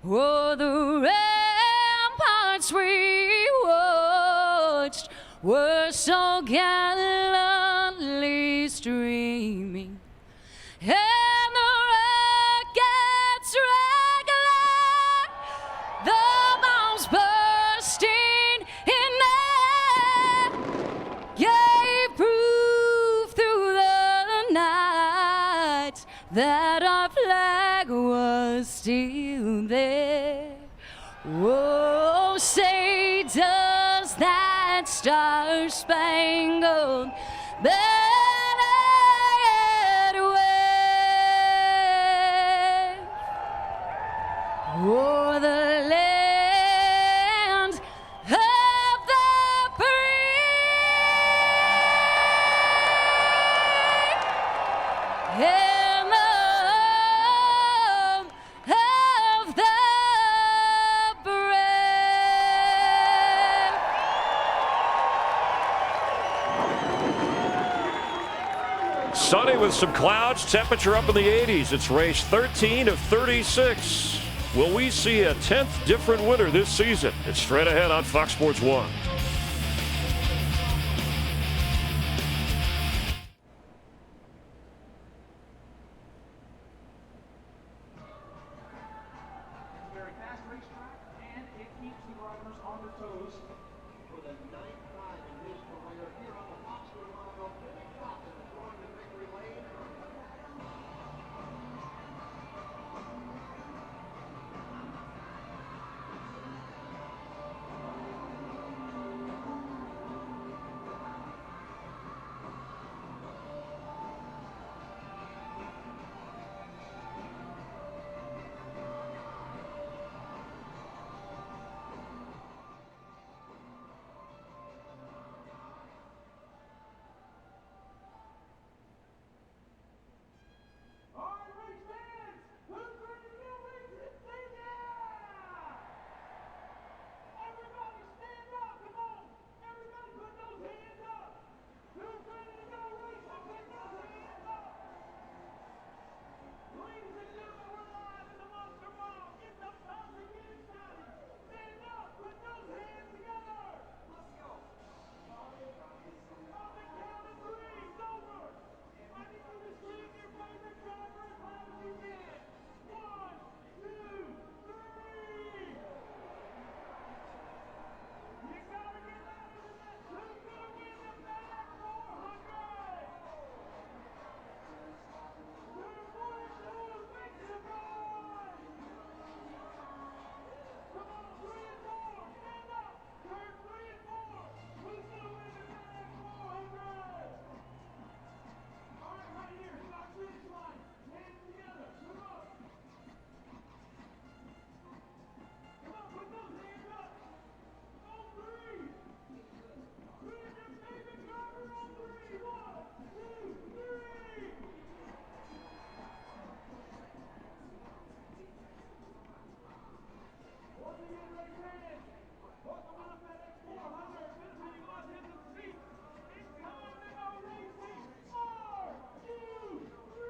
Oh, the ramparts we watched were so gallantly streaming, and the rockets regular, the bombs bursting in air, gave proof through the night that our flag was still there. Oh, say does that star-spangled banner yet wave o'er the land of the free and the home of the brave. Sunny with some clouds, temperature up in the 80s. It's race 13 of 36. Will we see a 10th different winner this season? It's straight ahead on Fox Sports 1. Very fast racetrack, and it keeps the drivers on their toes. For the ninth time in his career here on the Fox Sports 1 Billy Cotton throwing the victory lane. All right, race fans, who's ready to go racing? Say yeah! Everybody stand up, come on! Everybody put those hands up! Who's ready to go racing? Put those hands up! Ladies and gentlemen, we're live in the Monster Ball. It's about to get exciting. Stand up, put those hands together! Let's go! Stop and count to three, it's over! I need you to scream your favorite driver as loud as you can. 1, 2, 3! You gotta get louder than that. Who's gonna win the Bad 400? Turn 1 and 2, make some noise! Come on, 3 and 4, stand up! Turn 3 and 4, who's gonna win the Bad 400? All right, right here, stop finish line. Hands together, come on. Come on, put those hands up. On 3. Scream your favorite driver on 3. 1, 2, 3. Once again, race fans, welcome to the FedEx 400. Vince, you must hit some seats. It's time to go racing. Are you ready?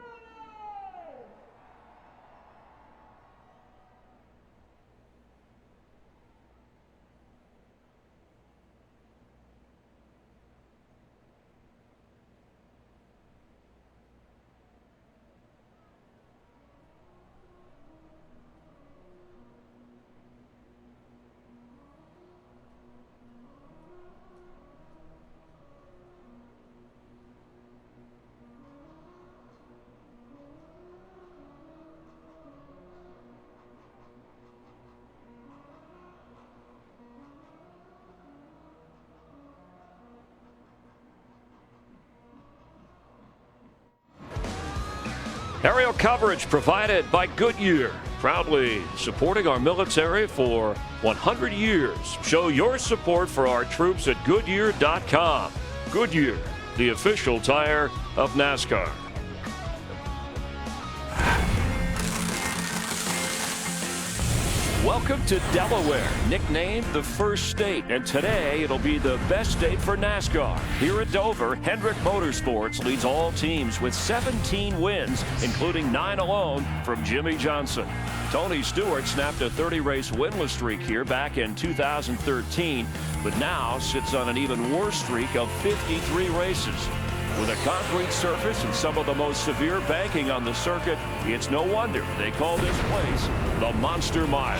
Aerial coverage provided by Goodyear, proudly supporting our military for 100 years. Show your support for our troops at Goodyear.com. Goodyear, the official tire of NASCAR. Welcome to Delaware, nicknamed the first state, and today it'll be the best state for NASCAR. Here at Dover, Hendrick Motorsports leads all teams with 17 wins, including 9 alone from Jimmy Johnson. Tony Stewart snapped a 30-race winless streak here back in 2013, but now sits on an even worse streak of 53 races. With a concrete surface and some of the most severe banking on the circuit, it's no wonder they call this place the Monster Mile.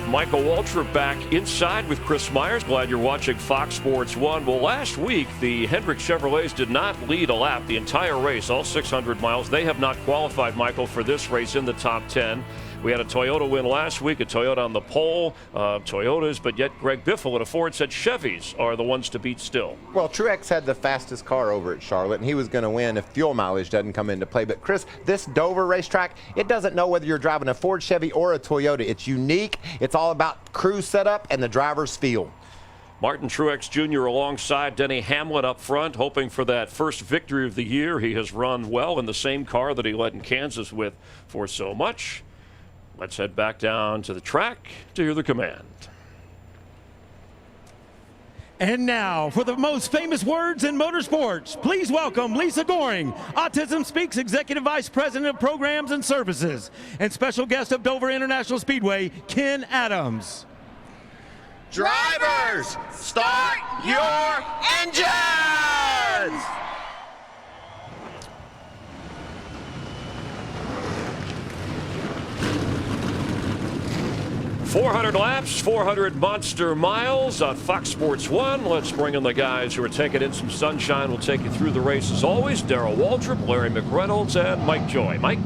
Michael Waltrip back inside with Chris Myers. Glad you're watching Fox Sports 1. Well, last week, the Hendrick Chevrolets did not lead a lap the entire race, all 600 miles. They have not qualified, Michael, for this race in the top 10. We had a Toyota win last week, a Toyota on the pole, Toyotas, but yet Greg Biffle at a Ford said Chevys are the ones to beat still. Well, Truex had the fastest car over at Charlotte, and he was going to win if fuel mileage doesn't come into play. But, Chris, this Dover racetrack, it doesn't know whether you're driving a Ford, Chevy, or a Toyota. It's unique. It's all about crew setup and the driver's feel. Martin Truex Jr. alongside Denny Hamlin up front, hoping for that first victory of the year. He has run well in the same car that he led in Kansas with for so much. Let's head back down to the track to hear the command. And now, for the most famous words in motorsports, please welcome Lisa Goring, Autism Speaks Executive Vice President of Programs and Services, and special guest of Dover International Speedway, Ken Adams. Drivers, start your engines! 400 laps, 400 monster miles on Fox Sports 1. Let's bring in the guys who are taking in some sunshine. We'll take you through the race as always. Darrell Waltrip, Larry McReynolds, and Mike Joy. Mike?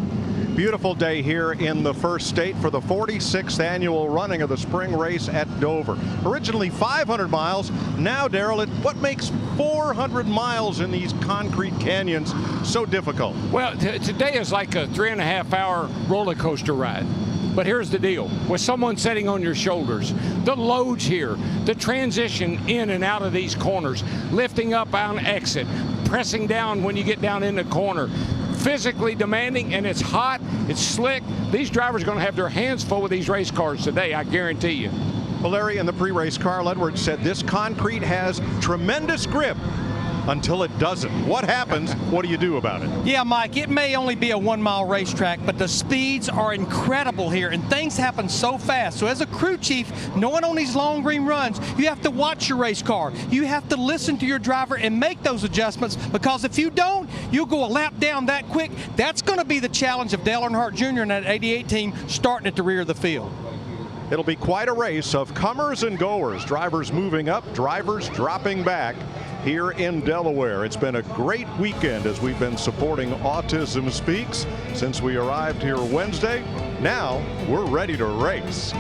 Beautiful day here in the first state for the 46th annual running of the spring race at Dover. Originally 500 miles, now, Darrell, what makes 400 miles in these concrete canyons so difficult? Well, today is like a 3.5-hour roller coaster ride. But here's the deal. With someone sitting on your shoulders, the loads here, the transition in and out of these corners, lifting up on exit, pressing down when you get down in the corner, physically demanding, and it's hot, it's slick. These drivers are going to have their hands full with these race cars today, I guarantee you. Well, Larry, in the pre-race, Carl Edwards said this concrete has tremendous grip until it doesn't. What happens? What do you do about it? Yeah, Mike, it may only be a 1-mile racetrack, but the speeds are incredible here, and things happen so fast. So as a crew chief, knowing on these long green runs, you have to watch your race car. You have to listen to your driver and make those adjustments, because if you don't, you'll go a lap down that quick. That's going to be the challenge of Dale Earnhardt Jr. and that 88 team starting at the rear of the field. It'll be quite a race of comers and goers, drivers moving up, drivers dropping back here in Delaware. It's been a great weekend as we've been supporting Autism Speaks since we arrived here Wednesday. Now we're ready to race.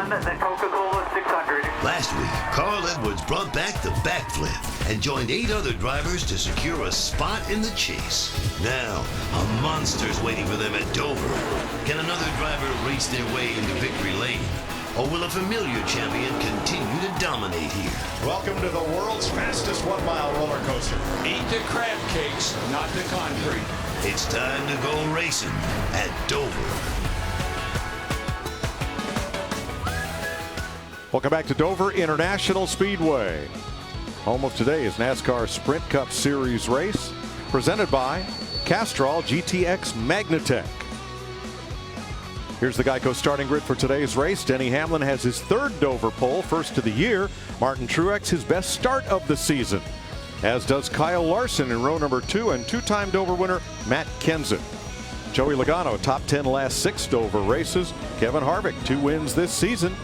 1, the Coca-Cola 600. Last week, Carl Edwards brought back the backflip and joined 8 other drivers to secure a spot in the chase. Now, a monster's waiting for them at Dover. Can another driver race their way into victory lane? Or will a familiar champion continue to dominate here? Welcome to the world's fastest 1-mile roller coaster. Eat the crab cakes, not the concrete. It's time to go racing at Dover. Welcome back to Dover International Speedway. Home of today's NASCAR Sprint Cup Series race, presented by Castrol GTX Magnatech. Here's the Geico starting grid for today's race. Denny Hamlin has his 3rd Dover pole, first of the year. Martin Truex, his best start of the season, as does Kyle Larson in row number 2, and 2-time Dover winner Matt Kenseth. Joey Logano, top 10 last 6 Dover races. Kevin Harvick, 2 wins this season.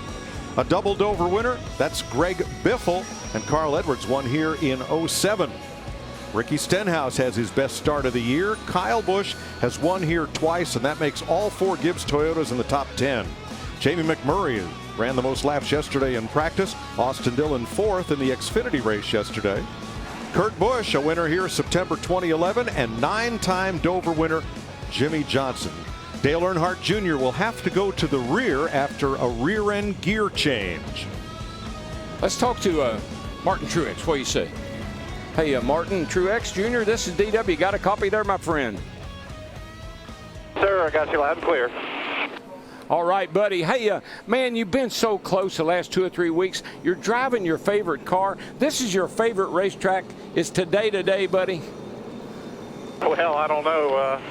A double Dover winner, that's Greg Biffle, and Carl Edwards won here in 07. Ricky Stenhouse has his best start of the year. Kyle Busch has won here twice, and that makes all 4 Gibbs Toyotas in the top 10. Jamie McMurray ran the most laps yesterday in practice. Austin Dillon 4th in the Xfinity race yesterday. Kurt Busch, a winner here September 2011, and 9-time Dover winner Jimmy Johnson. Dale Earnhardt Jr. will have to go to the rear after a rear-end gear change. Let's talk to Martin Truex. What do you say? Hey, Martin Truex Jr., this is DW. Got a copy there, my friend? Sir, I got you loud and clear. All right, buddy. Hey, man, you've been so close the last 2 or 3 weeks. You're driving your favorite car. This is your favorite racetrack. Is today, buddy? Well, I don't know.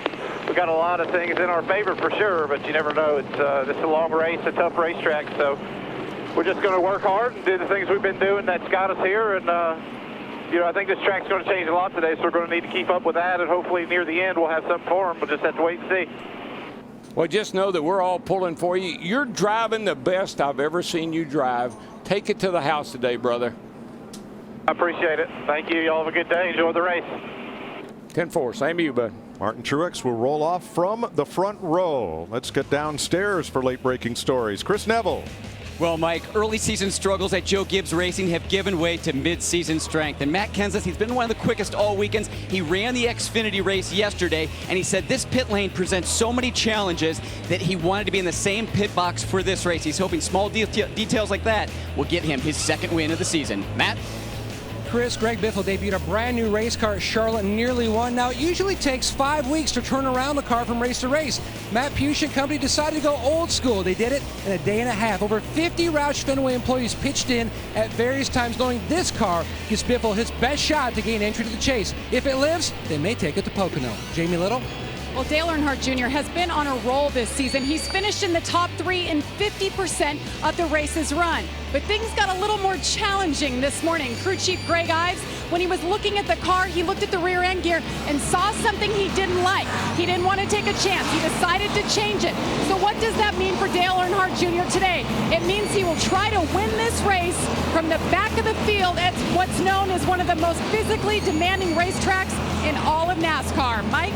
We got a lot of things in our favor for sure, but you never know. It's this is a long race, a tough racetrack, so we're just going to work hard and do the things we've been doing that's got us here. And you know, I think this track's going to change a lot today, so we're going to need to keep up with that. And hopefully near the end we'll have something for them. We'll just have to wait and see. Well, just know that we're all pulling for you. You're driving the best I've ever seen you drive. Take it to the house today, brother. I appreciate it. Thank you. Y'all have a good day. Enjoy the race. 10-4. Same to you, bud. Martin Truex will roll off from the front row. Let's get downstairs for late-breaking stories. Chris Neville. Well, Mike, early season struggles at Joe Gibbs Racing have given way to mid-season strength. And Matt Kenseth, he's been one of the quickest all weekends. He ran the Xfinity race yesterday, and he said this pit lane presents so many challenges that he wanted to be in the same pit box for this race. He's hoping small details like that will get him his 2nd win of the season. Matt? Chris, Greg Biffle debuted a brand new race car at Charlotte and nearly won. Now, it usually takes 5 weeks to turn around the car from race to race. Matt Puch and company decided to go old school. They did it in a day and a half. Over 50 Roush Fenway employees pitched in at various times, knowing this car gives Biffle his best shot to gain entry to the chase. If it lives, they may take it to Pocono. Jamie Little? Well, Dale Earnhardt Jr. has been on a roll this season. He's finished in the top 3 in 50% of the races run. But things got a little more challenging this morning. Crew Chief Greg Ives, when he was looking at the car, he looked at the rear end gear and saw something he didn't like. He didn't want to take a chance. He decided to change it. So what does that mean for Dale Earnhardt Jr. today? It means he will try to win this race from the back of the field at what's known as one of the most physically demanding racetracks in all of NASCAR. Mike?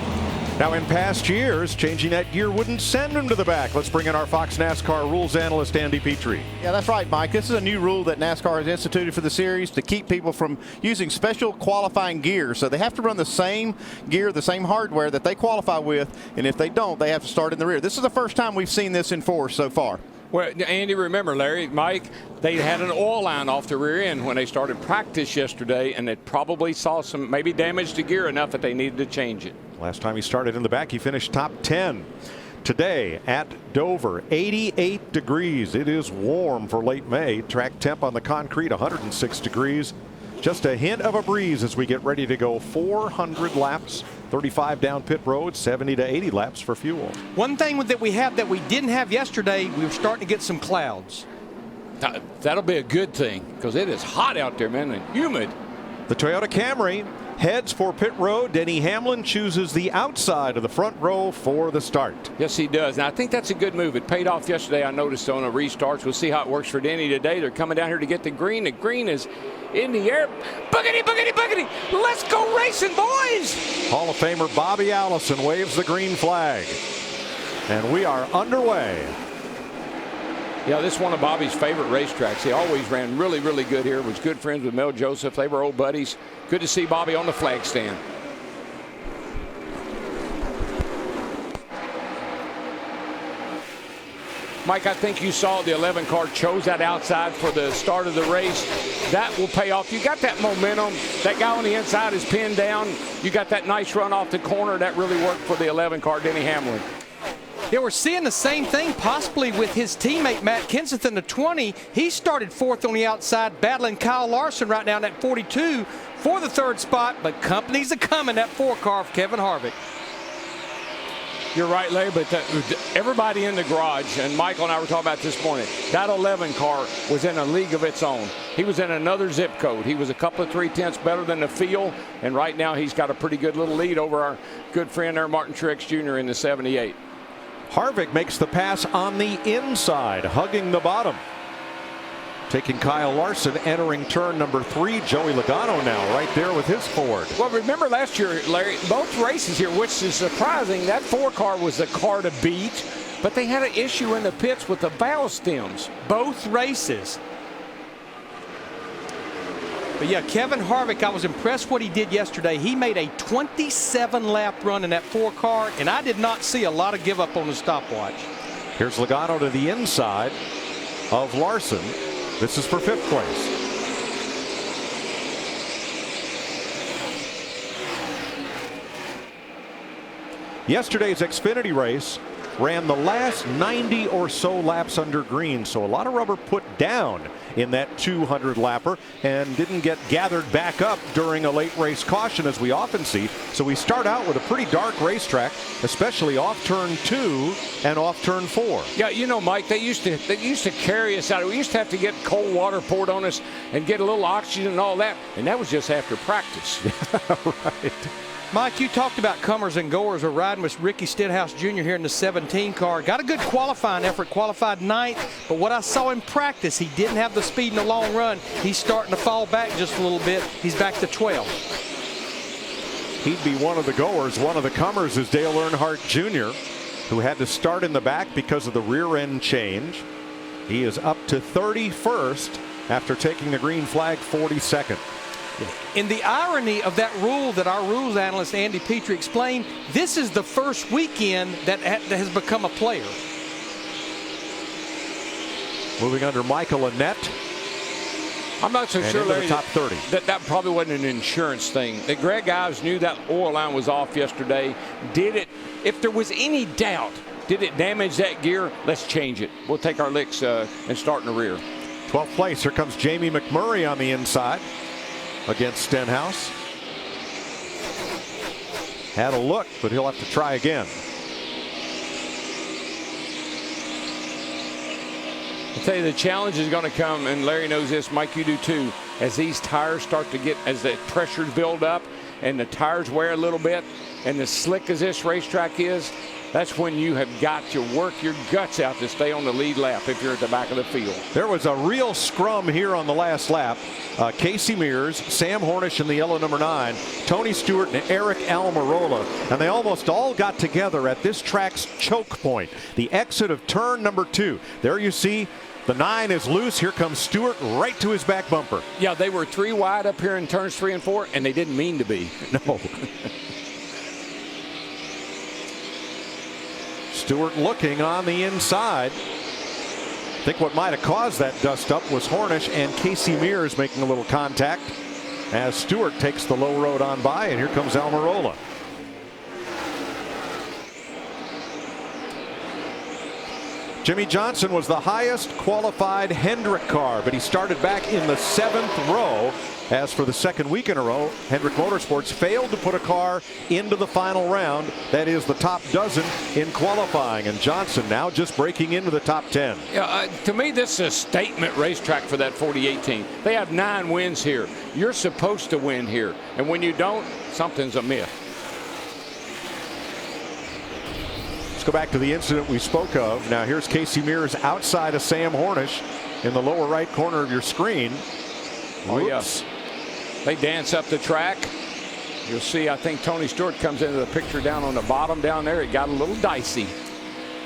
Now, in past years, changing that gear wouldn't send him to the back. Let's bring in our Fox NASCAR rules analyst, Andy Petrie. Yeah, that's right, Mike. This is a new rule that NASCAR has instituted for the series to keep people from using special qualifying gear. So they have to run the same gear, the same hardware that they qualify with, and if they don't, they have to start in the rear. This is the first time we've seen this in force so far. Well, Andy, remember, Larry, Mike, they had an oil line off the rear end when they started practice yesterday, and they probably saw some maybe damage to gear enough that they needed to change it. Last time he started in the back, he finished top 10. Today at Dover, 88 degrees. It is warm for late May. Track temp on the concrete, 106 degrees. Just a hint of a breeze as we get ready to go 400 laps. 35 down pit road, 70 to 80 laps for fuel. One thing that we have that we didn't have yesterday, we were starting to get some clouds. That'll be a good thing because it is hot out there, man, and humid. The Toyota Camry heads for pit road. Denny Hamlin chooses the outside of the front row for the start. Yes, he does. Now, I think that's a good move. It paid off yesterday, I noticed, on a restarts. We'll see how it works for Denny today. They're coming down here to get the green. The green is in the air. Boogity, boogity, boogity. Let's go racing, boys. Hall of Famer Bobby Allison waves the green flag. And we are underway. Yeah, this is one of Bobby's favorite racetracks. He always ran really, really good here. Was good friends with Mel Joseph. They were old buddies. Good to see Bobby on the flag stand. Mike, I think you saw the 11 car chose that outside for the start of the race. That will pay off. You got that momentum. That guy on the inside is pinned down. You got that nice run off the corner. That really worked for the 11 car, Denny Hamlin. Yeah, we're seeing the same thing possibly with his teammate Matt Kenseth in the 20. He started fourth on the outside, battling Kyle Larson right now in that 42 for the third spot, but company's a coming, that 4 car of Kevin Harvick. You're right, Larry, but everybody in the garage, and Michael and I were talking about this morning, that 11 car was in a league of its own. He was in another zip code. He was a couple of 3/10 better than the field, and right now he's got a pretty good little lead over our good friend there, Martin Truex Jr. in the 78. Harvick makes the pass on the inside, hugging the bottom. Taking Kyle Larson, entering turn number 3. Joey Logano now right there with his Ford. Well, remember last year, Larry, both races here, which is surprising, that 4 car was the car to beat, but they had an issue in the pits with the valve stems. Both races. But yeah, Kevin Harvick, I was impressed what he did yesterday. He made a 27-lap run in that 4 car, and I did not see a lot of give up on the stopwatch. Here's Logano to the inside of Larson. This is for 5th place. Yesterday's Xfinity race ran the last 90 or so laps under green, so a lot of rubber put down in that 200 lapper and didn't get gathered back up during a late race caution, as we often see. So we start out with a pretty dark racetrack, especially off turn 2 and off turn 4. Yeah, you know, Mike, they used to carry us out. We used to have to get cold water poured on us and get a little oxygen and all that, and that was just after practice. Right. Mike, you talked about comers and goers. We're riding with Ricky Stenhouse Jr. here in the 17 car. Got a good qualifying effort, qualified 9th, but what I saw in practice, he didn't have the speed in the long run. He's starting to fall back just a little bit. He's back to 12th. He'd be one of the goers. One of the comers is Dale Earnhardt Jr., who had to start in the back because of the rear end change. He is up to 31st after taking the green flag, 42nd. In the irony of that rule that our rules analyst Andy Petrie explained, this is the first weekend that has become a player. Moving under Michael Annett. I'm not so sure, Larry, the top 30. That probably wasn't an insurance thing. That Greg Ives knew that oil line was off yesterday. Did it, if there was any doubt, did it damage that gear? Let's change it. We'll take our licks and start in the rear. 12th place. Here comes Jamie McMurray on the inside against Stenhouse. Had a look, but he'll have to try again. I'll tell you, the challenge is going to come, and Larry knows this, Mike, you do too, as these tires start to get, as the pressures build up and the tires wear a little bit, and as slick as this racetrack is, that's when you have got to work your guts out to stay on the lead lap if you're at the back of the field. There was a real scrum here on the last lap. Casey Mears, Sam Hornish in the yellow number 9, Tony Stewart and Eric Almirola, and they almost all got together at this track's choke point, the exit of turn number 2. There you see the 9 is loose. Here comes Stewart right to his back bumper. Yeah, they were 3 wide up here in turns 3 and 4, and they didn't mean to be. No. Stewart looking on the inside. I think what might have caused that dust up was Hornish and Casey Mears making a little contact as Stewart takes the low road on by, and here comes Almirola. Jimmy Johnson was the highest qualified Hendrick car, but he started back in the 7th row. As for the second week in a row, Hendrick Motorsports failed to put a car into the final round. That is the top dozen in qualifying, and Johnson now just breaking into the top 10. Yeah, to me, this is a statement racetrack for that 4018. They have 9 wins here. You're supposed to win here, and when you don't, something's amiss. Let's go back to the incident we spoke of. Now here's Casey Mears outside of Sam Hornish in the lower right corner of your screen. Oh, yes. They dance up the track. You'll see, I think Tony Stewart comes into the picture down on the bottom down there. It got a little dicey.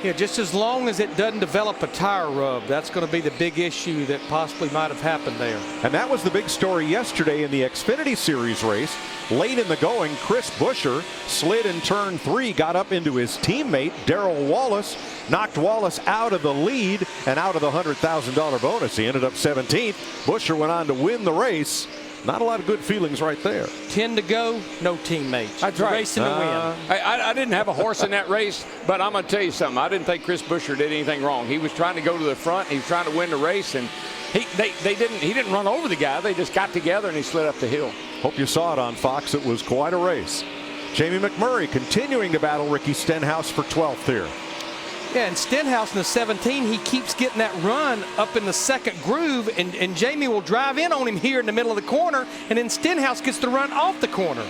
Yeah, just as long as it doesn't develop a tire rub, that's going to be the big issue that possibly might have happened there. And that was the big story yesterday in the Xfinity Series race. Late in the going, Chris Buescher slid in turn 3, got up into his teammate, Darrell Wallace, knocked Wallace out of the lead and out of the $100,000 bonus. He ended up 17th. Buescher went on to win the race. Not a lot of good feelings right there. 10 to go, no teammates. That's right. Racing to win. I didn't have a horse in that race, but I'm going to tell you something. I didn't think Chris Buescher did anything wrong. He was trying to go to the front. He was trying to win the race, and he didn't run over the guy. They just got together and he slid up the hill. Hope you saw it on Fox. It was quite a race. Jamie McMurray continuing to battle Ricky Stenhouse for 12th here. Yeah, and Stenhouse in the 17, he keeps getting that run up in the second groove, and Jamie will drive in on him here in the middle of the corner, and then Stenhouse gets the run off the corner.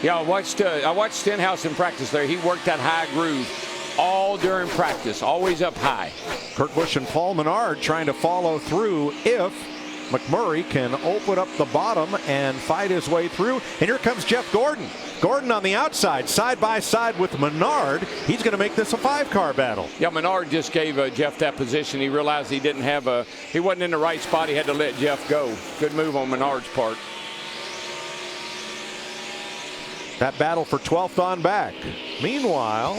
Yeah, I watched Stenhouse in practice there. He worked that high groove all during practice, always up high. Kurt Busch and Paul Menard trying to follow through if McMurray can open up the bottom and fight his way through. And here comes Jeff Gordon. Gordon on the outside, side by side with Menard. He's going to make this a 5-car battle. Yeah, Menard just gave Jeff that position. He realized he wasn't in the right spot. He had to let Jeff go. Good move on Menard's part. That battle for 12th on back. Meanwhile,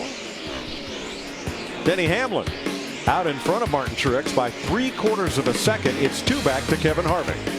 Denny Hamlin out in front of Martin Truex by 3/4 of a second. It's 2 back to Kevin Harvick.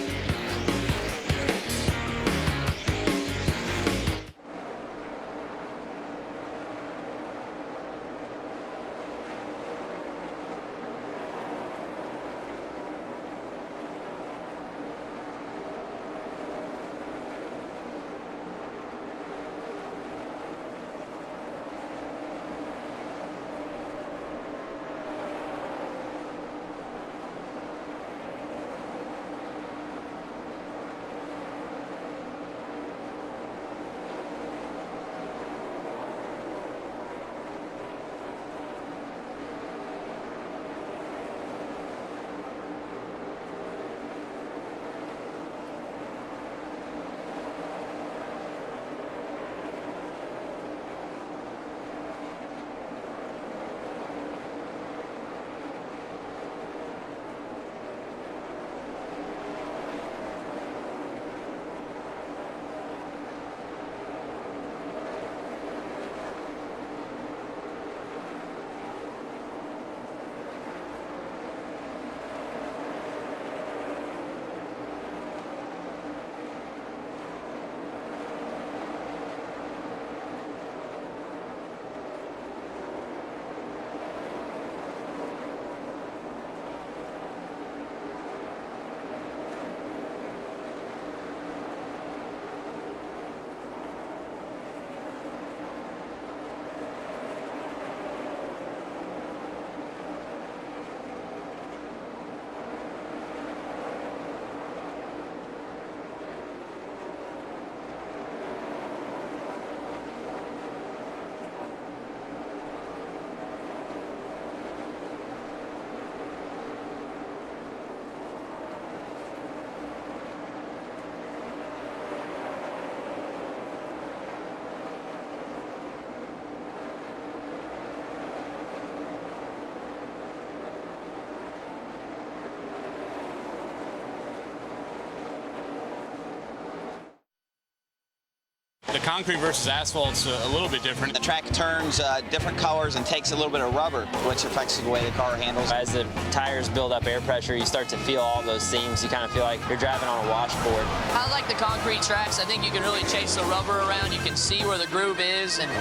The concrete versus asphalt's a little bit different. The track turns different colors and takes a little bit of rubber, which affects the way the car handles. As the tires build up air pressure, you start to feel all those seams. You kind of feel like you're driving on a washboard. I like the concrete tracks. I think you can really chase the rubber around. You can see where the groove is, and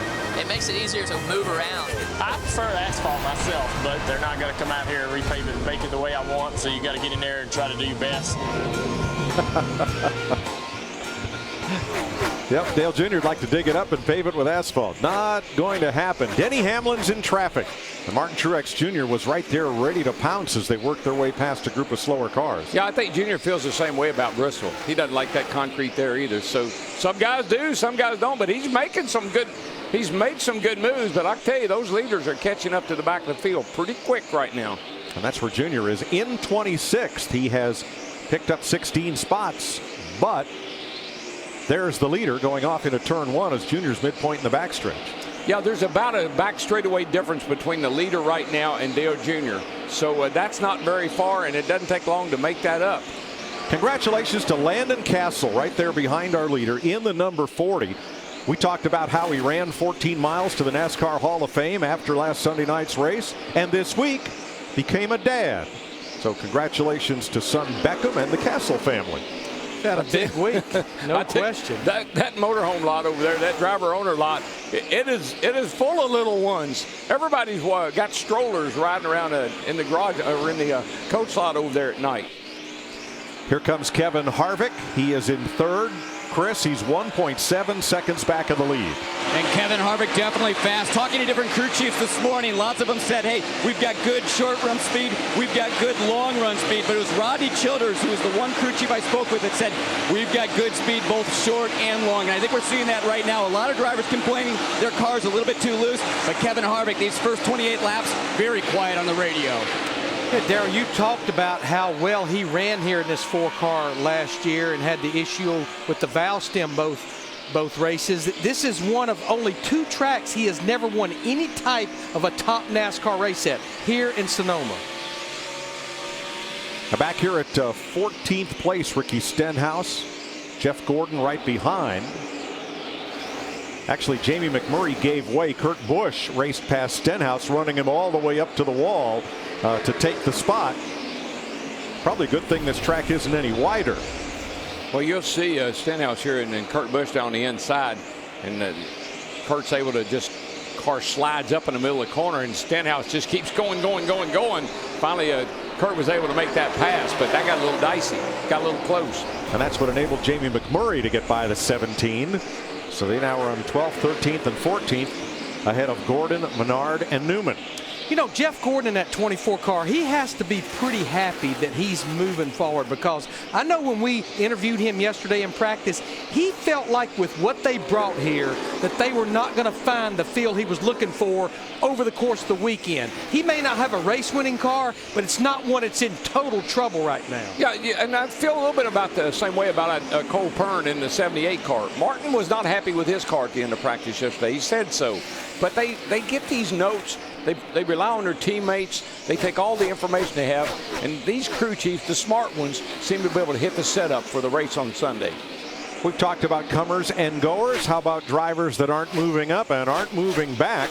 it makes it easier to move around. I prefer asphalt myself, but they're not going to come out here and repave it and make it the way I want, so you got to get in there and try to do your best. Yep, Dale Jr. would like to dig it up and pave it with asphalt. Not going to happen. Denny Hamlin's in traffic. And Martin Truex Jr. was right there ready to pounce as they worked their way past a group of slower cars. Yeah, I think Jr. feels the same way about Bristol. He doesn't like that concrete there either. So some guys do, some guys don't, but he's made some good moves. But I tell you, those leaders are catching up to the back of the field pretty quick right now. And that's where Jr. is in 26th. He has picked up 16 spots, but there's the leader going off into turn 1 as Junior's midpoint in the backstretch. Yeah, there's about a back straightaway difference between the leader right now and Dale Jr. So that's not very far, and it doesn't take long to make that up. Congratulations to Landon Castle right there behind our leader in the number 40. We talked about how he ran 14 miles to the NASCAR Hall of Fame after last Sunday night's race, and this week became a dad. So congratulations to son Beckham and the Castle family. Had a big week, no question. That motorhome lot over there, that driver owner lot, it is full of little ones. Everybody's got strollers riding around in the garage or in the coach lot over there at night. Here comes Kevin Harvick. He is in third. Chris, he's 1.7 seconds back of the lead. And Kevin Harvick definitely fast. Talking to different crew chiefs this morning, lots of them said, hey, we've got good short run speed, we've got good long run speed. But it was Rodney Childers, who was the one crew chief I spoke with, that said, we've got good speed both short and long. And I think we're seeing that right now. A lot of drivers complaining their car's a little bit too loose. But Kevin Harvick, these first 28 laps, very quiet on the radio. Yeah, Darrell, you talked about how well he ran here in this 4-car last year and had the issue with the valve stem both races. This is one of only 2 tracks he has never won any type of a top NASCAR race at, here in Sonoma. Now back here at 14th place, Ricky Stenhouse. Jeff Gordon right behind. Actually, Jamie McMurray gave way. Kurt Busch raced past Stenhouse, running him all the way up to the wall to take the spot. Probably a good thing this track isn't any wider. Well, you'll see Stenhouse here and Kurt Busch down the inside, and Kurt's able to just, car slides up in the middle of the corner, and Stenhouse just keeps going. Finally, Kurt was able to make that pass, but that got a little dicey, got a little close. And that's what enabled Jamie McMurray to get by the 17. So they now are on 12th, 13th, and 14th ahead of Gordon, Menard, and Newman. You know, Jeff Gordon in that 24 car, he has to be pretty happy that he's moving forward, because I know when we interviewed him yesterday in practice, he felt like with what they brought here that they were not going to find the feel he was looking for over the course of the weekend. He may not have a race-winning car, but it's not one that's in total trouble right now. Yeah, and I feel a little bit about the same way about Cole Pern in the 78 car. Martin was not happy with his car at the end of practice yesterday. He said so. But they get these notes. They rely on their teammates. They take all the information they have. And these crew chiefs, the smart ones, seem to be able to hit the setup for the race on Sunday. We've talked about comers and goers. How about drivers that aren't moving up and aren't moving back?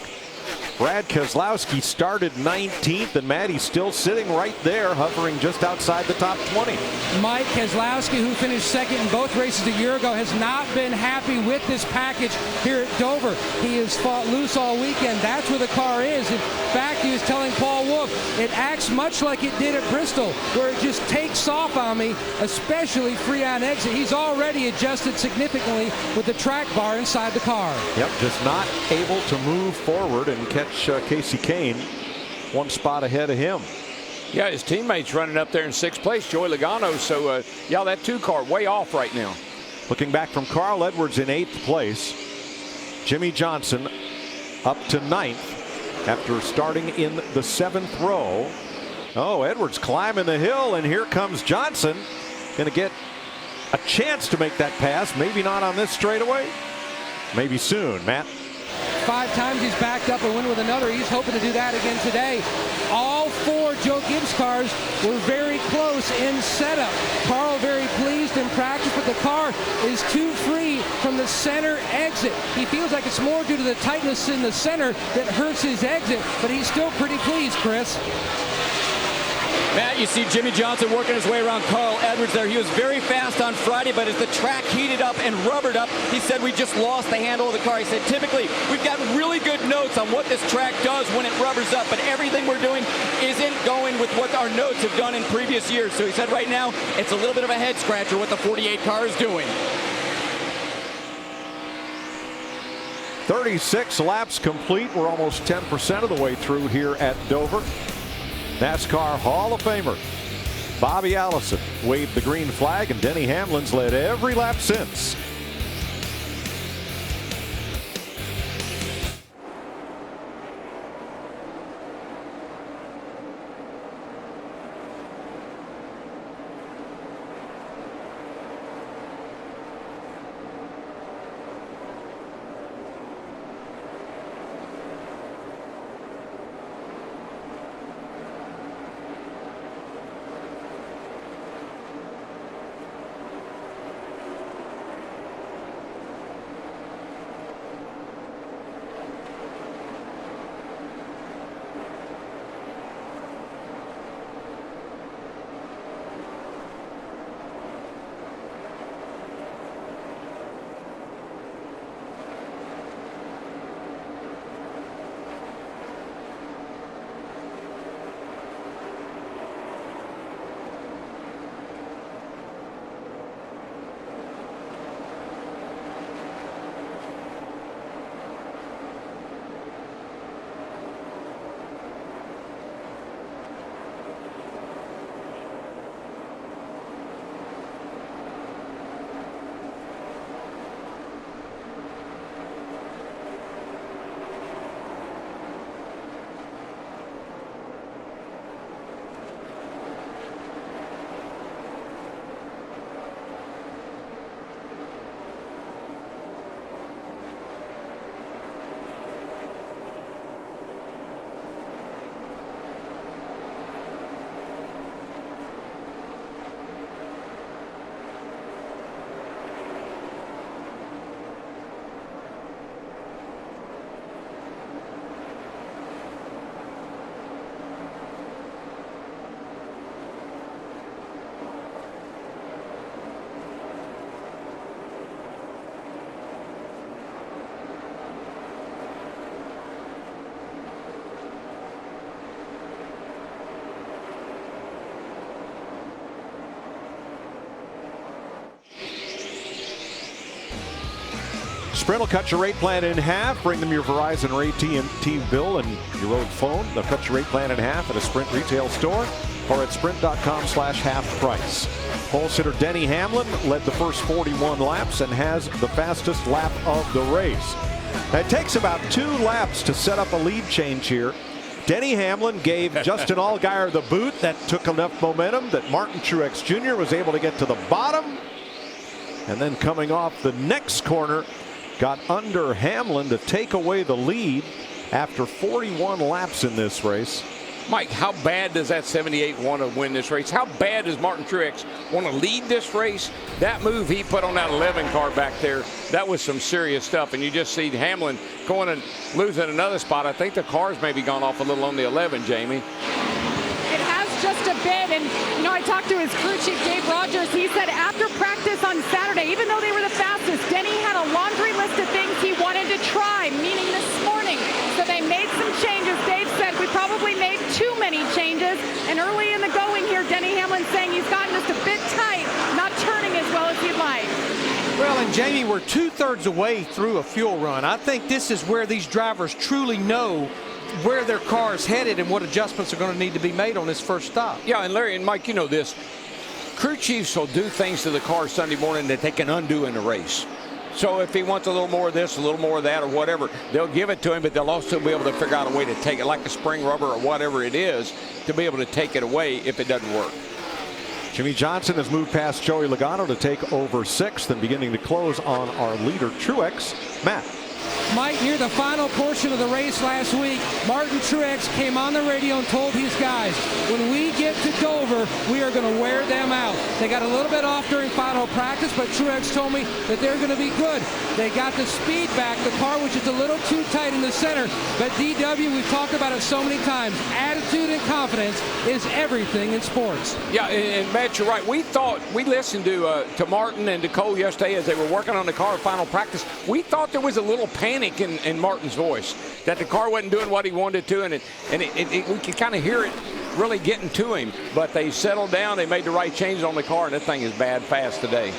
Brad Keselowski started 19th, and Maddie's still sitting right there, hovering just outside the top 20. Mike Keselowski, who finished second in both races a year ago, has not been happy with this package here at Dover. He has fought loose all weekend. That's where the car is. In fact, he was telling Paul Wolfe, it acts much like it did at Bristol, where it just takes off on me, especially free on exit. He's already adjusted significantly with the track bar inside the car. Yep, just not able to move forward and catch Casey Kane one spot ahead of him. Yeah, his teammates running up there in 6th place, Joey Logano. So, yeah, that 2-car way off right now. Looking back from Carl Edwards in 8th place. Jimmy Johnson up to 9th after starting in the 7th row. Oh, Edwards climbing the hill, and here comes Johnson. Going to get a chance to make that pass. Maybe not on this straightaway. Maybe soon, Matt. 5 times he's backed up and win with another. He's hoping to do that again today. All 4 Joe Gibbs cars were very close in setup. Carl very pleased in practice, but the car is too free from the center exit. He feels like it's more due to the tightness in the center that hurts his exit, but he's still pretty pleased, Chris. Matt, you see Jimmy Johnson working his way around Carl Edwards there. He was very fast on Friday, but as the track heated up and rubbered up, he said we just lost the handle of the car. He said typically we've got really good notes on what this track does when it rubbers up, but everything we're doing isn't going with what our notes have done in previous years. So he said right now it's a little bit of a head scratcher what the 48 car is doing. 36 laps complete. We're almost 10% of the way through here at Dover. NASCAR Hall of Famer Bobby Allison waved the green flag, and Denny Hamlin's led every lap since. Sprint will cut your rate plan in half. Bring them your Verizon or AT&T bill and your old phone. They'll cut your rate plan in half at a Sprint retail store or at sprint.com/half price. Pole sitter Denny Hamlin led the first 41 laps and has the fastest lap of the race. Now, it takes about 2 laps to set up a lead change here. Denny Hamlin gave Justin Allgaier the boot that took enough momentum that Martin Truex Jr. was able to get to the bottom. And then coming off the next corner, got under Hamlin to take away the lead after 41 laps in this race. Mike, how bad does that 78 want to win this race? How bad does Martin Truex want to lead this race? That move he put on that 11 car back there, that was some serious stuff. And you just see Hamlin going and losing another spot. I think the car's maybe gone off a little on the 11, Jamie. It has just a bit, and you know, I talked to his crew chief, Dave Rogers. He said after practice on Saturday, even though they were the fastest, Denny had a laundry list of things he wanted to try, meaning this morning. So they made some changes. Dave said we probably made too many changes, and early in the going here, Denny Hamlin saying he's gotten just a bit tight, not turning as well as he'd like. Well, and Jamie, we're 2/3 away through a fuel run. I think this is where these drivers truly know where their car is headed and what adjustments are going to need to be made on this first stop. Yeah, and Larry and Mike, you know this. Crew chiefs will do things to the car Sunday morning that they can undo in the race. So if he wants a little more of this, a little more of that, or whatever, they'll give it to him, but they'll also be able to figure out a way to take it, like a spring rubber or whatever it is, to be able to take it away if it doesn't work. Jimmie Johnson has moved past Joey Logano to take over 6th and beginning to close on our leader Truex. Matt. Mike, near the final portion of the race last week, Martin Truex came on the radio and told his guys, when we get to Dover, we are going to wear them out. They got a little bit off during final practice, but Truex told me that they're going to be good. They got the speed back. The car was just a little too tight in the center, but DW, we've talked about it so many times, attitude and confidence is everything in sports. Yeah, and Matt, you're right. We listened to Martin and to Cole yesterday as they were working on the car final practice. We thought there was a little panic in Martin's voice, that the car wasn't doing what he wanted to, and we could kind of hear it really getting to him. But they settled down, they made the right changes on the car, and that thing is bad fast today.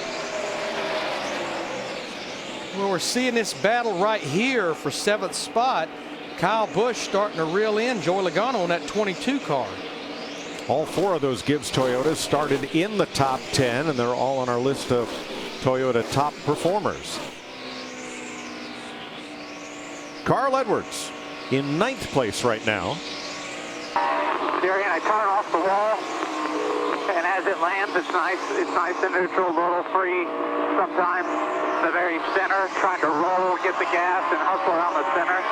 Well, we're seeing this battle right here for 7th spot. Kyle Busch starting to reel in Joey Logano on that 22 car. All 4 of those Gibbs Toyotas started in the top 10, and they're all on our list of Toyota top performers. Carl Edwards in 9th place right now. Darian, I turn off the wall, and as it lands, it's nice and neutral, a little free sometimes. The very center, trying to roll, get the gas, and hustle around the center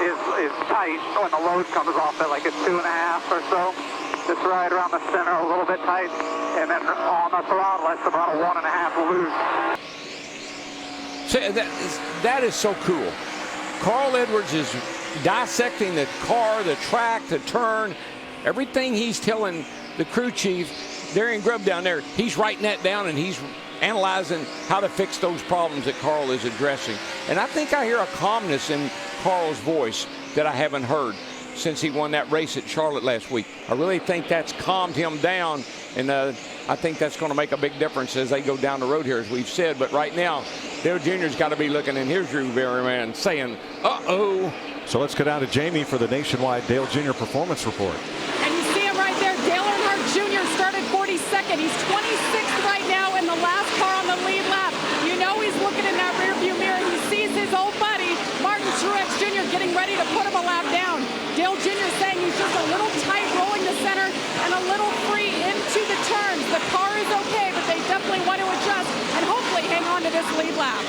is tight when the load comes off at like a 2.5 or so. Just right around the center, a little bit tight, and then on the throttle, it's about a 1.5 loose. So that is so cool. Carl Edwards is dissecting the car, the track, the turn, everything he's telling the crew chief, Darian Grubb down there, he's writing that down and he's analyzing how to fix those problems that Carl is addressing. And I think I hear a calmness in Carl's voice that I haven't heard since he won that race at Charlotte last week. I really think that's calmed him down, and I think that's going to make a big difference as they go down the road here, as we've said. But right now, Dale Jr.'s got to be looking, and here's Drew Berryman saying, uh-oh. So let's go down to Jamie for the nationwide Dale Jr. Performance Report. And you see him right there. Dale Earnhardt Jr. started 42nd. He's 26th right now in the last car on the lead lap. You know he's looking in that rearview mirror. He sees his old buddy, Martin Truex Jr., getting ready to put him a lap down. Dale Jr. saying he's just a little tight rolling the center and a little free into the turns. The car is okay, but they definitely want to adjust and hopefully hang on to this lead lap.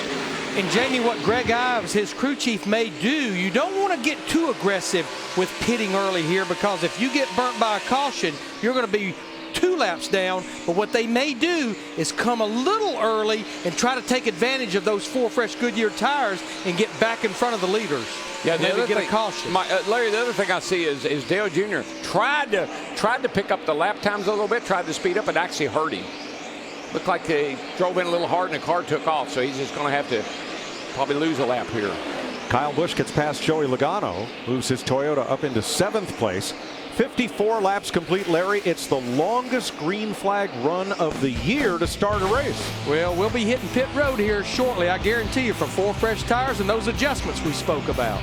And Jamie, what Greg Ives, his crew chief, may do, you don't want to get too aggressive with pitting early here, because if you get burnt by a caution, you're going to be 2 laps down. But what they may do is come a little early and try to take advantage of those 4 fresh Goodyear tires and get back in front of the leaders. Yeah, maybe get a caution. Larry, the other thing I see is Dale Jr. tried to pick up the lap times a little bit, tried to speed up, and actually hurt him. Looked like they drove in a little hard and the car took off, so he's just going to have to probably lose a lap here. Kyle Busch gets past Joey Logano, moves his Toyota up into 7th place. 54 laps complete, Larry. It's the longest green flag run of the year to start a race. Well, we'll be hitting pit road here shortly, I guarantee you, for 4 fresh tires and those adjustments we spoke about.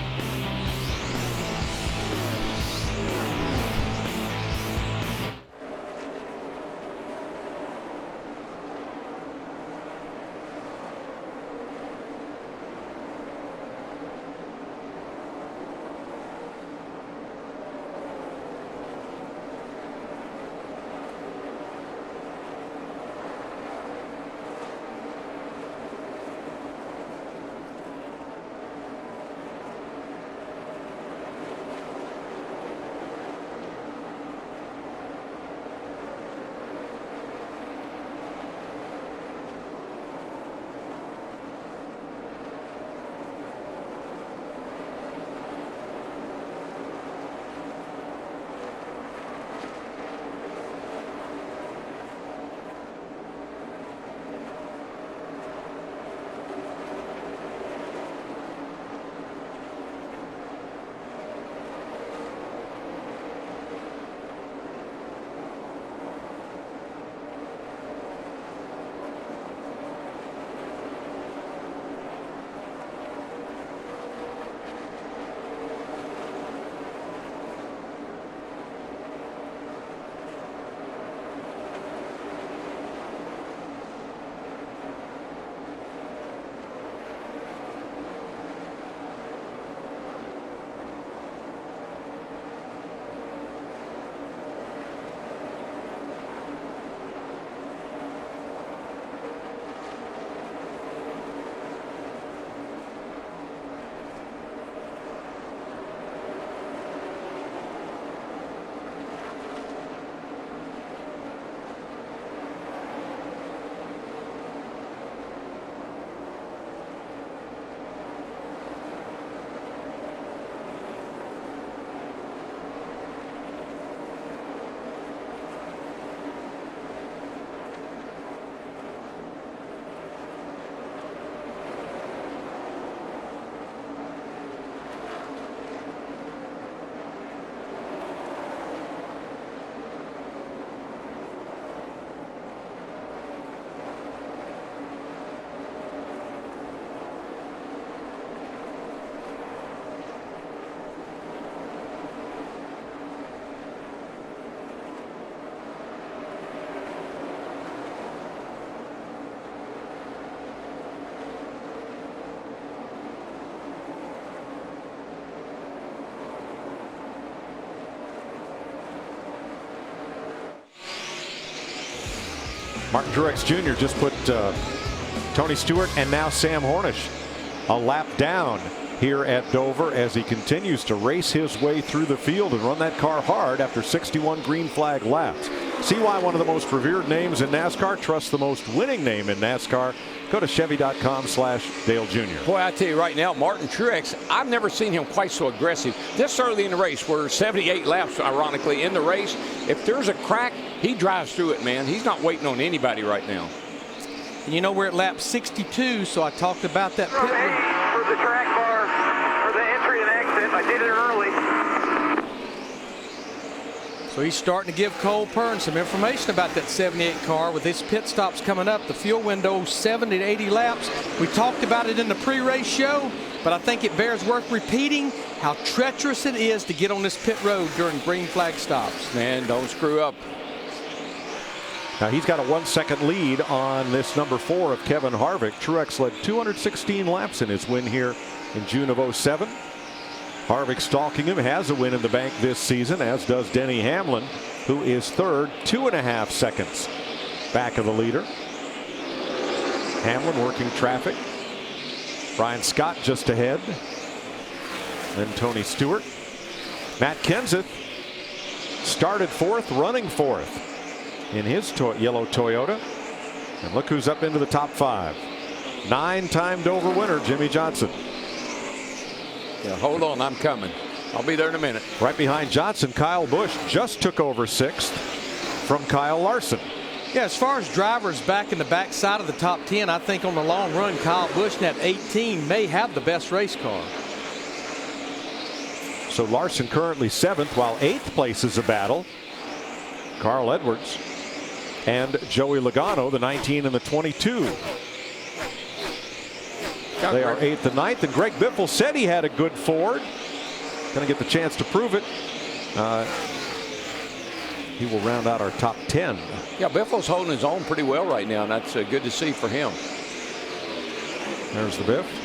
Martin Truex Jr. just put Tony Stewart and now Sam Hornish a lap down here at Dover as he continues to race his way through the field and run that car hard after 61 green flag laps. See why one of the most revered names in NASCAR trusts the most winning name in NASCAR. Go to Chevy.com/Dale Jr. Boy, I tell you right now, Martin Truex, I've never seen him quite so aggressive. This early in the race, we're 78 laps, ironically, in the race. If there's a crack, he drives through it, man. He's not waiting on anybody right now. And you know, we're at lap 62, so I talked about that pit. For the track bar, for the entry and exit, I did it early. So he's starting to give Cole Pearn some information about that 78 car with his pit stops coming up. The fuel window 70 to 80 laps. We talked about it in the pre-race show, but I think it bears worth repeating how treacherous it is to get on this pit road during green flag stops. Man, don't screw up. Now he's got a 1 second lead on this number 4 of Kevin Harvick. Truex led 216 laps in his win here in June of '07. Harvick stalking him, has a win in the bank this season, as does Denny Hamlin, who is third, 2.5 seconds back of the leader. Hamlin working traffic. Brian Scott just ahead. Then Tony Stewart. Matt Kenseth started fourth, running fourth in his yellow Toyota. And look who's up into the top 5. 9-time Dover winner, Jimmie Johnson. Yeah, hold on, I'm coming. I'll be there in a minute. Right behind Johnson, Kyle Busch just took over 6th from Kyle Larson. Yeah, as far as drivers back in the backside of the top 10, I think on the long run, Kyle Busch in that 18 may have the best race car. So Larson currently 7th, while 8th place is a battle. Carl Edwards and Joey Logano, the 19 and the 22. They are 8th and 9th, and Greg Biffle said he had a good Ford. Going to get the chance to prove it. He will round out our top 10. Yeah, Biffle's holding his own pretty well right now, and that's good to see for him. There's the Biff.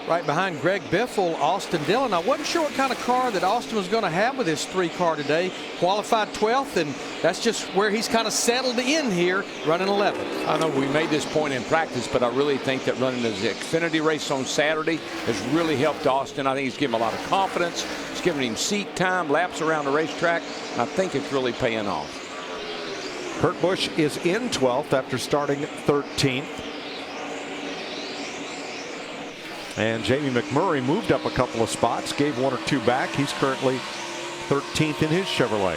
Right behind Greg Biffle, Austin Dillon. I wasn't sure what kind of car that Austin was going to have with his 3 car today. Qualified 12th, and that's just where he's kind of settled in here, running 11th. I know we made this point in practice, but I really think that running the Xfinity race on Saturday has really helped Austin. I think he's given him a lot of confidence. It's given him seat time, laps around the racetrack. And I think it's really paying off. Kurt Busch is in 12th after starting 13th. And Jamie McMurray moved up a couple of spots, gave 1 or 2 back. He's currently 13th in his Chevrolet.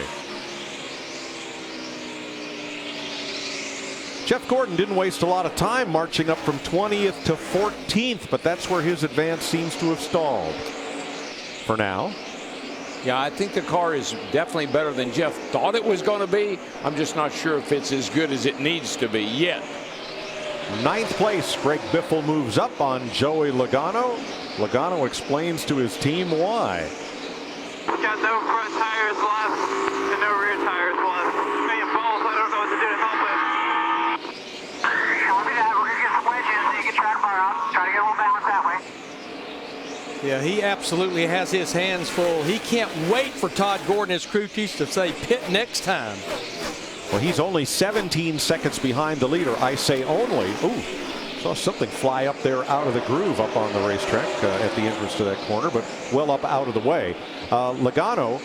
Jeff Gordon didn't waste a lot of time marching up from 20th to 14th, but that's where his advance seems to have stalled for now. Yeah, I think the car is definitely better than Jeff thought it was going to be. I'm just not sure if it's as good as it needs to be yet. 9th place, Greg Biffle moves up on Joey Logano. Logano explains to his team why. Got no front tires left and no rear tires left. Million balls, I don't know what to do to help it. You want me to have, we're going to get some wedges so you can track bar up. Try to get a little balance that way. Yeah, he absolutely has his hands full. He can't wait for Todd Gordon, his crew chief, to say pit next time. Well, he's only 17 seconds behind the leader. I say only. Ooh, saw something fly up there out of the groove up on the racetrack at the entrance to that corner, but well up out of the way. Logano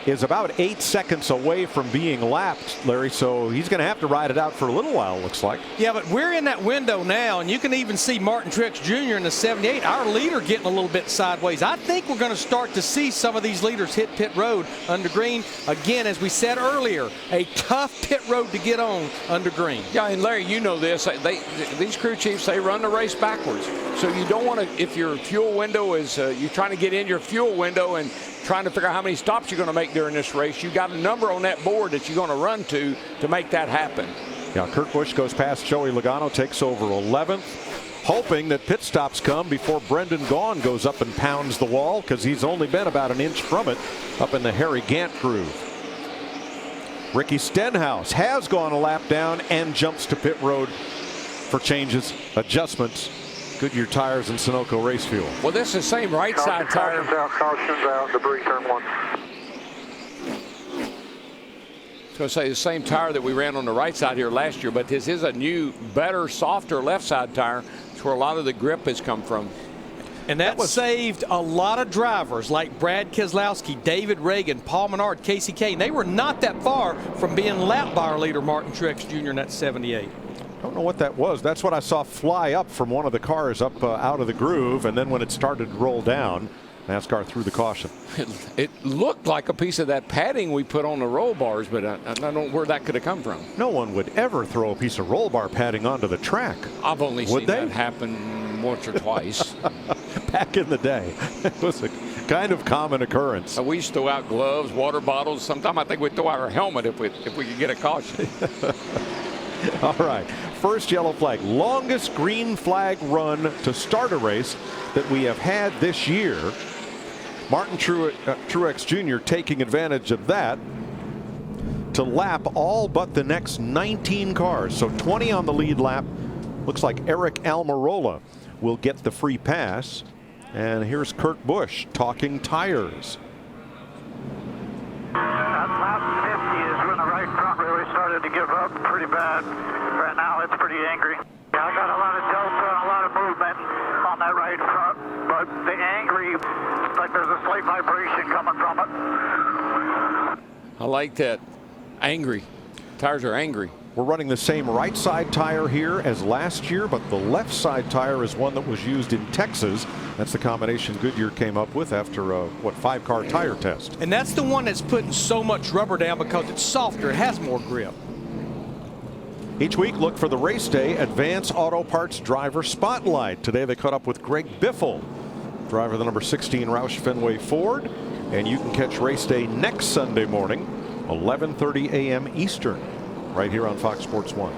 is about 8 seconds away from being lapped, Larry, so he's going to have to ride it out for a little while, looks like. Yeah, but we're in that window now, and you can even see Martin Truex Jr. in the 78, our leader, getting a little bit sideways. I think we're going to start to see some of these leaders hit pit road under green. Again, as we said earlier, a tough pit road to get on under green. Yeah, and Larry, you know this. These crew chiefs, they run the race backwards. So you don't want to, if your fuel window is, you're trying to get in your fuel window and trying to figure out how many stops you're going to make during this race, you got a number on that board that you're going to run to make that happen. Yeah, Kurt Busch goes past Joey Logano, takes over 11th, hoping that pit stops come before Brendan Gaughan goes up and pounds the wall, because he's only been about an inch from it up in the Harry Gant groove. Ricky Stenhouse has gone a lap down and jumps to pit road for changes, adjustments. Goodyear tires and Sunoco race fuel. Well, this is the same right side tire. Caution's out, debris turn 1. So say the same tire that we ran on the right side here last year, but this is a new, better, softer left side tire. It's where a lot of the grip has come from. And that saved a lot of drivers like Brad Keselowski, David Reagan, Paul Menard, Casey Kane. They were not that far from being lapped by our leader, Martin Truex Jr. in that 78. Don't know what that was. That's what I saw fly up from one of the cars up out of the groove, and then when it started to roll down, NASCAR threw the caution. It looked like a piece of that padding we put on the roll bars, but I don't know where that could have come from. No one would ever throw a piece of roll bar padding onto the track. I've only seen that happen once or twice. Back in the day, it was a kind of common occurrence. We used to throw out gloves, water bottles. Sometimes I think we'd throw out our helmet if we could get a caution. All right, first yellow flag, longest green flag run to start a race that we have had this year. Martin Truex Jr. taking advantage of that to lap all but the next 19 cars. So 20 on the lead lap. Looks like Eric Almirola will get the free pass. And here's Kurt Busch talking tires. Lap 50 is when the right front really started to give up pretty bad. Right now it's pretty angry. Yeah, I got a lot of delta and a lot of movement on that right front, but the angry, like there's a slight vibration coming from it. I like that. Angry. Tires are angry. We're running the same right side tire here as last year, but the left side tire is one that was used in Texas. That's the combination Goodyear came up with after a, 5-car tire test. And that's the one that's putting so much rubber down because it's softer. It has more grip. Each week, look for the race day Advance Auto Parts Driver Spotlight. Today they caught up with Greg Biffle driver of the number 16 Roush Fenway Ford. And you can catch race day next Sunday morning, 11:30 a.m. Eastern, right here on Fox Sports 1.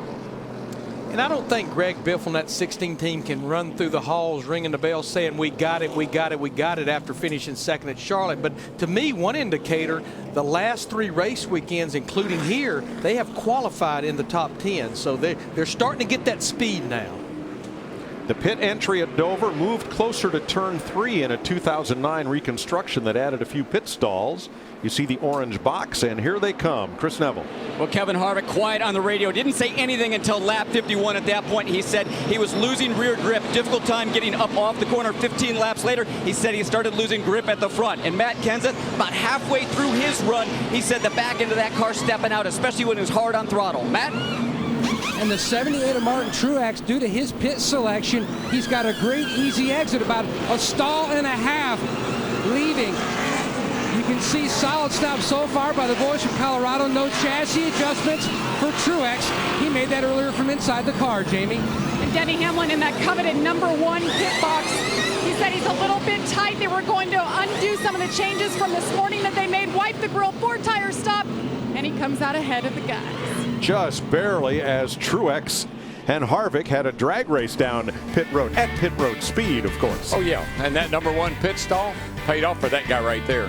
And I don't think Greg Biffle and that 16 team can run through the halls ringing the bell saying we got it, we got it, we got it after finishing second at Charlotte. But to me, one indicator, the last 3 race weekends, including here, they have qualified in the top 10. So they're starting to get that speed now. The pit entry at Dover moved closer to turn 3 in a 2009 reconstruction that added a few pit stalls. You see the orange box, and here they come. Chris Neville. Well, Kevin Harvick, quiet on the radio, didn't say anything until lap 51. At that point, he said he was losing rear grip, difficult time getting up off the corner. 15 laps later, he said he started losing grip at the front. And Matt Kenseth, about halfway through his run, he said the back end of that car stepping out, especially when it was hard on throttle. Matt? And the 78 of Martin Truex, due to his pit selection, he's got a great easy exit, about a stall and a half leaving. You can see solid stop so far by the boys from Colorado. No chassis adjustments for Truex. He made that earlier from inside the car, Jamie. And Denny Hamlin in that coveted #1 pit box. He said he's a little bit tight. They were going to undo some of the changes from this morning that they made. Wipe the grill, 4-tire stop, and he comes out ahead of the guys. Just barely, as Truex and Harvick had a drag race down pit road at pit road speed, of course. Oh yeah, and that #1 pit stall paid off for that guy right there.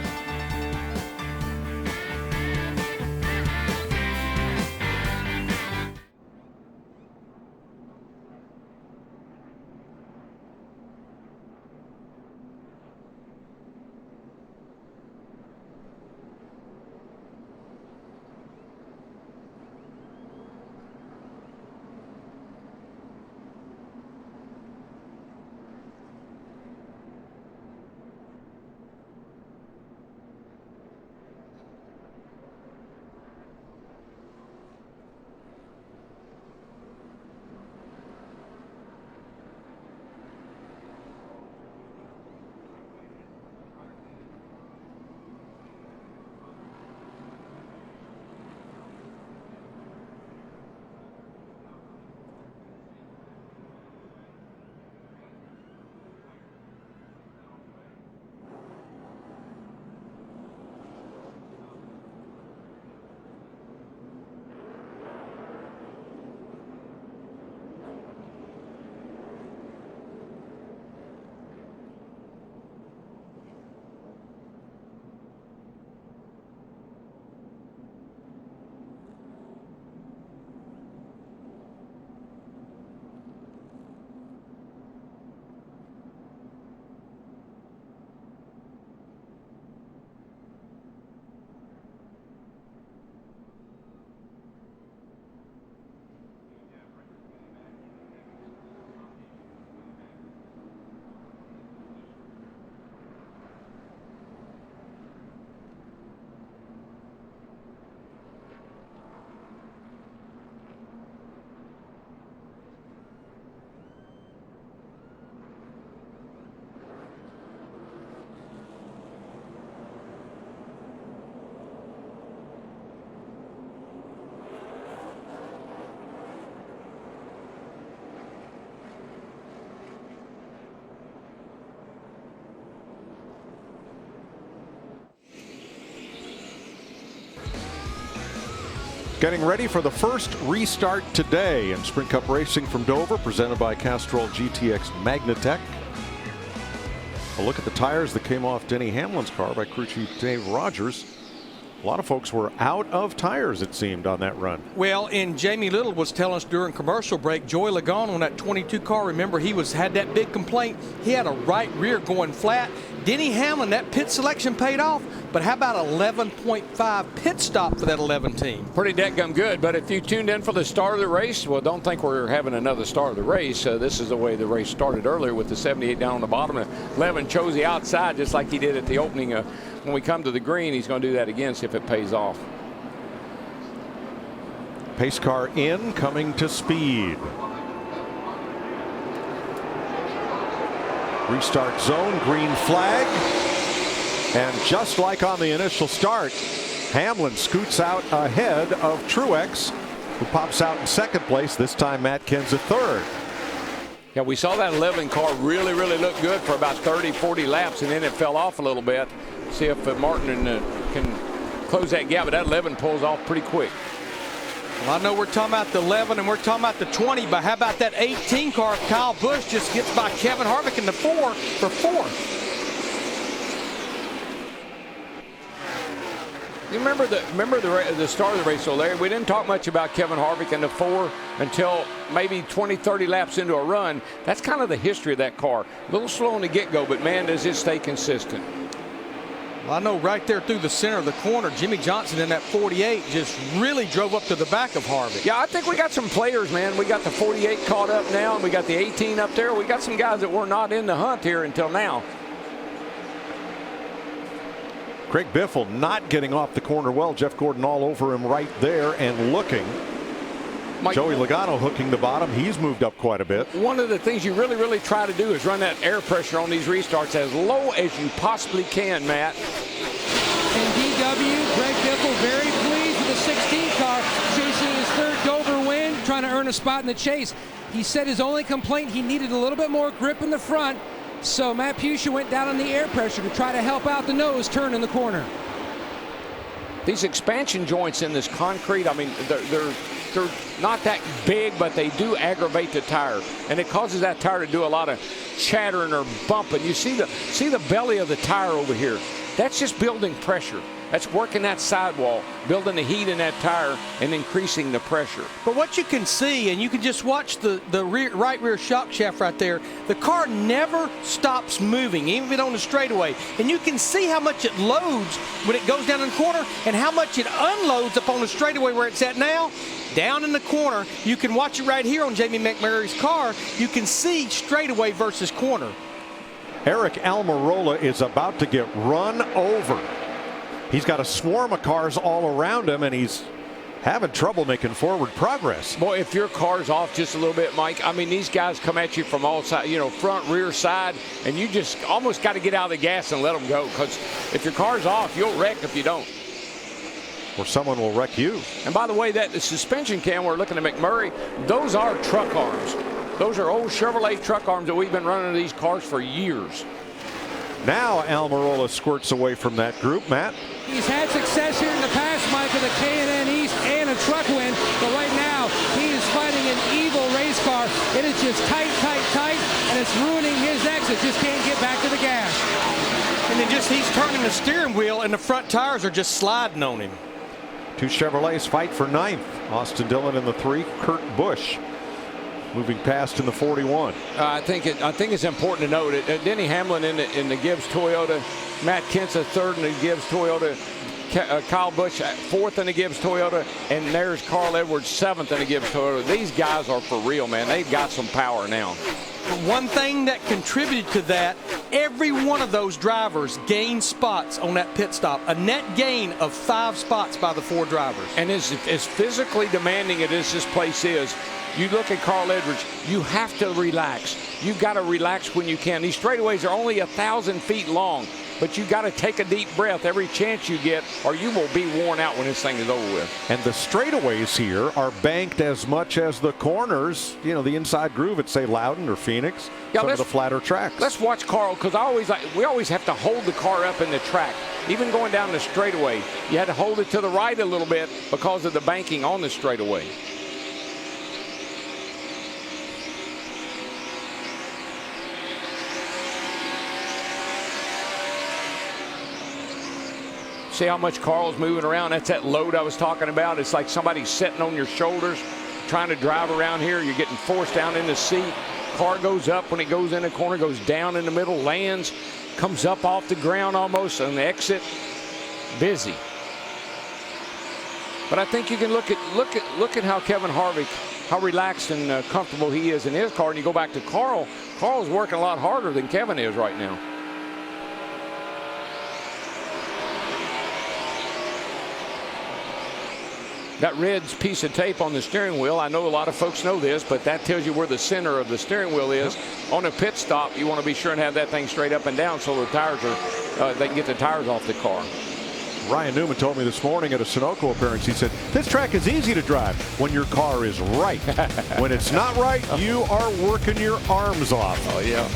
Getting ready for the first restart today in Sprint Cup Racing from Dover, presented by Castrol GTX Magnatech. A look at the tires that came off Denny Hamlin's car by crew chief Dave Rogers. A lot of folks were out of tires, it seemed, on that run. Well, and Jamie Little was telling us during commercial break, Joey Logano on that 22 car, remember, he had that big complaint. He had a right rear going flat. Denny Hamlin, that pit selection paid off, but how about 11.5 pit stop for that 11 team? Pretty dadgum good, but if you tuned in for the start of the race, well, don't think we're having another start of the race. This is the way the race started earlier with the 78 down on the bottom. And 11 chose the outside just like he did at the opening. When we come to the green, he's going to do that again, see if it pays off. Pace car in, coming to speed. Restart zone, green flag. And just like on the initial start, Hamlin scoots out ahead of Truex, who pops out in second place. This time Matt Kenseth third. Yeah, we saw that 11 car really look good for about 30, 40 laps, and then it fell off a little bit. See if Martin can close that gap, but that 11 pulls off pretty quick. Well, I know we're talking about the 11 and we're talking about the 20, but how about that 18 car? Kyle Busch just gets by Kevin Harvick in the 4 for 4th. You remember the start of the race, so Larry, we didn't talk much about Kevin Harvick in the 4 until maybe 20, 30 laps into a run. That's kind of the history of that car. A little slow in the get-go, but man, does it stay consistent. Well, I know right there through the center of the corner, Jimmy Johnson in that 48 just really drove up to the back of Harvick. Yeah, I think we got some players, man. We got the 48 caught up now, and we got the 18 up there. We got some guys that were not in the hunt here until now. Greg Biffle not getting off the corner well. Jeff Gordon all over him right there and looking. Joey Logano hooking the bottom. He's moved up quite a bit. One of the things you really try to do is run that air pressure on these restarts as low as you possibly can, Matt. And DW, Greg Biffle very pleased with the 16 car, chasing his 3rd Dover win, trying to earn a spot in the chase. He said his only complaint, he needed a little bit more grip in the front. So Matt Puccia went down on the air pressure to try to help out the nose turn in the corner. These expansion joints in this concrete, I mean, they're not that big, but they do aggravate the tire, and it causes that tire to do a lot of chattering or bumping. You see the belly of the tire over here. That's just building pressure. That's working that sidewall, building the heat in that tire and increasing the pressure. But what you can see, and you can just watch the right rear shock shaft right there, the car never stops moving, even on the straightaway. And you can see how much it loads when it goes down in the corner and how much it unloads up on the straightaway where it's at now. Down in the corner, you can watch it right here on Jamie McMurray's car. You can see straightaway versus corner. Eric Almirola is about to get run over. He's got a swarm of cars all around him, and he's having trouble making forward progress. Boy, if your car's off just a little bit, Mike, I mean, these guys come at you from all sides, you know, front, rear, side, and you just almost got to get out of the gas and let them go, because if your car's off, you'll wreck if you don't. Or someone will wreck you. And by the way, the suspension cam, we're looking at McMurray, those are truck arms. Those are old Chevrolet truck arms that we've been running these cars for years. Now Almirola squirts away from that group, Matt. He's had success here in the past, Mike, with a K&N East and a truck win, but right now he is fighting an evil race car. It is just tight, and it's ruining his exit. Just can't get back to the gas. And then he's turning the steering wheel, and the front tires are just sliding on him. 2 Chevrolets fight for 9th. Austin Dillon in the 3, Kurt Busch moving past in the 41. I think it's important to note it. Denny Hamlin in the Gibbs Toyota, Matt Kenseth 3rd in the Gibbs Toyota, Kyle Busch 4th in the Gibbs Toyota, and there's Carl Edwards 7th in the Gibbs Toyota. These guys are for real, man. They've got some power now. One thing that contributed to that, every one of those drivers gained spots on that pit stop. A net gain of 5 spots by the 4 drivers. And as physically demanding as this place is, you look at Carl Edwards, you have to relax. You've got to relax when you can. These straightaways are only 1,000 feet long, but you got to take a deep breath every chance you get, or you will be worn out when this thing is over with. And the straightaways here are banked as much as the corners, you know, the inside groove at, say, Loudon or Phoenix, some of the flatter tracks. Let's watch Carl, because we always have to hold the car up in the track. Even going down the straightaway, you had to hold it to the right a little bit because of the banking on the straightaway. See how much Carl's moving around? That's that load I was talking about. It's like somebody's sitting on your shoulders trying to drive around here. You're getting forced down in the seat. Car goes up when it goes in the corner, goes down in the middle, lands, comes up off the ground almost on the exit. Busy. But I think you can look at how Kevin Harvick, how relaxed and comfortable he is in his car. And you go back to Carl. Carl's working a lot harder than Kevin is right now. That red piece of tape on the steering wheel, I know a lot of folks know this, but that tells you where the center of the steering wheel is. On a pit stop, you want to be sure and have that thing straight up and down so the tires are, they can get the tires off the car. Ryan Newman told me this morning at a Sunoco appearance, he said, this track is easy to drive when your car is right. When it's not right, you are working your arms off. Oh, yeah.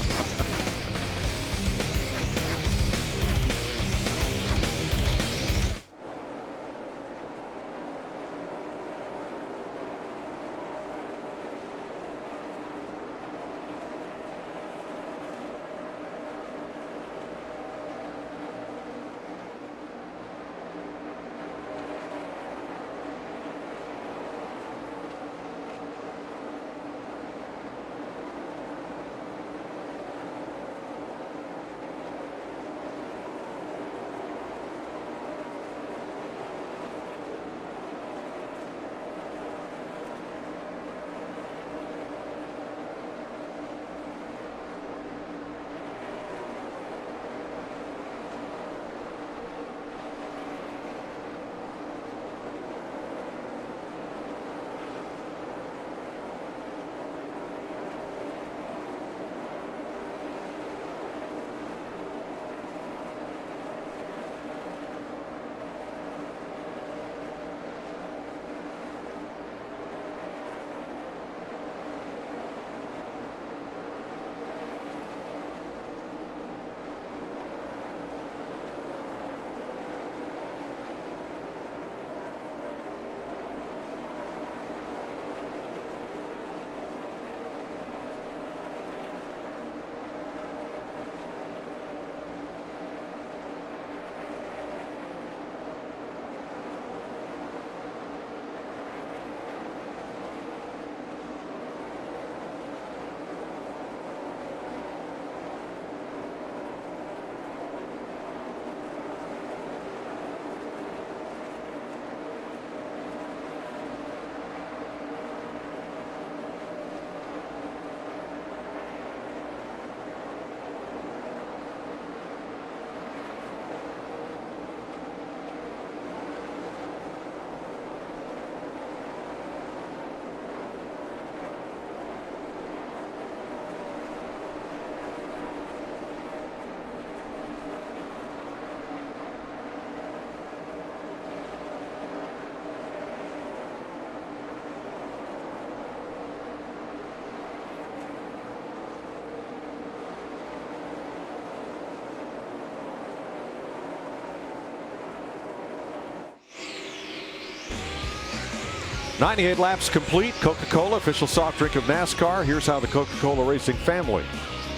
.98 laps complete. Coca-Cola, official soft drink of NASCAR. Here's how the Coca-Cola Racing family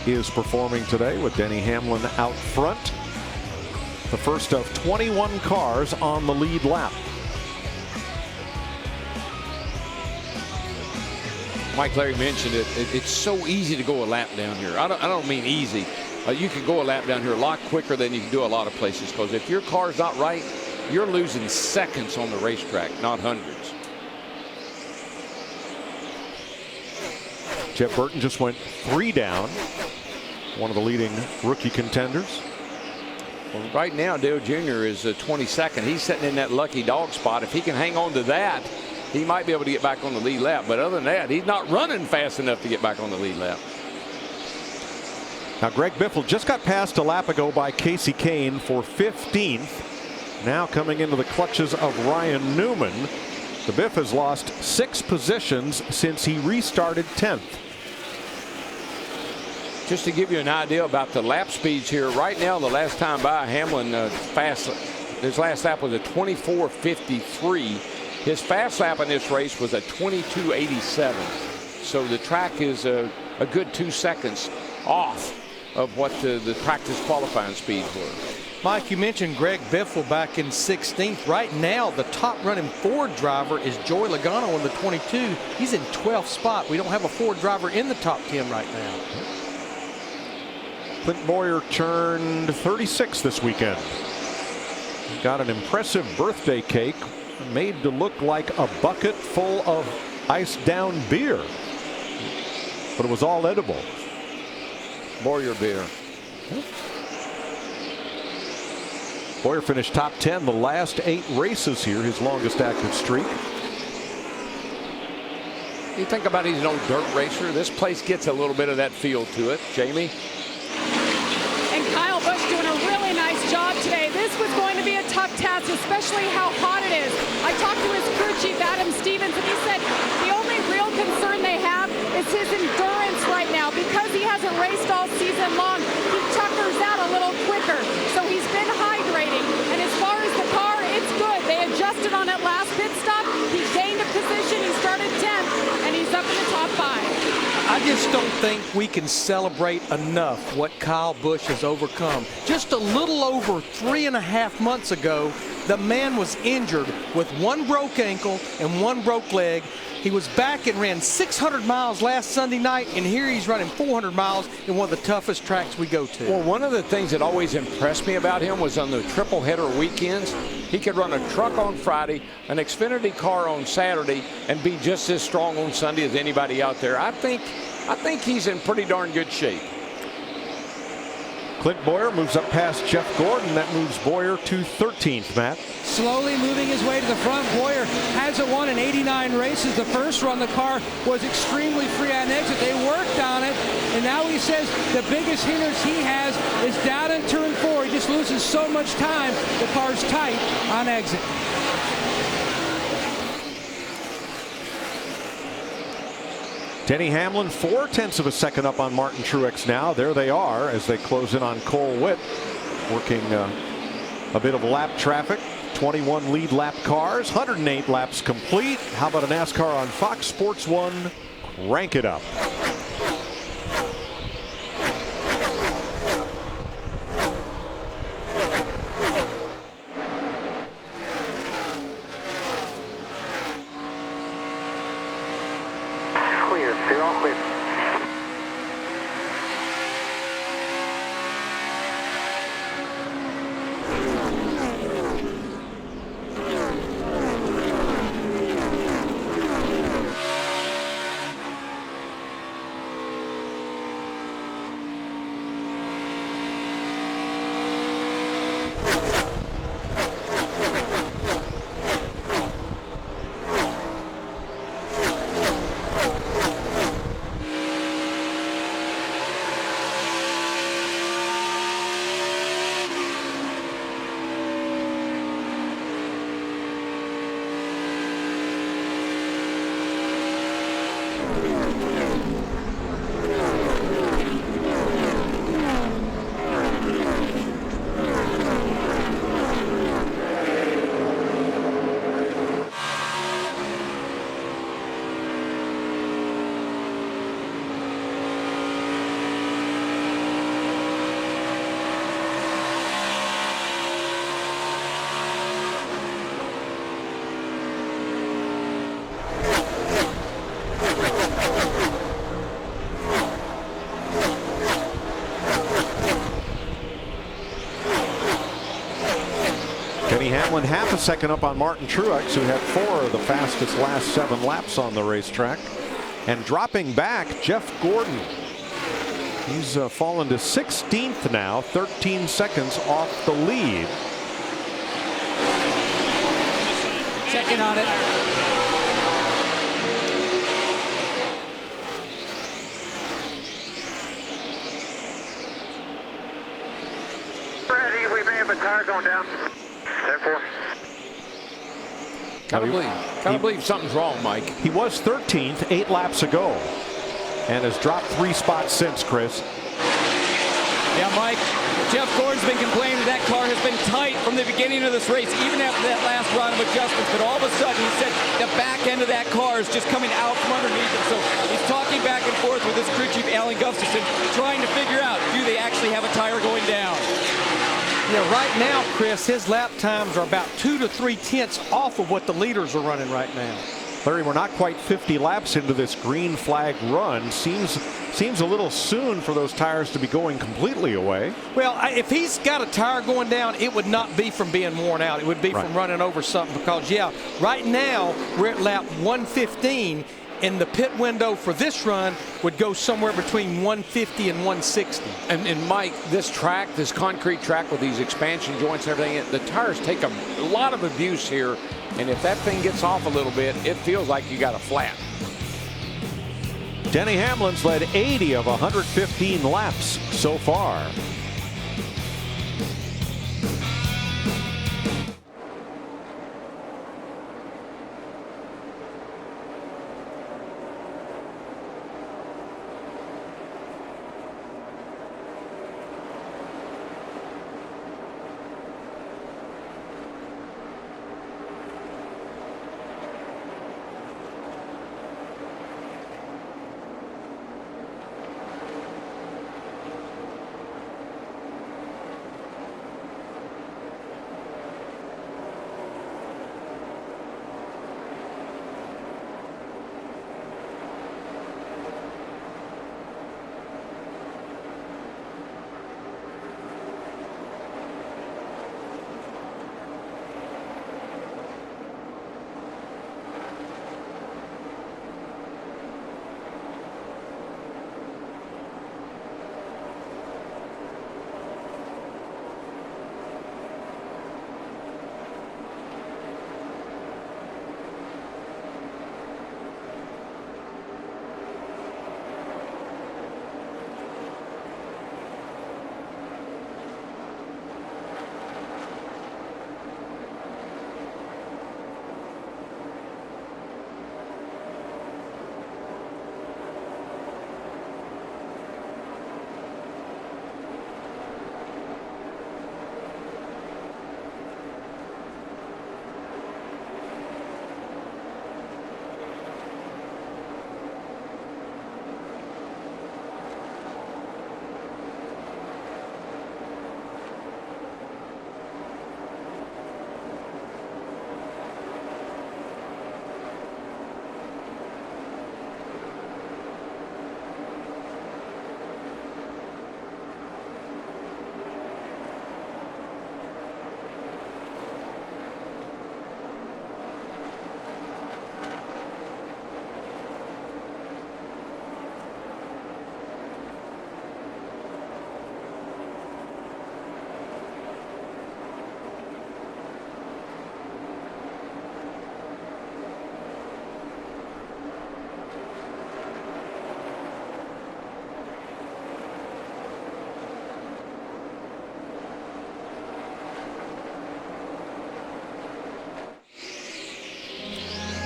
is performing today with Denny Hamlin out front. The first of 21 cars on the lead lap. Mike Larry mentioned it. It's so easy to go a lap down here. I don't mean easy. You can go a lap down here a lot quicker than you can do a lot of places, because if your car's not right, you're losing seconds on the racetrack, not hundreds. Jeff Burton just went 3 down. One of the leading rookie contenders. Well, right now, Dale Jr. is 22nd. He's sitting in that lucky dog spot. If he can hang on to that, he might be able to get back on the lead lap. But other than that, he's not running fast enough to get back on the lead lap. Now, Greg Biffle just got passed a lap ago by Casey Kane for 15th. Now coming into the clutches of Ryan Newman. The Biff has lost 6 positions since he restarted 10th. Just to give you an idea about the lap speeds here, right now, the last time by Hamlin, his last lap was a 24:53. His fast lap in this race was a 22:87. So the track is a good 2 seconds off of what the practice qualifying speeds were. Mike, you mentioned Greg Biffle back in 16th. Right now, the top running Ford driver is Joey Logano in the 22. He's in 12th spot. We don't have a Ford driver in the top 10 right now. Clint Bowyer turned 36 this weekend. Got an impressive birthday cake made to look like a bucket full of iced down beer. But it was all edible. Bowyer beer. Bowyer finished top 10 the last 8 races here, his longest active streak. You think about he's an old dirt racer. This place gets a little bit of that feel to it. Jamie? And Kyle Busch doing a really nice job today. This was going to be a tough task especially how hot it is. I talked to his crew chief, Adam Stevens, and he said the only real concern they have is his endurance right now. Because he hasn't raced all season long, he tuckers out a little quicker. So he's been hydrating. And as far as the car, it's good. They adjusted on it last pit stop. He gained a position. He started 10th, and he's up in the top 5. I just don't think we can celebrate enough what Kyle Busch has overcome. Just a little over 3.5 months ago, the man was injured with one broke ankle and one broke leg. He was back and ran 600 miles last Sunday night, and here he's running 400 miles in one of the toughest tracks we go to. Well, one of the things that always impressed me about him was on the triple header weekends, he could run a truck on Friday, an Xfinity car on Saturday, and be just as strong on Sunday as anybody out there. I think he's in pretty darn good shape. Clint Bowyer moves up past Jeff Gordon. That moves Bowyer to 13th, Matt. Slowly moving his way to the front. Bowyer hasn't won in 89 races. The first run, the car was extremely free on exit. They worked on it, and now he says the biggest hindrance he has is down in turn 4. He just loses so much time. The car's tight on exit. Denny Hamlin 0.4 of a second up on Martin Truex now. There they are as they close in on Cole Witt, working a bit of lap traffic. 21 lead lap cars, 108 laps complete. How about a NASCAR on Fox Sports 1? Crank it up. They're all clear. Denny Hamlin half a second up on Martin Truex, who had 4 of the fastest last 7 laps on the racetrack. And dropping back, Jeff Gordon. He's fallen to 16th now, 13 seconds off the lead. Checking on it. Ready, we may have a tire going down. Therefore. Gotta believe something's wrong, Mike. He was 13th 8 laps ago and has dropped 3 spots since, Chris. Yeah, Mike, Jeff Gordon's been complaining that car has been tight from the beginning of this race, even after that last round of adjustments. But all of a sudden, he said the back end of that car is just coming out from underneath him. So he's talking back and forth with his crew chief, Alan Gustafson, trying to figure out, do they actually have a tire going down? Yeah, right now, Chris, his lap times are about 2 to 3 tenths off of what the leaders are running right now. Larry, we're not quite 50 laps into this green flag run. Seems a little soon for those tires to be going completely away. Well, if he's got a tire going down, it would not be from being worn out. It would be from running over something because, yeah, right now we're at lap 115. And the pit window for this run would go somewhere between 150 and 160. And Mike, this track, this concrete track with these expansion joints and everything, the tires take a lot of abuse here. And if that thing gets off a little bit, it feels like you got a flat. Denny Hamlin's led 80 of 115 laps so far.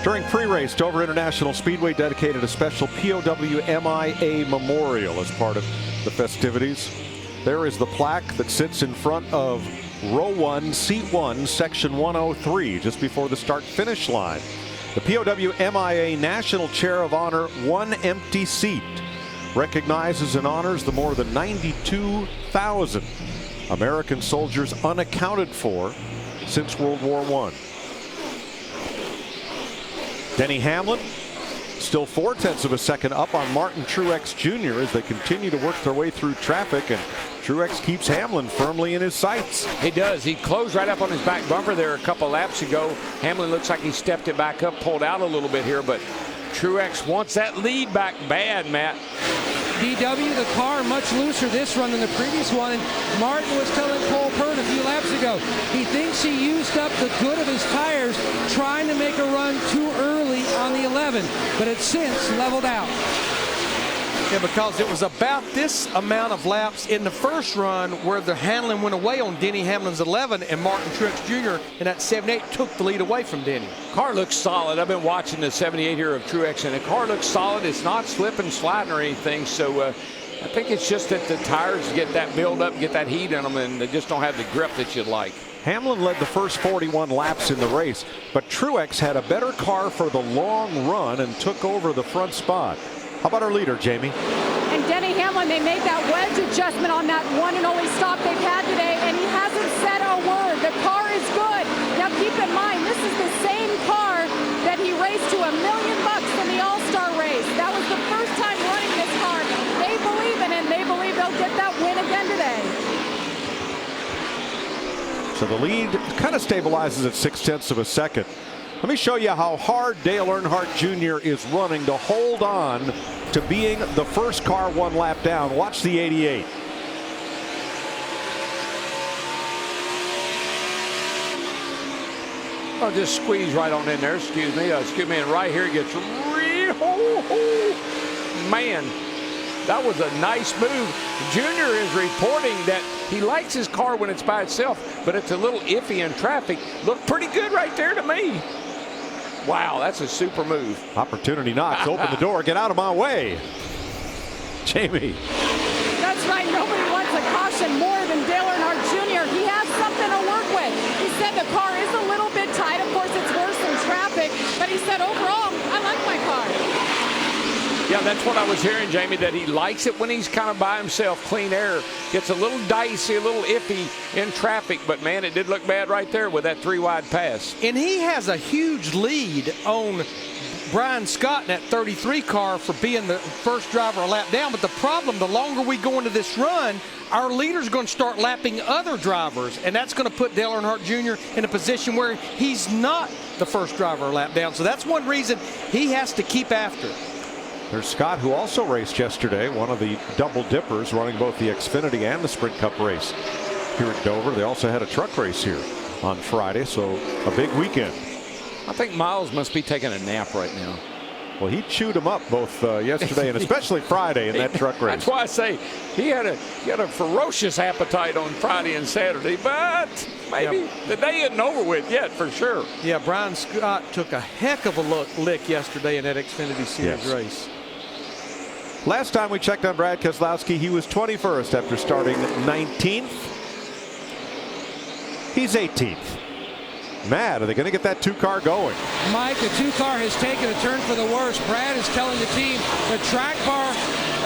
During pre-race, Dover International Speedway dedicated a special POW-MIA memorial as part of the festivities. There is the plaque that sits in front of row 1, seat 1, section 103, just before the start-finish line. The POW-MIA National Chair of Honor, One Empty Seat, recognizes and honors the more than 92,000 American soldiers unaccounted for since World War I. Denny Hamlin still 0.4 of a second up on Martin Truex Jr. as they continue to work their way through traffic, and Truex keeps Hamlin firmly in his sights. He does. He closed right up on his back bumper there a couple laps ago. Hamlin looks like he stepped it back up, pulled out a little bit here, but Truex wants that lead back bad, Matt. DW, the car much looser this run than the previous one, and Martin was telling Cole Pearn a few laps ago he thinks he used up the good of his tires trying to make a run too early on the 11, but it's since leveled out. Yeah, because it was about this amount of laps in the first run where the handling went away on Denny Hamlin's 11, and Martin Truex Jr. in that 78 took the lead away from Denny. Car looks solid. I've been watching the 78 here of Truex, and the car looks solid. It's not slipping, sliding or anything, so I think it's just that the tires get that build up, get that heat in them, and they just don't have the grip that you'd like. Hamlin led the first 41 laps in the race, but Truex had a better car for the long run and took over the front spot. How about our leader, Jamie? And Denny Hamlin, they made that wedge adjustment on that one and only stop they've had today, and he hasn't said a word. The car is good. Now keep in mind, this is the same car that he raced to $1 million in the All-Star race. That was the first time running this car. They believe in it, and they believe they'll get that win again today. So the lead kind of stabilizes at 0.6 of a second. Let me show you how hard Dale Earnhardt Jr. is running to hold on to being the first car one lap down. Watch the 88. Oh, just squeeze right on in there. Excuse me. And right here it gets real. Man, that was a nice move. Junior is reporting that he likes his car when it's by itself, but it's a little iffy in traffic. Looked pretty good right there to me. Wow, that's a super move. Opportunity knocks. Open the door. Get out of my way. Jamie. That's right. Nobody wants a caution more than Dale Earnhardt Jr. He has something to work with. He said the car is a little bit tight. Of course, it's worse than traffic. But he said, overall, I like my car. Yeah, that's what I was hearing, Jamie, that he likes it when he's kind of by himself. Clean air. Gets a little dicey, a little iffy in traffic. But, man, it did look bad right there with that 3-wide pass. And he has a huge lead on Brian Scott in that 33 car for being the first driver a lap down. But the problem, the longer we go into this run, our leader's going to start lapping other drivers. And that's going to put Dale Earnhardt Jr. in a position where he's not the first driver a lap down. So that's one reason he has to keep after it. There's Scott, who also raced yesterday, one of the double dippers running both the Xfinity and the Sprint Cup race here at Dover. They also had a truck race here on Friday, so a big weekend. I think Miles must be taking a nap right now. Well, he chewed him up both yesterday and especially Friday in that truck race. That's why I say he had a ferocious appetite on Friday and Saturday, but maybe the day isn't over with yet for sure. Yeah, Brian Scott took a heck of a lick yesterday in that Xfinity Series race. Last time we checked on Brad Keselowski, he was 21st after starting 19th. He's 18th. Matt, are they going to get that 2-car going? Mike, the 2-car has taken a turn for the worse. Brad is telling the team the track bar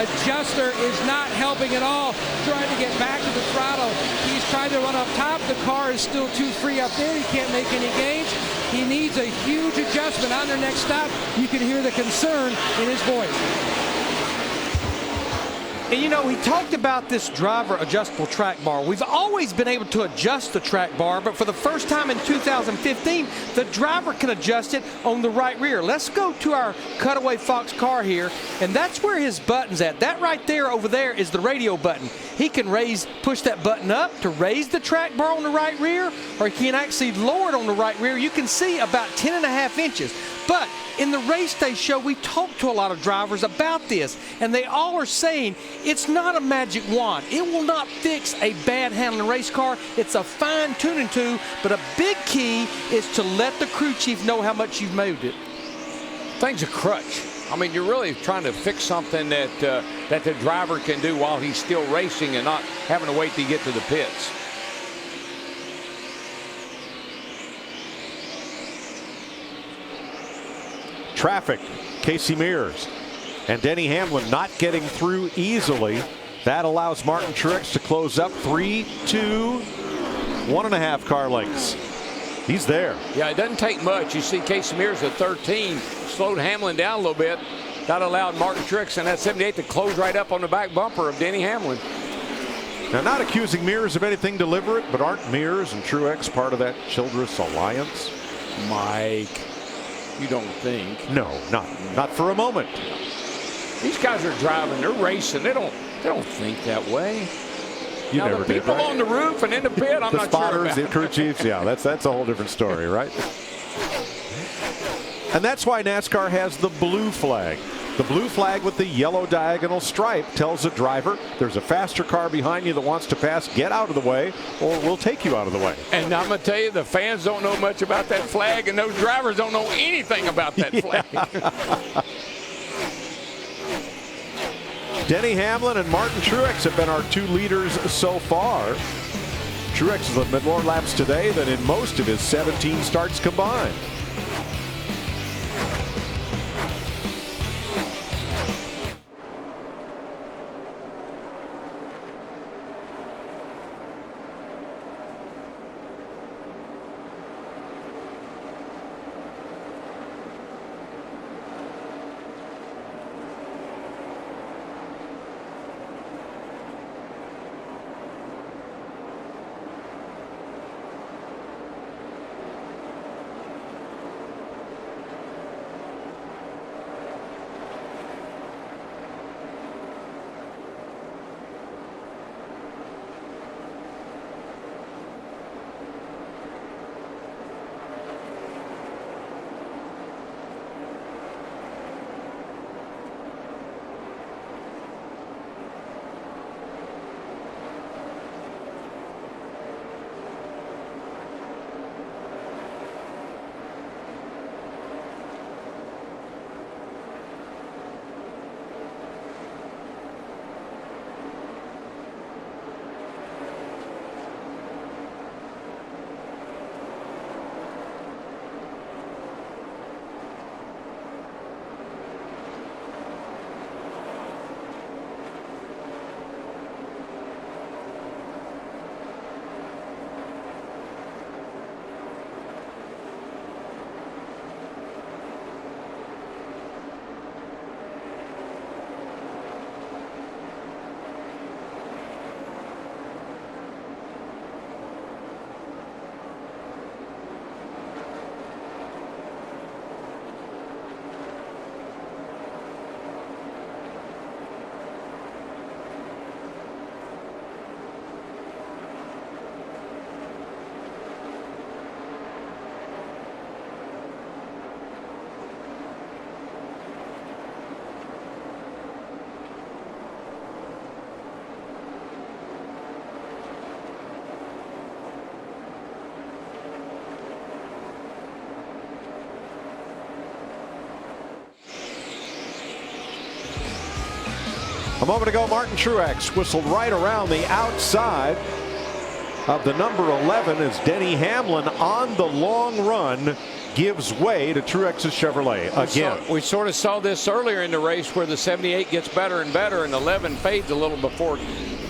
adjuster is not helping at all, trying to get back to the throttle. He's trying to run up top. The car is still too free up there. He can't make any gains. He needs a huge adjustment on their next stop. You can hear the concern in his voice. And you know, he talked about this driver adjustable track bar. We've always been able to adjust the track bar, but for the first time in 2015, the driver can adjust it on the right rear. Let's go to our Cutaway Fox car here, and that's where his button's at. That right there over there is the radio button. He can push that button up to raise the track bar on the right rear, or he can actually lower it on the right rear. You can see about 10.5 inches. But in the race day show, we talked to a lot of drivers about this, and they all are saying it's not a magic wand. It will not fix a bad handling race car. It's a fine tuning tool, but a big key is to let the crew chief know how much you've moved it. thing's a crutch. I mean, you're really trying to fix something that that the driver can do while he's still racing and not having to wait to get to the pits. Traffic, Casey Mears and Denny Hamlin not getting through easily. That allows Martin Truex to close up 3, 2, 1.5 car lengths. He's there. Yeah, it doesn't take much. You see Casey Mears at 13, slowed Hamlin down a little bit. That allowed Martin Truex and that 78 to close right up on the back bumper of Denny Hamlin. Now, not accusing Mears of anything deliberate, but aren't Mears and Truex part of that Childress alliance? Mike, you don't think? No, not for a moment. These guys are driving, they're racing. They don't think that way. You now, never the did, people right? on the roof and in the pit, I'm the not spotters, sure about. the crew chiefs, yeah, that's a whole different story, right? And that's why NASCAR has the blue flag. The blue flag with the yellow diagonal stripe tells a driver there's a faster car behind you that wants to pass, get out of the way, or we'll take you out of the way. And I'm going to tell you, the fans don't know much about that flag, and those drivers don't know anything about that flag. Denny Hamlin and Martin Truex have been our two leaders so far. Truex has led more laps today than in most of his 17 starts combined. A moment ago, Martin Truex whistled right around the outside of the number 11 as Denny Hamlin on the long run gives way to Truex's Chevrolet again. We sort of saw this earlier in the race where the 78 gets better and better and 11 fades a little before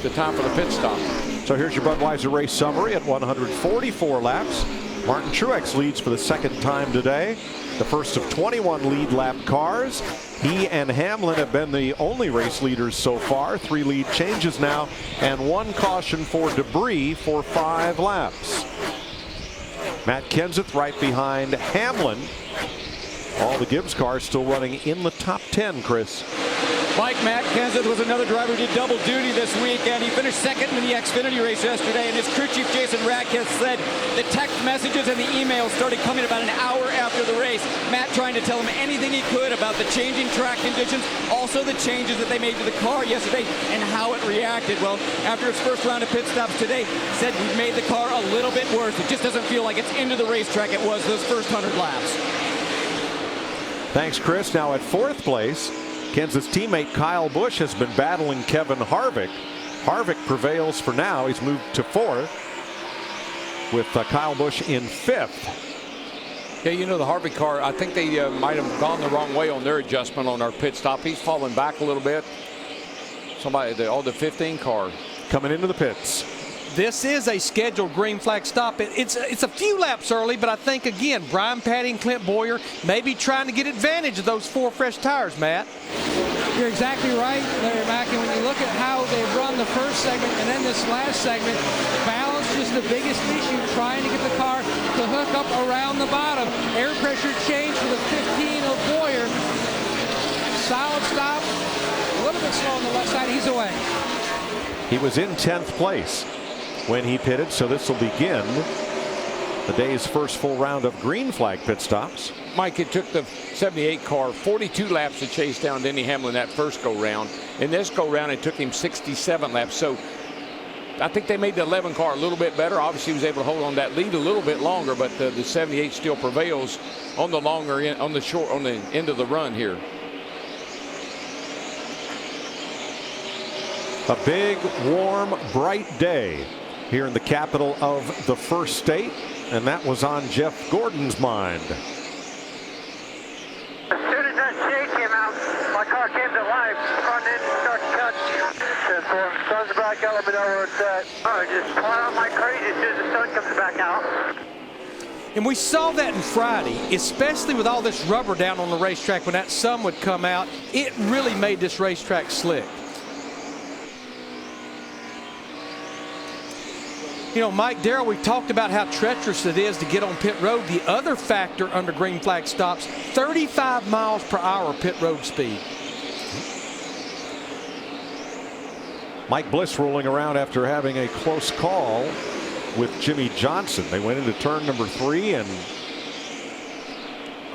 the time for the pit stop. So here's your Budweiser race summary at 144 laps. Martin Truex leads for the second time today, the first of 21 lead lap cars. He and Hamlin have been the only race leaders so far. 3 lead changes now and 1 caution for debris for 5 laps. Matt Kenseth right behind Hamlin. All the Gibbs cars still running in the top 10, Chris. Mike, Matt Kenseth was another driver who did double duty this week, and he finished second in the Xfinity race yesterday. And his crew chief, Jason Radcliffe, said the text messages and the emails started coming about an hour after the race. Matt trying to tell him anything he could about the changing track conditions, also the changes that they made to the car yesterday and how it reacted. Well, after his first round of pit stops today, said we made the car a little bit worse. It just doesn't feel like it's into the racetrack it was those first 100 laps. Thanks, Chris. Now at 4th place, Kansas teammate Kyle Busch has been battling Kevin Harvick. Harvick prevails for now. He's moved to 4th with Kyle Busch in 5th. Yeah, you know, the Harvick car, I think they might have gone the wrong way on their adjustment on our pit stop. He's fallen back a little bit. Somebody, the 15 car coming into the pits. This is a scheduled green flag stop. It's a few laps early, but I think, again, Brian Patty and Clint Boyer may be trying to get advantage of those 4 fresh tires, Matt. You're exactly right, Larry Mack. And when you look at how they've run the first segment and then this last segment, balance is the biggest issue, trying to get the car to hook up around the bottom. Air pressure change for the 15 of Boyer. Solid stop. A little bit slow on the left side. He's away. He was in 10th place when he pitted, so this will begin the day's first full round of green flag pit stops. Mike, it took the 78 car 42 laps to chase down Denny Hamlin that first go round. In this go round, it took him 67 laps. So I think they made the 11 car a little bit better. Obviously, he was able to hold on that lead a little bit longer, but the 78 still prevails on the longer end, on the end of the run here. A big, warm, bright day here in the capital of the first state, and that was on Jeff Gordon's mind. As soon as that shade came out, my car came to life. Front end started cutting. Sun's back out, let me know where it's at. Oh, just fly out like crazy as soon as the sun comes back out. And we saw that in Friday, especially with all this rubber down on the racetrack. When that sun would come out, it really made this racetrack slick. You know, Mike, Darrell, we talked about how treacherous it is to get on pit road. The other factor under green flag stops, 35 miles per hour pit road speed. Mike Bliss rolling around after having a close call with Jimmy Johnson. They went into turn number 3, and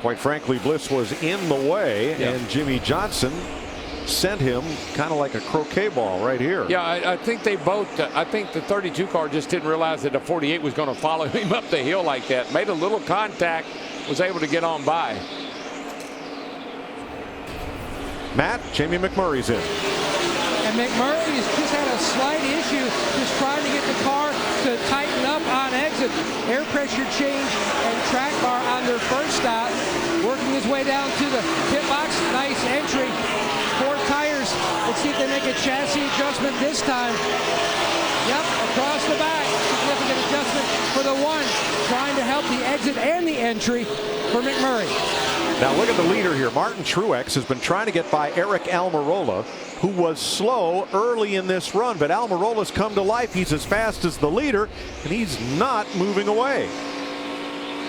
quite frankly, Bliss was in the way, and Jimmy Johnson sent him kind of like a croquet ball right here. Yeah, I think they both, I think the 32 car just didn't realize that the 48 was going to follow him up the hill like that. Made a little contact, was able to get on by. Matt, Jamie McMurray's in. And McMurray's just had a slight issue just trying to get the car to tighten up on exit. Air pressure change and track bar on their first stop. Working his way down to the pit box. Nice entry. 4 tires. Let's see if they make a chassis adjustment this time. Yep, across the back. Significant adjustment for the 1. Trying to help the exit and the entry for McMurray. Now look at the leader here. Martin Truex has been trying to get by Eric Almirola, who was slow early in this run, but Almirola's come to life. He's as fast as the leader, and he's not moving away.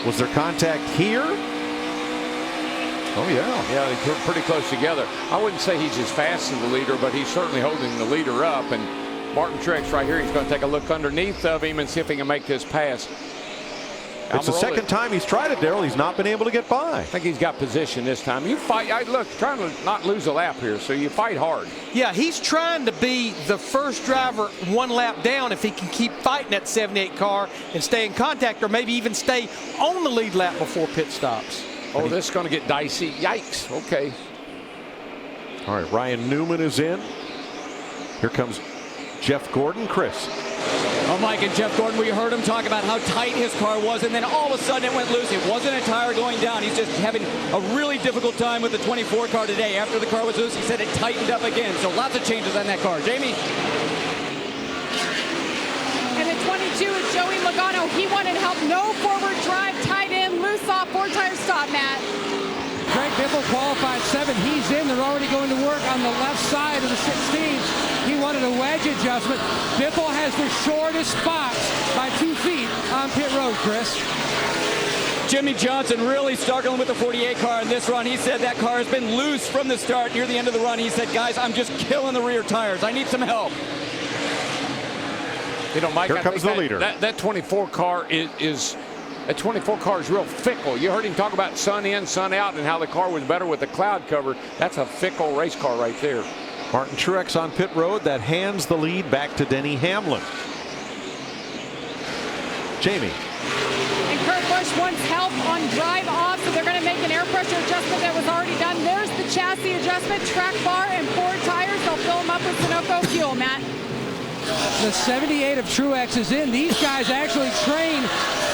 Was there contact here? Oh, yeah. Yeah, they're pretty close together. I wouldn't say he's as fast as the leader, but he's certainly holding the leader up. And Martin Truex right here, he's going to take a look underneath of him and see if he can make this pass. It's the second time he's tried it, Darrell. He's not been able to get by. I think he's got position this time. You fight. Look, trying to not lose a lap here, so you fight hard. Yeah, he's trying to be the first driver 1 lap down if he can keep fighting that 78 car and stay in contact, or maybe even stay on the lead lap before pit stops. Oh, this is going to get dicey. Yikes. Okay. All right, Ryan Newman is in. Here comes Jeff Gordon. Chris. Oh, Mike and Jeff Gordon, we heard him talk about how tight his car was, and then all of a sudden it went loose. It wasn't a tire going down. He's just having a really difficult time with the 24 car today. After the car was loose, he said it tightened up again. So lots of changes on that car. Jamie? And the 22 is Joey Logano. He wanted help. No forward drive, tight in, loose off, 4-tire stop, Matt. Greg Biffle qualified 7. He's in. They're already going to work on the left side of the 16. He wanted a wedge adjustment. Biffle has the shortest spots by 2 feet on pit road, Chris. Jimmy Johnson really struggling with the 48 car in this run. He said that car has been loose from the start near the end of the run. He said, guys, I'm just killing the rear tires. I need some help. You know, Mike, here comes the leader. That 24 car is that 24 car is real fickle. You heard him talk about sun in, sun out, and how the car was better with the cloud cover. That's a fickle race car right there. Martin Truex on pit road. That hands the lead back to Denny Hamlin. Jamie. And Kurt Busch wants help on drive off, so they're going to make an air pressure adjustment that was already chassis adjustment, track bar, and 4 tires. They'll fill them up with Sunoco fuel, Matt. The 78 of Truex is in. These guys actually train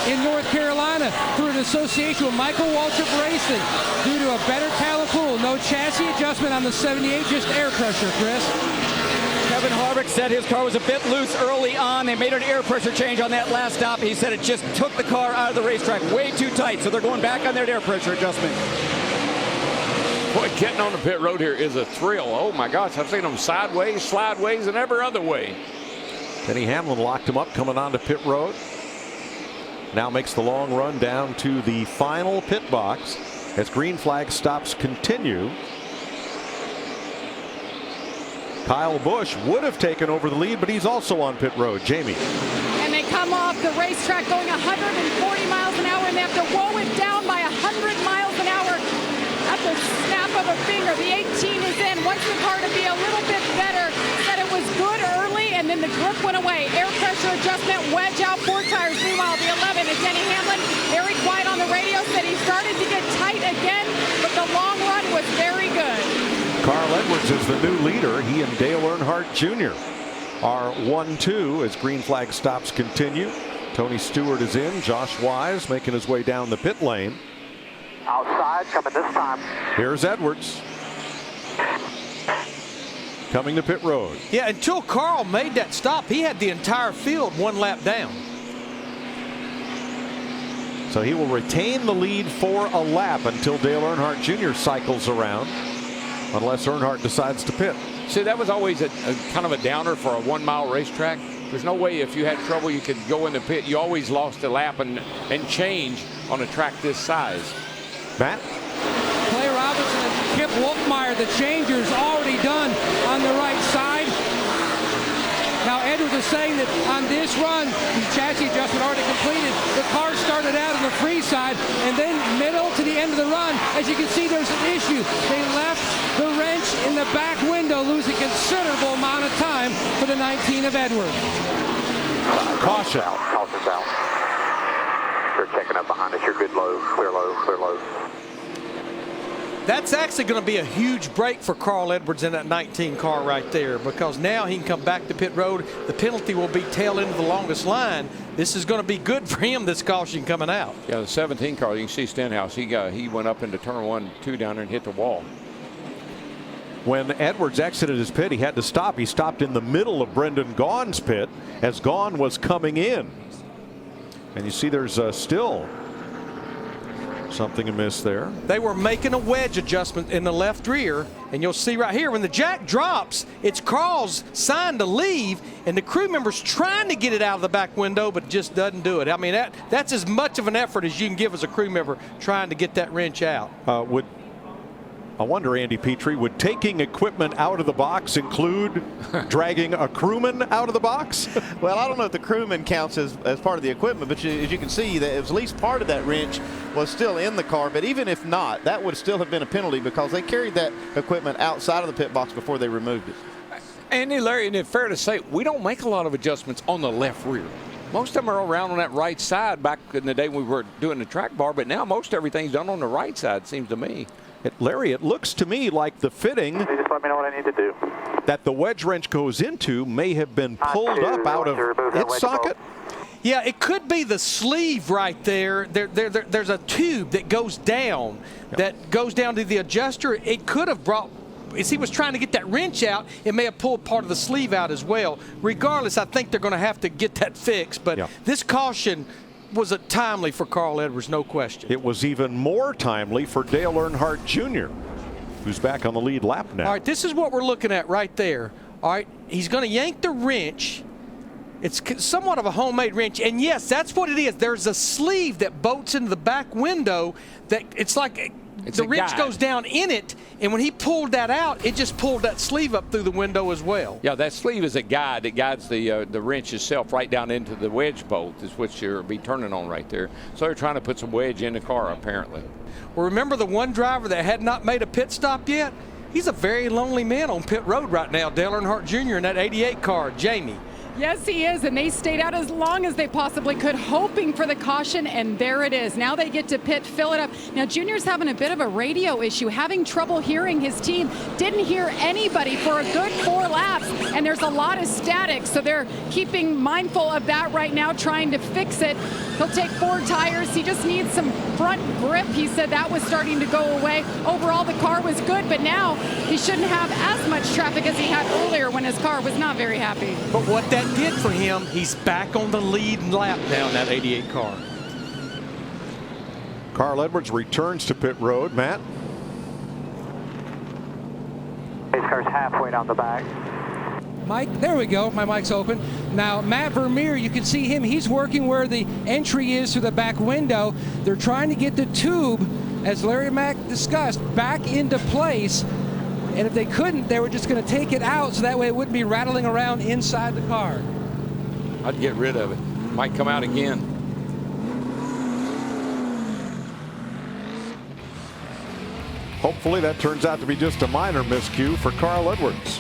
in North Carolina through an association with Michael Waltrip Racing due to a better talent pool. No chassis adjustment on the 78, just air pressure, Chris. Kevin Harvick said his car was a bit loose early on. They made an air pressure change on that last stop. He said it just took the car out of the racetrack way too tight, so they're going back on their air pressure adjustment. Boy, getting on the pit road here is a thrill. Oh my gosh, I've seen them sideways, slideways, and every other way. Denny Hamlin locked him up coming onto pit road. Now makes the long run down to the final pit box as green flag stops continue. Kyle Busch would have taken over the lead, but he's also on pit road. Jamie. And they come off the racetrack going 140 miles an hour, and they have to roll it down by 100 miles an hour at the snap of a finger. The 18 is in. Wants the car to be a little bit better. Said it was good early, and then the grip went away. Air pressure adjustment, wedge out 4 tires. Meanwhile, the 11 is Denny Hamlin. Very quiet on the radio, said he started to get tight again, but the long run was very good. Carl Edwards is the new leader. He and Dale Earnhardt Jr. are 1-2 as green flag stops continue. Tony Stewart is in. Josh Wise making his way down the pit lane. Outside coming this time. Here's Edwards coming to pit road. Yeah, until Carl made that stop, he had the entire field 1 lap down. So he will retain the lead for a lap until Dale Earnhardt Jr. cycles around, unless Earnhardt decides to pit. See, that was always a kind of a downer for a 1 mile racetrack. There's no way if you had trouble you could go in the pit. You always lost a lap and change on a track this size. Matt? Clay Robinson and Kip Wolfmeyer, the changers already done on the right side. Now Edwards is saying that on this run, the chassis adjustment already completed. The car started out on the free side and then middle to the end of the run. As you can see, there's an issue. They left the wrench in the back window, losing considerable amount of time for the 19 of Edwards. Caution. Caution's out. They're checking up behind us. You're good low, clear low, clear low. That's actually going to be a huge break for Carl Edwards in that 19 car right there, because now he can come back to pit road. The penalty will be tail into the longest line. This is going to be good for him, this caution coming out. Yeah, the 17 car, you can see Stenhouse, he went up into turn 1-2 down there and hit the wall. When Edwards exited his pit, he had to stop. He stopped in the middle of Brendan Gaughan's pit as Gaughan was coming in. And you see there's still something amiss there. They were making a wedge adjustment in the left rear, and you'll see right here when the jack drops, it's Carl's sign to leave, and the crew member's trying to get it out of the back window, but just doesn't do it. I mean, that's as much of an effort as you can give as a crew member trying to get that wrench out. I wonder, Andy Petrie, would taking equipment out of the box include dragging a crewman out of the box? Well, I don't know if the crewman counts as part of the equipment, but as you can see, that at least part of that wrench was still in the car. But even if not, that would still have been a penalty because they carried that equipment outside of the pit box before they removed it. Andy, Larry, and it's fair to say, we don't make a lot of adjustments on the left rear. Most of them are around on that right side back in the day when we were doing the track bar, but now most everything's done on the right side, seems to me. Larry, it looks to me like the fitting Just let me know what I need to do. that the wedge wrench goes into may have been pulled up out of its socket. Yeah, it could be the sleeve right there. There's a tube that goes down, that goes down to the adjuster. It could have brought, as he was trying to get that wrench out, it may have pulled part of the sleeve out as well. Regardless, I think they're going to have to get that fixed. But this caution was timely for Carl Edwards, no question. It was even more timely for Dale Earnhardt Jr., who's back on the lead lap now. All right, this is what we're looking at right there. All right, he's going to yank the wrench. It's somewhat of a homemade wrench, and yes, that's what it is. There's a sleeve that bolts into the back window that it's like the wrench goes down in it, and when he pulled that out, it just pulled that sleeve up through the window as well. Yeah, that sleeve is a guide that guides the wrench itself right down into the wedge bolt, is what you'll be turning on right there. So they're trying to put some wedge in the car, apparently. Well, remember the one driver that had not made a pit stop yet? He's a very lonely man on pit road right now, Dale Earnhardt Jr. in that 88 car, Jamie. Yes, he is, and they stayed out as long as they possibly could, hoping for the caution, and there it is. Now they get to pit, fill it up. Now, Junior's having a bit of a radio issue, having trouble hearing his team. Didn't hear anybody for a good 4 laps, and there's a lot of static, so they're keeping mindful of that right now, trying to fix it. He'll take 4 tires. He just needs some front grip. He said that was starting to go away. Overall, the car was good, but now he shouldn't have as much traffic as he had earlier when his car was not very happy. But what that did for him, he's back on the lead lap now in that 88 car. Carl Edwards returns to pit road. Matt? His car's halfway down the back. Mike, there we go. My mic's open. Now, Matt Vermeer, you can see him. He's working where the entry is through the back window. They're trying to get the tube, as Larry Mack discussed, back into place. And if they couldn't, they were just going to take it out so that way it wouldn't be rattling around inside the car. I'd get rid of it. Might come out again. Hopefully that turns out to be just a minor miscue for Carl Edwards.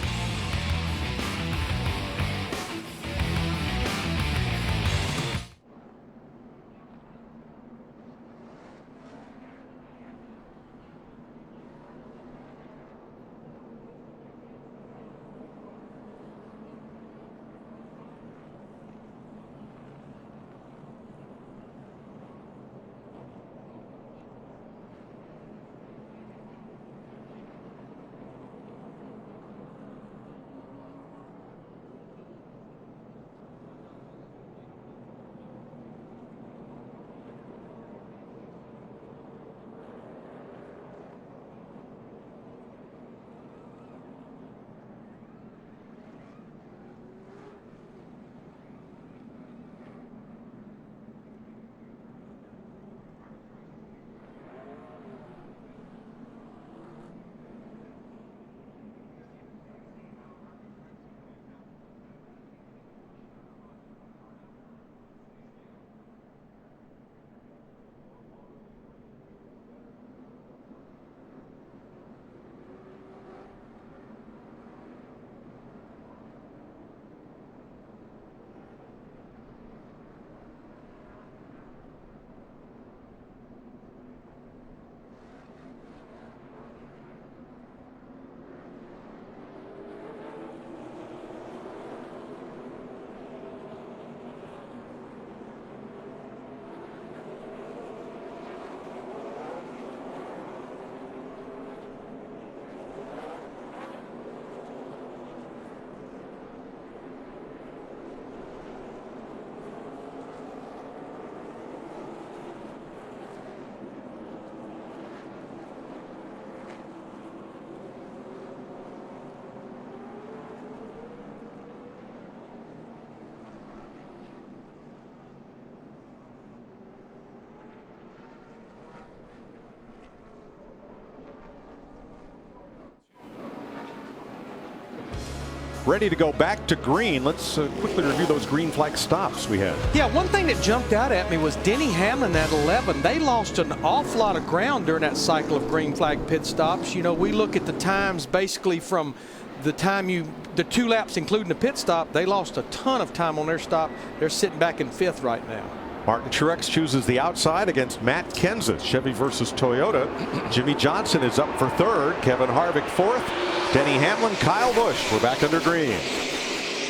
Ready to go back to green. Let's quickly review those green flag stops we had. Yeah, one thing that jumped out at me was Denny Hamlin at 11. They lost an awful lot of ground during that cycle of green flag pit stops. You know, we look at the times basically from the time the 2 laps including the pit stop. They lost a ton of time on their stop. They're sitting back in 5th right now. Martin Truex chooses the outside against Matt Kenseth. Chevy versus Toyota. Jimmy Johnson is up for 3rd. Kevin Harvick 4th. Denny Hamlin, Kyle Busch. We're back under green.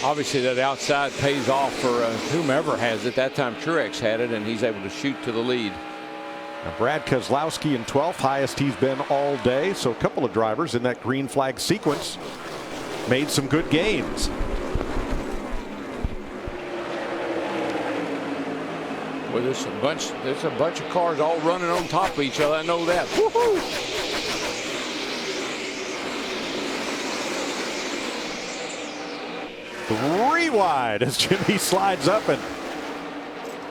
Obviously that outside pays off for whomever has it. That time Truex had it, and he's able to shoot to the lead. Now Brad Keselowski in 12th, highest he's been all day. So a couple of drivers in that green flag sequence made some good gains. Well, there's a bunch of cars all running on top of each other. I know that. Woohoo! Wide as Jimmy slides up, and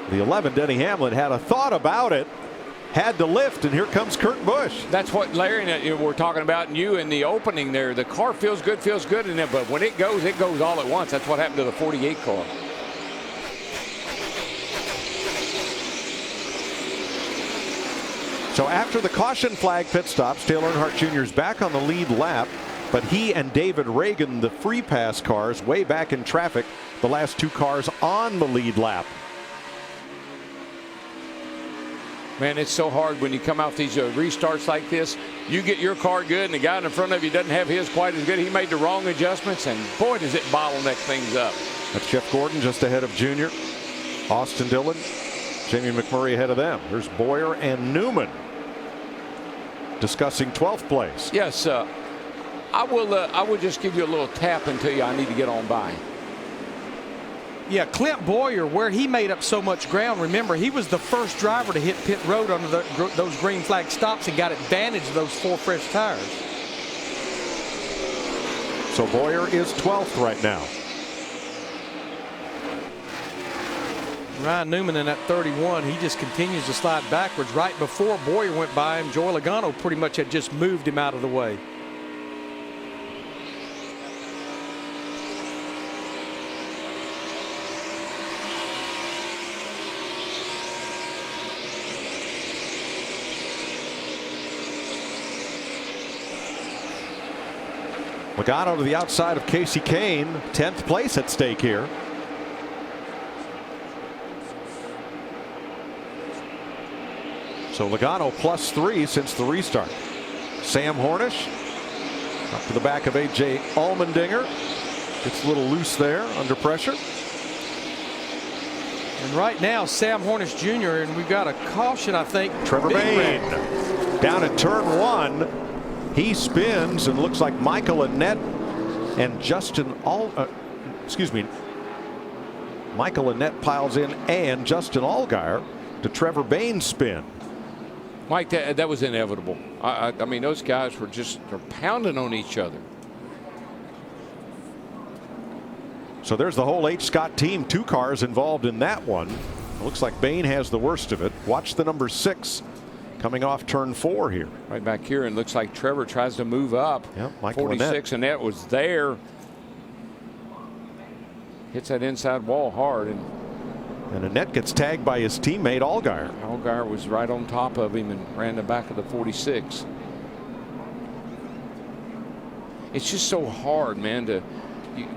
the 11 Denny Hamlin had a thought about it, had to lift, and here comes Kurt Busch. That's what Larry and we're talking about, and you in the opening there. The car feels good, in it, but when it goes all at once. That's what happened to the 48 car. So after the caution flag pit stops, Dale Earnhardt Jr. is back on the lead lap. But he and David Reagan, the free pass cars, way back in traffic, the last 2 cars on the lead lap. Man, it's so hard when you come out these restarts like this. You get your car good, and the guy in front of you doesn't have his quite as good. He made the wrong adjustments, and boy, does it bottleneck things up. That's Jeff Gordon just ahead of Junior. Austin Dillon, Jamie McMurray ahead of them. There's Boyer and Newman discussing 12th place. Yes, I will just give you a little tap and tell you I need to get on by. Yeah, Clint Boyer, where he made up so much ground, remember, he was the first driver to hit pit road under those green flag stops and got advantage of those 4 fresh tires. So Boyer is 12th right now. Ryan Newman in that 31, he just continues to slide backwards. Right before Boyer went by him, Joey Logano pretty much had just moved him out of the way. Logano to the outside of Casey Kane, 10th place at stake here. So Logano +3 since the restart. Sam Hornish up to the back of A.J. Allmendinger. Gets a little loose there under pressure. And right now, Sam Hornish Jr., and we've got a caution, I think. Trevor Bayne down at turn 1. He spins and looks like Michael Annett and Michael Annett piles in and Justin Allgaier to Trevor Bayne's spin. Mike, that was inevitable. I mean, those guys were they're pounding on each other. So there's the whole H. Scott team. 2 cars involved in that one. It looks like Bayne has the worst of it. Watch the number 6 coming off turn 4 here. Right back here, and looks like Trevor tries to move up. Yep, Michael 46, and that was there. Hits that inside wall hard. And Annett gets tagged by his teammate Allgaier. Allgaier was right on top of him and ran the back of the 46. It's just so hard, man,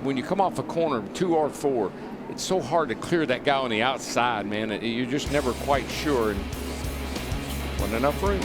when you come off a corner 2 or 4, it's so hard to clear that guy on the outside, man. You're just never quite sure. And wasn't enough room.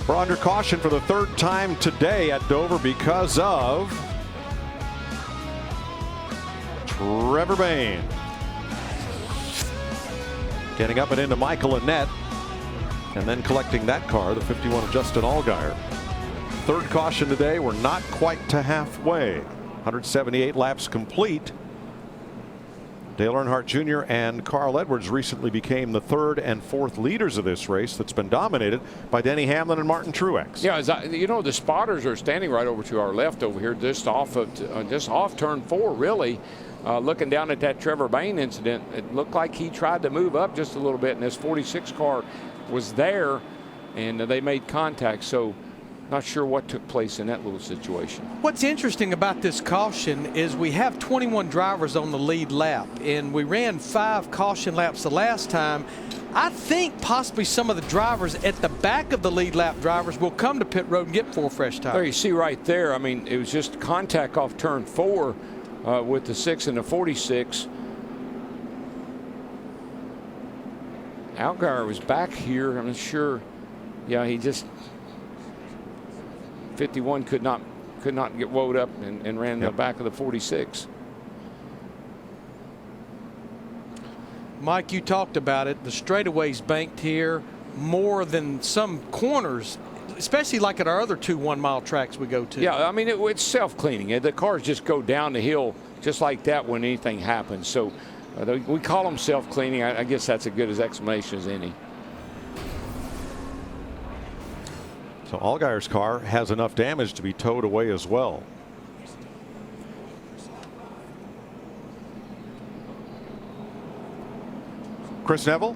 We're under caution for the third time today at Dover because of Trevor Bayne. Getting up and into Michael Annett, and then collecting that car, the 51 of Justin Allgaier. Third caution today. We're not quite to halfway. 178 laps complete. Dale Earnhardt Jr. and Carl Edwards recently became the third and fourth leaders of this race that's been dominated by Denny Hamlin and Martin Truex. Yeah, you know, the spotters are standing right over to our left over here, just off turn 4, really. Looking down at that Trevor Bayne incident, it looked like he tried to move up just a little bit, and this 46 car was there, and they made contact. So not sure what took place in that little situation. What's interesting about this caution is we have 21 drivers on the lead lap, and we ran 5 caution laps the last time. I think possibly some of the drivers at the back of the lead lap drivers will come to pit road and get 4 fresh tires. There you see right there, I mean, it was just contact off turn 4 with the 6 and the 46. Allgaier was back here, I'm not sure. Yeah, he just 51 could not get woed up and ran the back of the 46. Mike, you talked about it. The straightaway's banked here more than some corners, especially like at our other 2 one-mile tracks we go to. Yeah, I mean, it's self-cleaning. The cars just go down the hill just like that when anything happens. So we call them self-cleaning. I guess that's as good an explanation as any. So Allgaier's car has enough damage to be towed away as well. Chris Neville.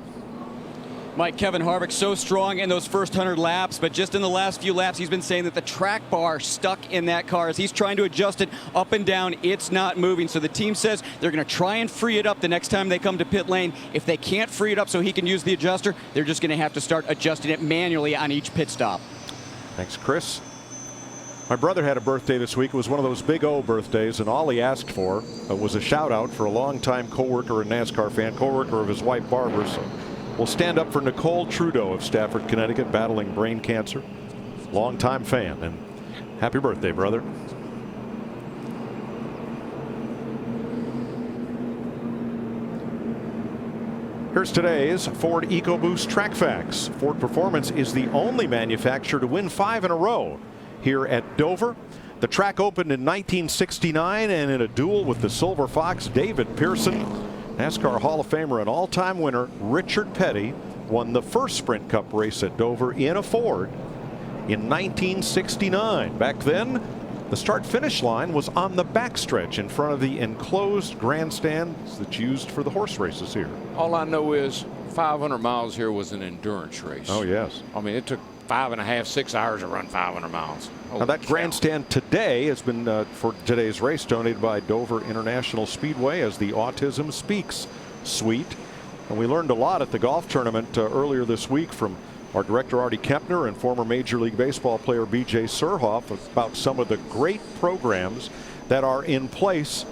Mike, Kevin Harvick so strong in those first 100 laps, but just in the last few laps, he's been saying that the track bar stuck in that car as he's trying to adjust it up and down. It's not moving. So the team says they're going to try and free it up the next time they come to pit lane. If they can't free it up so he can use the adjuster, they're just going to have to start adjusting it manually on each pit stop. Thanks, Chris. My brother had a birthday this week. It was one of those big O birthdays, and all he asked for was a shout out for a longtime co-worker and NASCAR fan, co-worker of his wife Barbara. So we'll stand up for Nicole Trudeau of Stafford, Connecticut, battling brain cancer. Longtime fan, and happy birthday, brother. Here's today's Ford EcoBoost Track Facts. Ford Performance is the only manufacturer to win 5 in a row here at Dover. The track opened in 1969, and in a duel with the Silver Fox, David Pearson, NASCAR Hall of Famer and all-time winner Richard Petty won the first Sprint Cup race at Dover in a Ford in 1969. Back then, the start-finish line was on the backstretch in front of the enclosed grandstands that's used for the horse races here. All I know is 500 miles here was an endurance race. Oh, yes. I mean, it took 5.5, 6 hours to run 500 miles. Now that grandstand today has been for today's race donated by Dover International Speedway as the Autism Speaks suite. And we learned a lot at the golf tournament earlier this week from our director Artie Kempner and former Major League Baseball player B.J. Surhoff about some of the great programs that are in place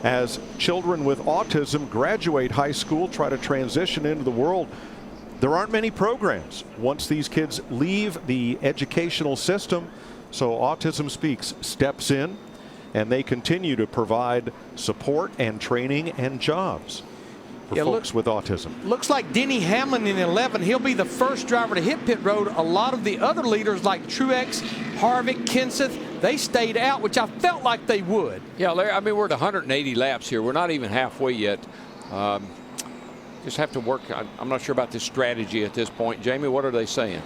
as children with autism graduate high school, try to transition into the world. There aren't many programs once these kids leave the educational system. So Autism Speaks steps in, and they continue to provide support and training and jobs for folks with autism. Looks like Denny Hamlin in 11. He'll be the first driver to hit pit road. A lot of the other leaders like Truex, Harvick, Kenseth, they stayed out, which I felt like they would. Yeah, Larry, I mean, we're at 180 laps here. We're not even halfway yet. Just have to work. I'm not sure about this strategy at this point. Jamie, what are they saying?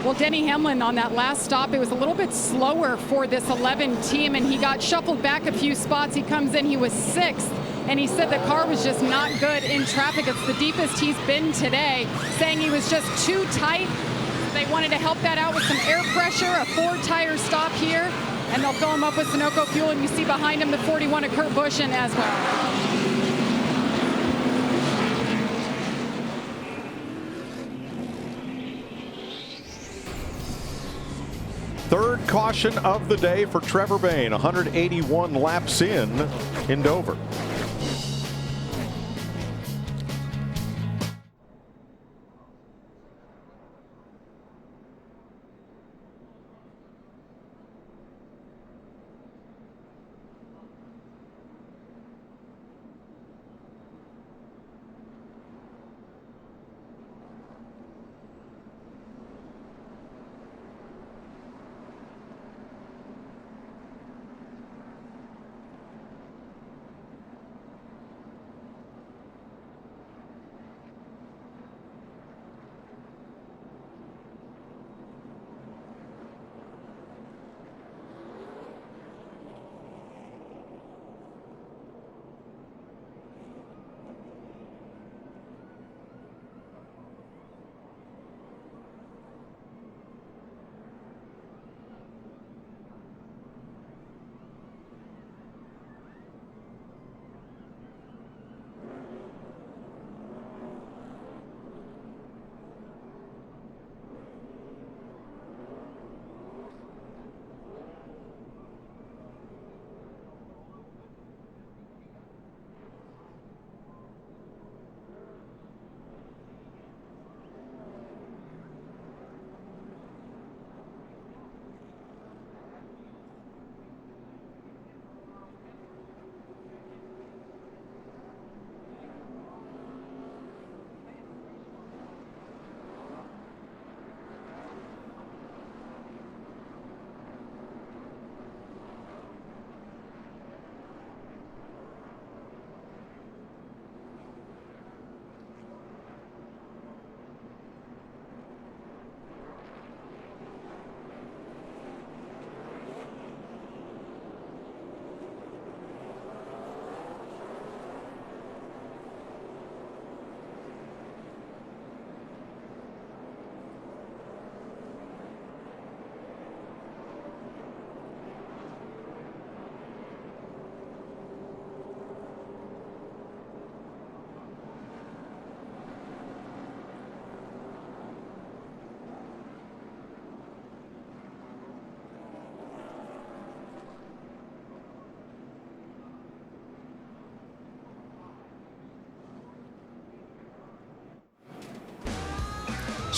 Well, Denny Hamlin on that last stop, it was a little bit slower for this 11 team, and he got shuffled back a few spots. He comes in, he was 6th, and he said the car was just not good in traffic. It's the deepest he's been today, saying he was just too tight. They wanted to help that out with some air pressure, a 4-tire stop here, and they'll fill him up with Sunoco fuel, and you see behind him the 41 of Kurt Busch in as well. Third caution of the day for Trevor Bayne, 181 laps in Dover.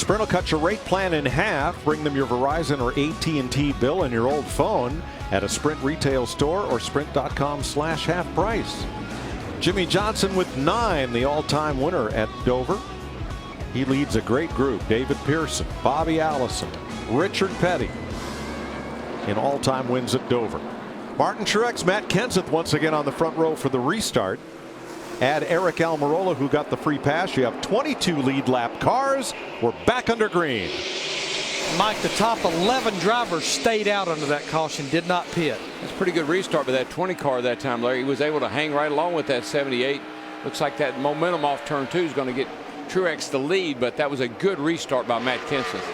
Sprint will cut your rate plan in half. Bring them your Verizon or AT&T bill and your old phone at a Sprint retail store or sprint.com/half price. Jimmy Johnson with 9, the all-time winner at Dover. He leads a great group. David Pearson, Bobby Allison, Richard Petty in all-time wins at Dover. Martin Truex, Matt Kenseth once again on the front row for the restart. Add Eric Almirola, who got the free pass. You have 22 lead lap cars. We're back under green. Mike, the top 11 drivers stayed out under that caution, did not pit. That's a pretty good restart by that 20 car that time, Larry. He was able to hang right along with that 78. Looks like that momentum off turn 2 is going to get Truex the lead, but that was a good restart by Matt Kenseth.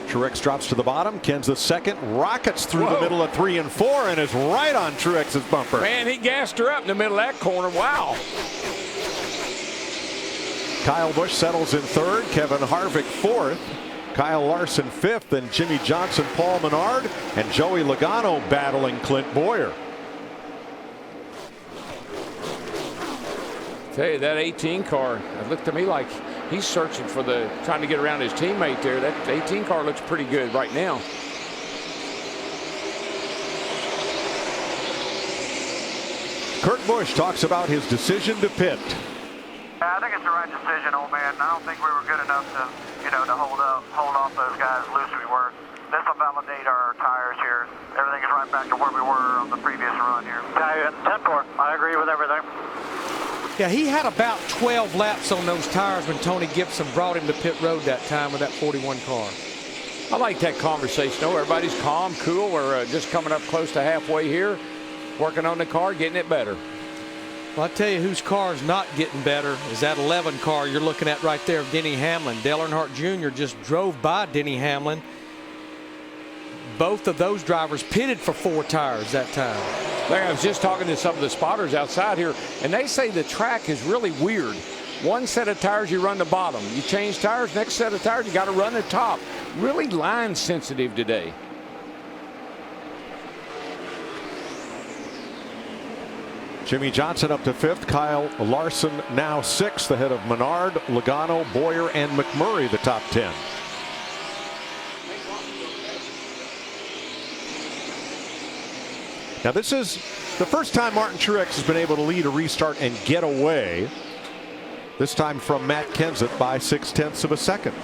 Truex drops to the bottom. Kenseth second, rockets through the middle of 3 and 4 and is right on Truex's bumper. Man, he gassed her up in the middle of that corner. Wow. Kyle Busch settles in third, Kevin Harvick fourth, Kyle Larson fifth, and Jimmy Johnson, Paul Menard, and Joey Logano battling Clint Bowyer. Tell you, that 18 car, it looked to me like he's searching for trying to get around his teammate there. That 18 car looks pretty good right now. Kurt Busch talks about his decision to pit. I think it's the right decision, old man. I don't think we were good enough to, to hold off those guys loose we were. This will validate our tires here. Everything is right back to where we were on the previous run here. Yeah, 10-4. I agree with everything. Yeah, he had about 12 laps on those tires when Tony Gibson brought him to pit road that time with that 41 car. I like that conversation. Oh, everybody's calm, cool. We're just coming up close to halfway here, working on the car, getting it better. Well, I tell you whose car is not getting better is that 11 car you're looking at right there of Denny Hamlin. Dale Earnhardt Jr. just drove by Denny Hamlin. Both of those drivers pitted for 4 tires that time. Larry, I was just talking to some of the spotters outside here, and they say the track is really weird. One set of tires, you run the bottom. You change tires, next set of tires, you got to run the top. Really line sensitive today. Jimmy Johnson up to 5th, Kyle Larson now 6th, ahead of Menard, Logano, Bowyer, and McMurray, the top 10. Now this is the first time Martin Truex has been able to lead a restart and get away. This time from Matt Kenseth by 0.6 of a second.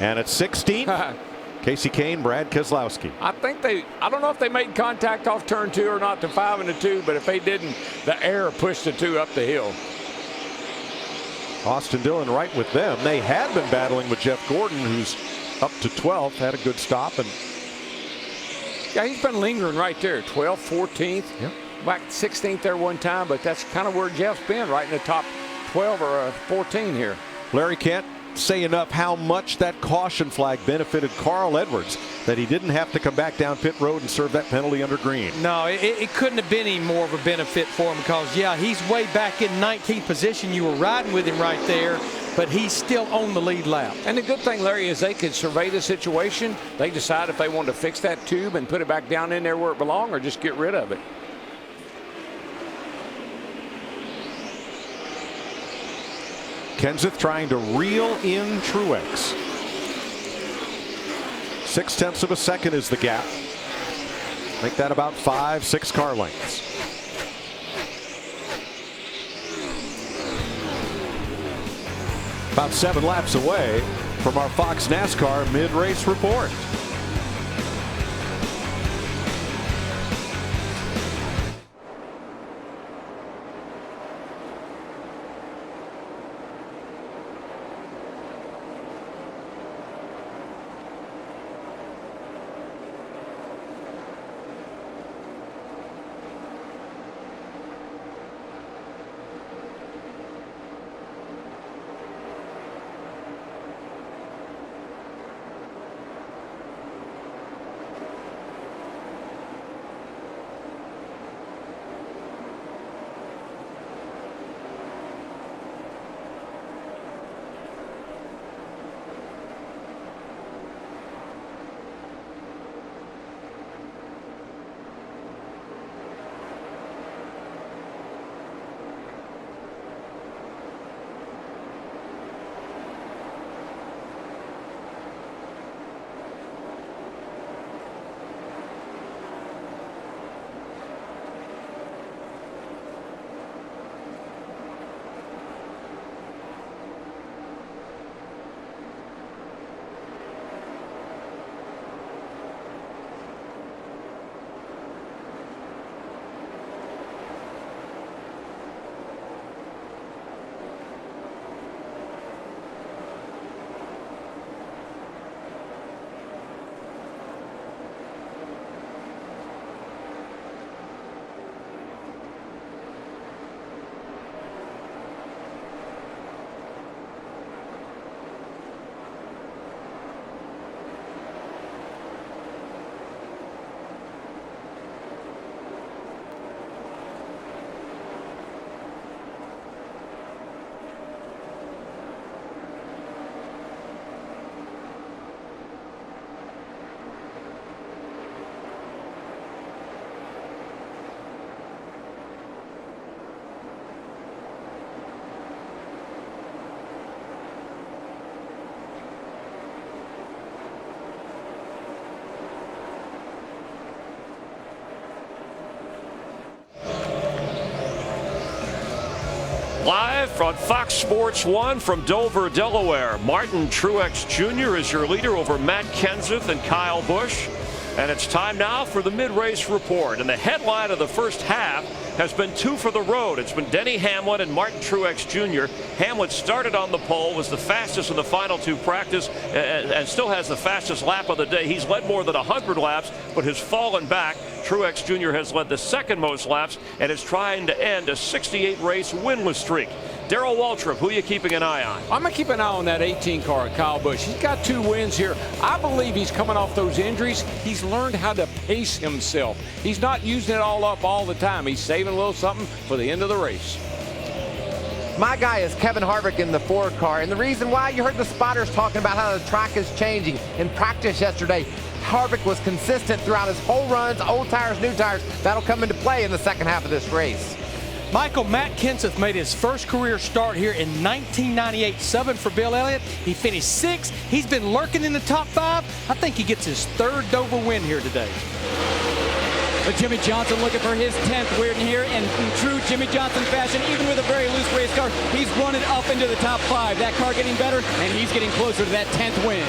And at 16th, Casey Kane, Brad Keselowski. I don't know if they made contact off turn 2 or not, to 5 and a 2, but if they didn't, the air pushed the 2 up the hill. Austin Dillon right with them. They had been battling with Jeff Gordon, who's up to 12th, had a good stop. And yeah, he's been lingering right there, 12th, 14th, back 16th there one time, but that's kind of where Jeff's been, right in the top 12 or 14 here. Larry can't say enough how much that caution flag benefited Carl Edwards, that he didn't have to come back down pit road and serve that penalty under green. No, it couldn't have been any more of a benefit for him, because, yeah, he's way back in 19th position. You were riding with him right there, but he's still on the lead lap. And the good thing, Larry, is they could survey the situation. They decide if they want to fix that tube and put it back down in there where it belongs, or just get rid of it. Kenseth trying to reel in Truex. 0.6 of a second is the gap. Make that about 5-6 car lengths. About 7 laps away from our Fox NASCAR mid-race report. Live on Fox Sports 1 from Dover, Delaware. Martin Truex Jr. is your leader over Matt Kenseth and Kyle Busch. And it's time now for the mid-race report. And the headline of the first half has been two for the road. It's been Denny Hamlin and Martin Truex Jr. Hamlin started on the pole, was the fastest in the final two practice, and still has the fastest lap of the day. He's led more than 100 laps, but has fallen back. Truex Jr. has led the second most laps and is trying to end a 68-race winless streak. Darrell Waltrip, who are you keeping an eye on? I'm going to keep an eye on that 18 car, Kyle Busch. He's got 2 wins here. I believe he's coming off those injuries. He's learned how to pace himself. He's not using it all up all the time. He's saving a little something for the end of the race. My guy is Kevin Harvick in the 4 car, and the reason why, you heard the spotters talking about how the track is changing. In practice yesterday, Harvick was consistent throughout his whole runs, old tires, new tires. That'll come into play in the second half of this race. Michael, Matt Kenseth made his first career start here in 1998, subbing for Bill Elliott. He finished 6th. He's been lurking in the top 5. I think he gets his 3rd Dover win here today. But Jimmy Johnson looking for his 10th win here, and in true Jimmy Johnson fashion, even with a very loose race car, he's running up into the top 5. That car getting better, and he's getting closer to that 10th win.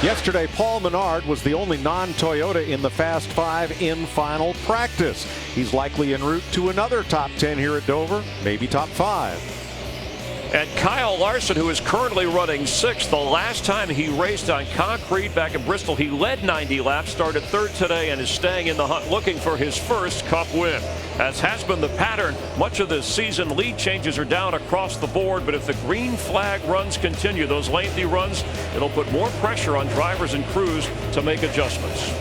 Yesterday, Paul Menard was the only non-Toyota in the Fast 5 in final practice. He's likely en route to another top 10 here at Dover, maybe top 5. And Kyle Larson, who is currently running 6th. The last time he raced on concrete back in Bristol, he led 90 laps, started 3rd today, and is staying in the hunt looking for his first Cup win. As has been the pattern much of this season, lead changes are down across the board, but if the green flag runs continue, those lengthy runs, it'll put more pressure on drivers and crews to make adjustments.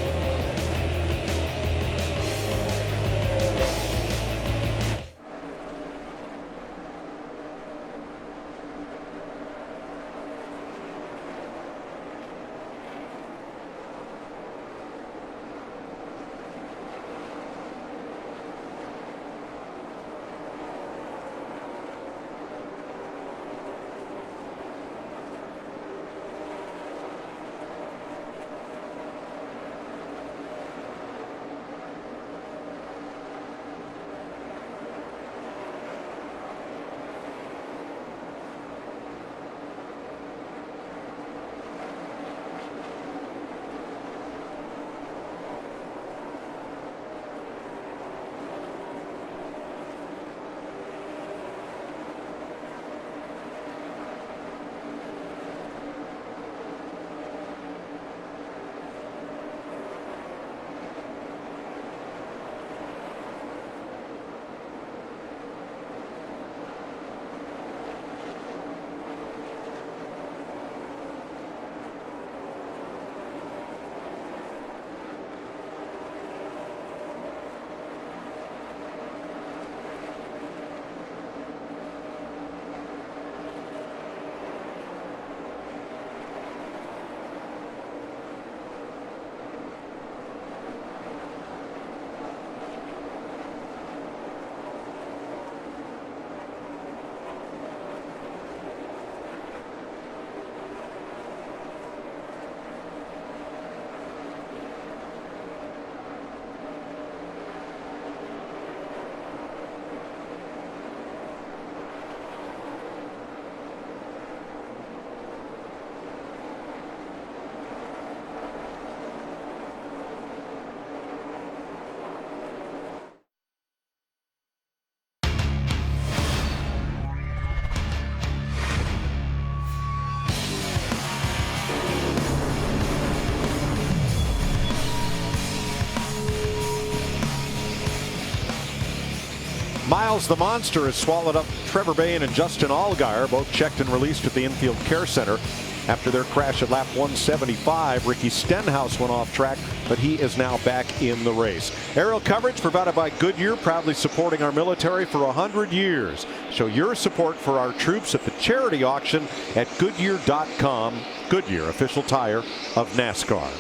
Miles the Monster has swallowed up Trevor Bayne and Justin Allgaier, both checked and released at the Infield Care Center. After their crash at lap 175, Ricky Stenhouse went off track, but he is now back in the race. Aerial coverage provided by Goodyear, proudly supporting our military for 100 years. Show your support for our troops at the charity auction at Goodyear.com. Goodyear, official tire of NASCAR.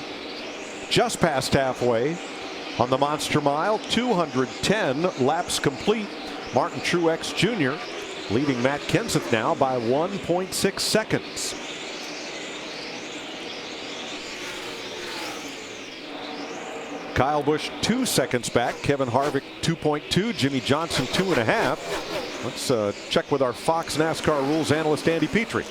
Just past halfway on the Monster Mile, 210 laps complete. Martin Truex Jr. leading Matt Kenseth now by 1.6 seconds. Kyle Busch 2 seconds back. Kevin Harvick 2.2. Jimmy Johnson 2.5. Let's check with our Fox NASCAR rules analyst, Andy Petrie.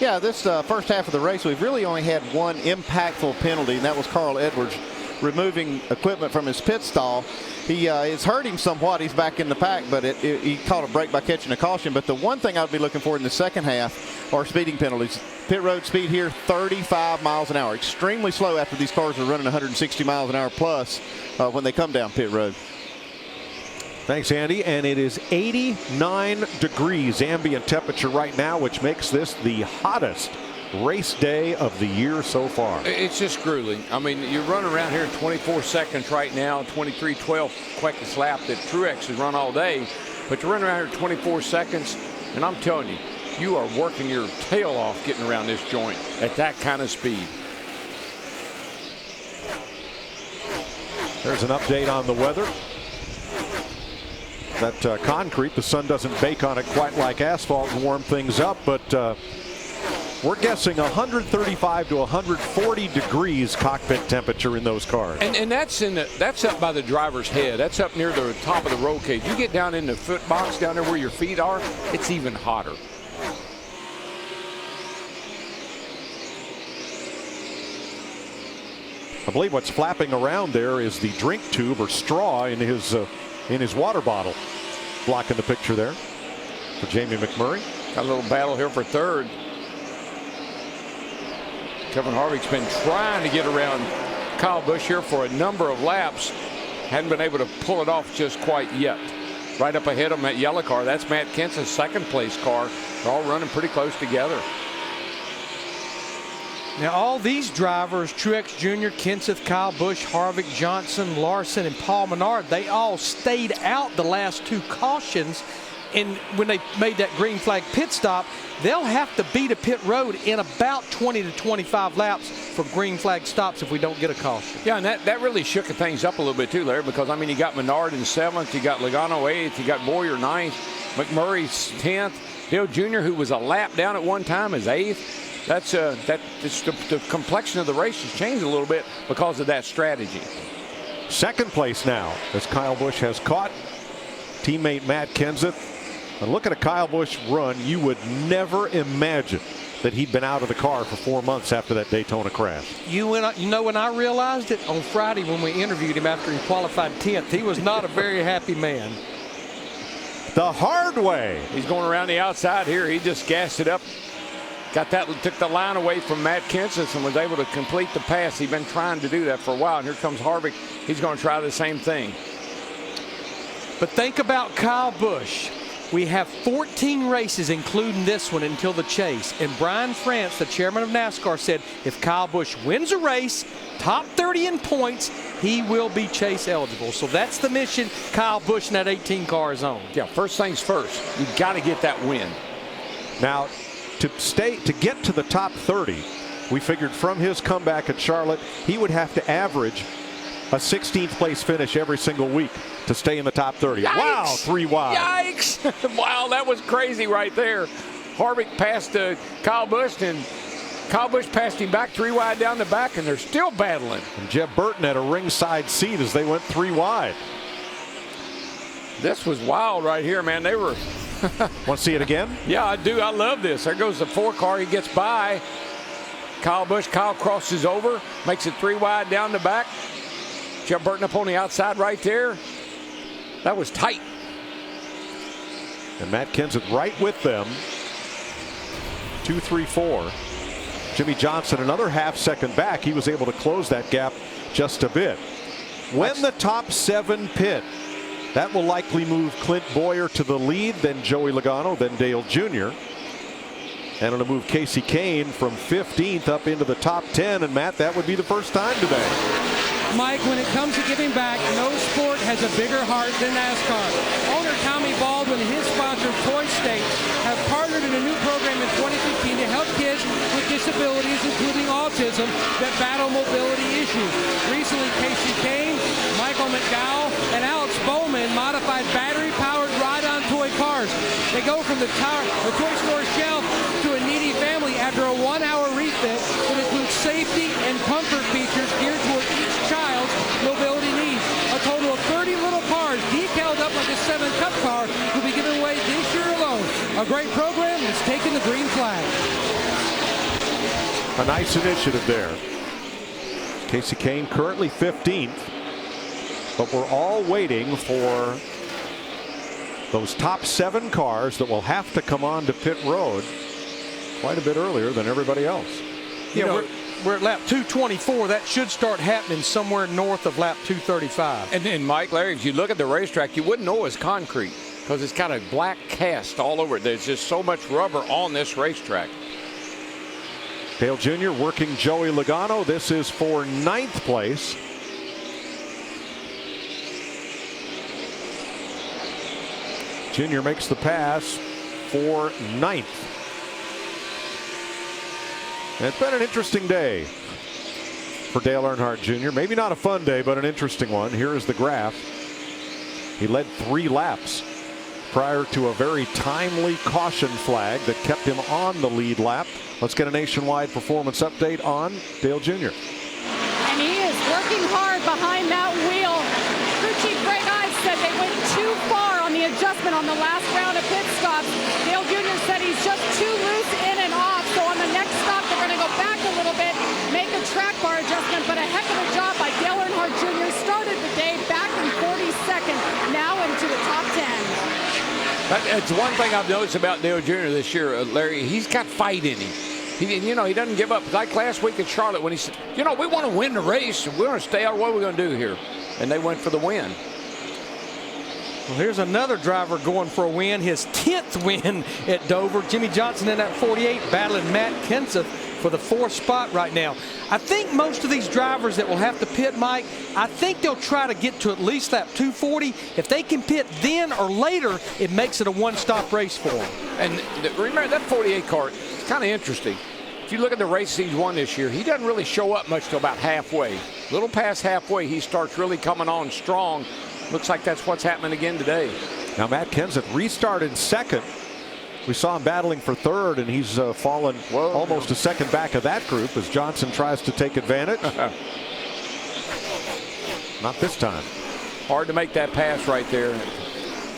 Yeah, this first half of the race, we've really only had one impactful penalty, and that was Carl Edwards removing equipment from his pit stall. It's hurt him somewhat. He's back in the pack, but he caught a break by catching a caution. But the one thing I'd be looking for in the second half are speeding penalties. Pit road speed here, 35 miles an hour. Extremely slow after these cars are running 160 miles an hour plus when they come down pit road. Thanks, Andy. And it is 89 degrees ambient temperature right now, which makes this the hottest race day of the year so far. It's just grueling. I mean, you're running around here in 24 seconds right now, 23:12 quickest lap that Truex has run all day. But you're running around here 24 seconds, and I'm telling you, you are working your tail off getting around this joint at that kind of speed. There's an update on the weather. That concrete, the sun doesn't bake on it quite like asphalt and warm things up, but we're guessing 135 to 140 degrees cockpit temperature in those cars. And that's up by the driver's head. That's up near the top of the roll cage. You get down in the foot box down there where your feet are, it's even hotter. I believe what's flapping around there is the drink tube or straw in his water bottle. Blocking the picture there for Jamie McMurray. Got a little battle here for third. Kevin Harvick's been trying to get around Kyle Busch here for a number of laps. Hadn't been able to pull it off just quite yet. Right up ahead of him, that yellow car. That's Matt Kenseth's second place car. They're all running pretty close together. Now, all these drivers, Truex Jr., Kenseth, Kyle Busch, Harvick, Johnson, Larson, and Paul Menard, they all stayed out the last two cautions. And when they made that green flag pit stop, they'll have to beat a pit road in about 20 to 25 laps for green flag stops if we don't get a caution. Yeah, and that really shook things up a little bit too, Larry, because, I mean, you got Menard in 7th, you got Logano 8th, you got Boyer 9th, McMurray's 10th, Dale Jr., who was a lap down at one time, is 8th. That's the complexion of the race has changed a little bit because of that strategy. Second place now as Kyle Busch has caught teammate Matt Kenseth. And look at a Kyle Busch run. You would never imagine that he'd been out of the car for 4 months after that Daytona crash. You know when I realized it? On Friday when we interviewed him after he qualified 10th. He was not a very happy man. The hard way. He's going around the outside here. He just gassed it up. Took the line away from Matt Kenseth and was able to complete the pass. He'd been trying to do that for a while, and here comes Harvick. He's going to try the same thing. But think about Kyle Busch. We have 14 races, including this one, until the chase. And Brian France, the chairman of NASCAR, said if Kyle Busch wins a race, top 30 in points, he will be chase eligible. So that's the mission Kyle Busch in that 18 car is on. Yeah, first things first. You've got to get that win. Now, to get to the top 30, we figured from his comeback at Charlotte, he would have to average a 16th place finish every single week to stay in the top 30. Yikes! Wow, 3 wide. Yikes! Wow, that was crazy right there. Harvick passed Kyle Busch, and Kyle Busch passed him back 3 wide down the back, and they're still battling. And Jeb Burton had a ringside seat as they went 3 wide. This was wild right here, man. They were... Want to see it again? Yeah, I do. I love this. There goes the 4 car. He gets by Kyle Busch. Kyle crosses over, makes it 3 wide down the back. Jeb Burton up on the outside right there. That was tight. And Matt Kenseth right with them. 2, 3, 4. Jimmy Johnson another half-second back. He was able to close that gap just a bit. When the top 7 pit, that will likely move Clint Boyer to the lead, then Joey Logano, then Dale Jr. And it'll move Casey Kane from 15th up into the top 10. And Matt, that would be the first time today. Mike, when it comes to giving back, no sport has a bigger heart than NASCAR. Owner Tommy Baldwin and his sponsor, Toy State, have partnered in a new program in 2015 to help kids with disabilities, including autism, that battle mobility issues. Recently, Casey Kane, Michael McDowell, and Alex Bowman modified battery-powered ride-on toy cars. They go from the toy store shelf to a needy family after a 1-hour refit that includes safety and comfort features geared toward each child's mobility needs. A total of 30 little cars decaled up like a 7 Cup car will be given away this year A great program that's taken the green flag. A nice initiative there. Kasey Kahne currently 15th, but we're all waiting for those top 7 cars that will have to come on to pit road quite a bit earlier than everybody else. Yeah, we're at lap 224. That should start happening somewhere north of lap 235. And then, Mike, Larry, if you look at the racetrack, you wouldn't know it's concrete because it's got a black cast all over it. There's just so much rubber on this racetrack. Dale Jr. working Joey Logano. This is for 9th place. Jr. makes the pass for 9th. And it's been an interesting day for Dale Earnhardt Jr. Maybe not a fun day, but an interesting one. Here is the graph. He led 3 laps prior to a very timely caution flag that kept him on the lead lap. Let's get a nationwide performance update on Dale Jr. And he is working hard behind that wheel. Crew Chief Greg Ives said they went too far on the adjustment on the last round of pit stops. Dale Jr. said he's just too loose in and off. So on the next stop, they're going to go back a little bit, make a track bar adjustment. But a heck of a job by Dale Earnhardt Jr. Started the day back in 42nd, now into the top 10. That's one thing I've noticed about Dale Jr. this year, Larry. He's got fight in him. He doesn't give up. Like last week at Charlotte when he said, we want to win the race. We want to stay out. What are we going to do here? And they went for the win. Well, here's another driver going for a win. His 10th win at Dover. Jimmie Johnson in that 48 battling Matt Kenseth for the 4th spot right now. I think most of these drivers that will have to pit, Mike, I think they'll try to get to at least lap 240. If they can pit then or later, it makes it a one-stop race for them. And remember, that 48 car, it's kind of interesting. If you look at the races he's won this year, he doesn't really show up much till about halfway. A little past halfway, he starts really coming on strong. Looks like that's what's happening again today. Now Matt Kenseth restarted 2nd. We saw him battling for 3rd, and he's fallen almost a second back of that group as Johnson tries to take advantage. Not this time. Hard to make that pass right there.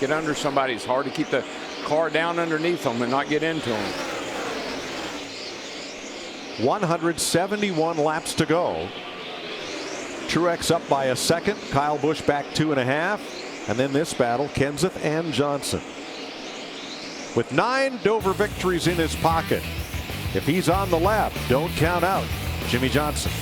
Get under somebody. It's hard to keep the car down underneath them and not get into them. 171 laps to go. Truex up by a second. Kyle Busch back 2.5. And then this battle, Kenseth and Johnson. With 9 Dover victories in his pocket, if he's on the lap, don't count out Jimmie Johnson.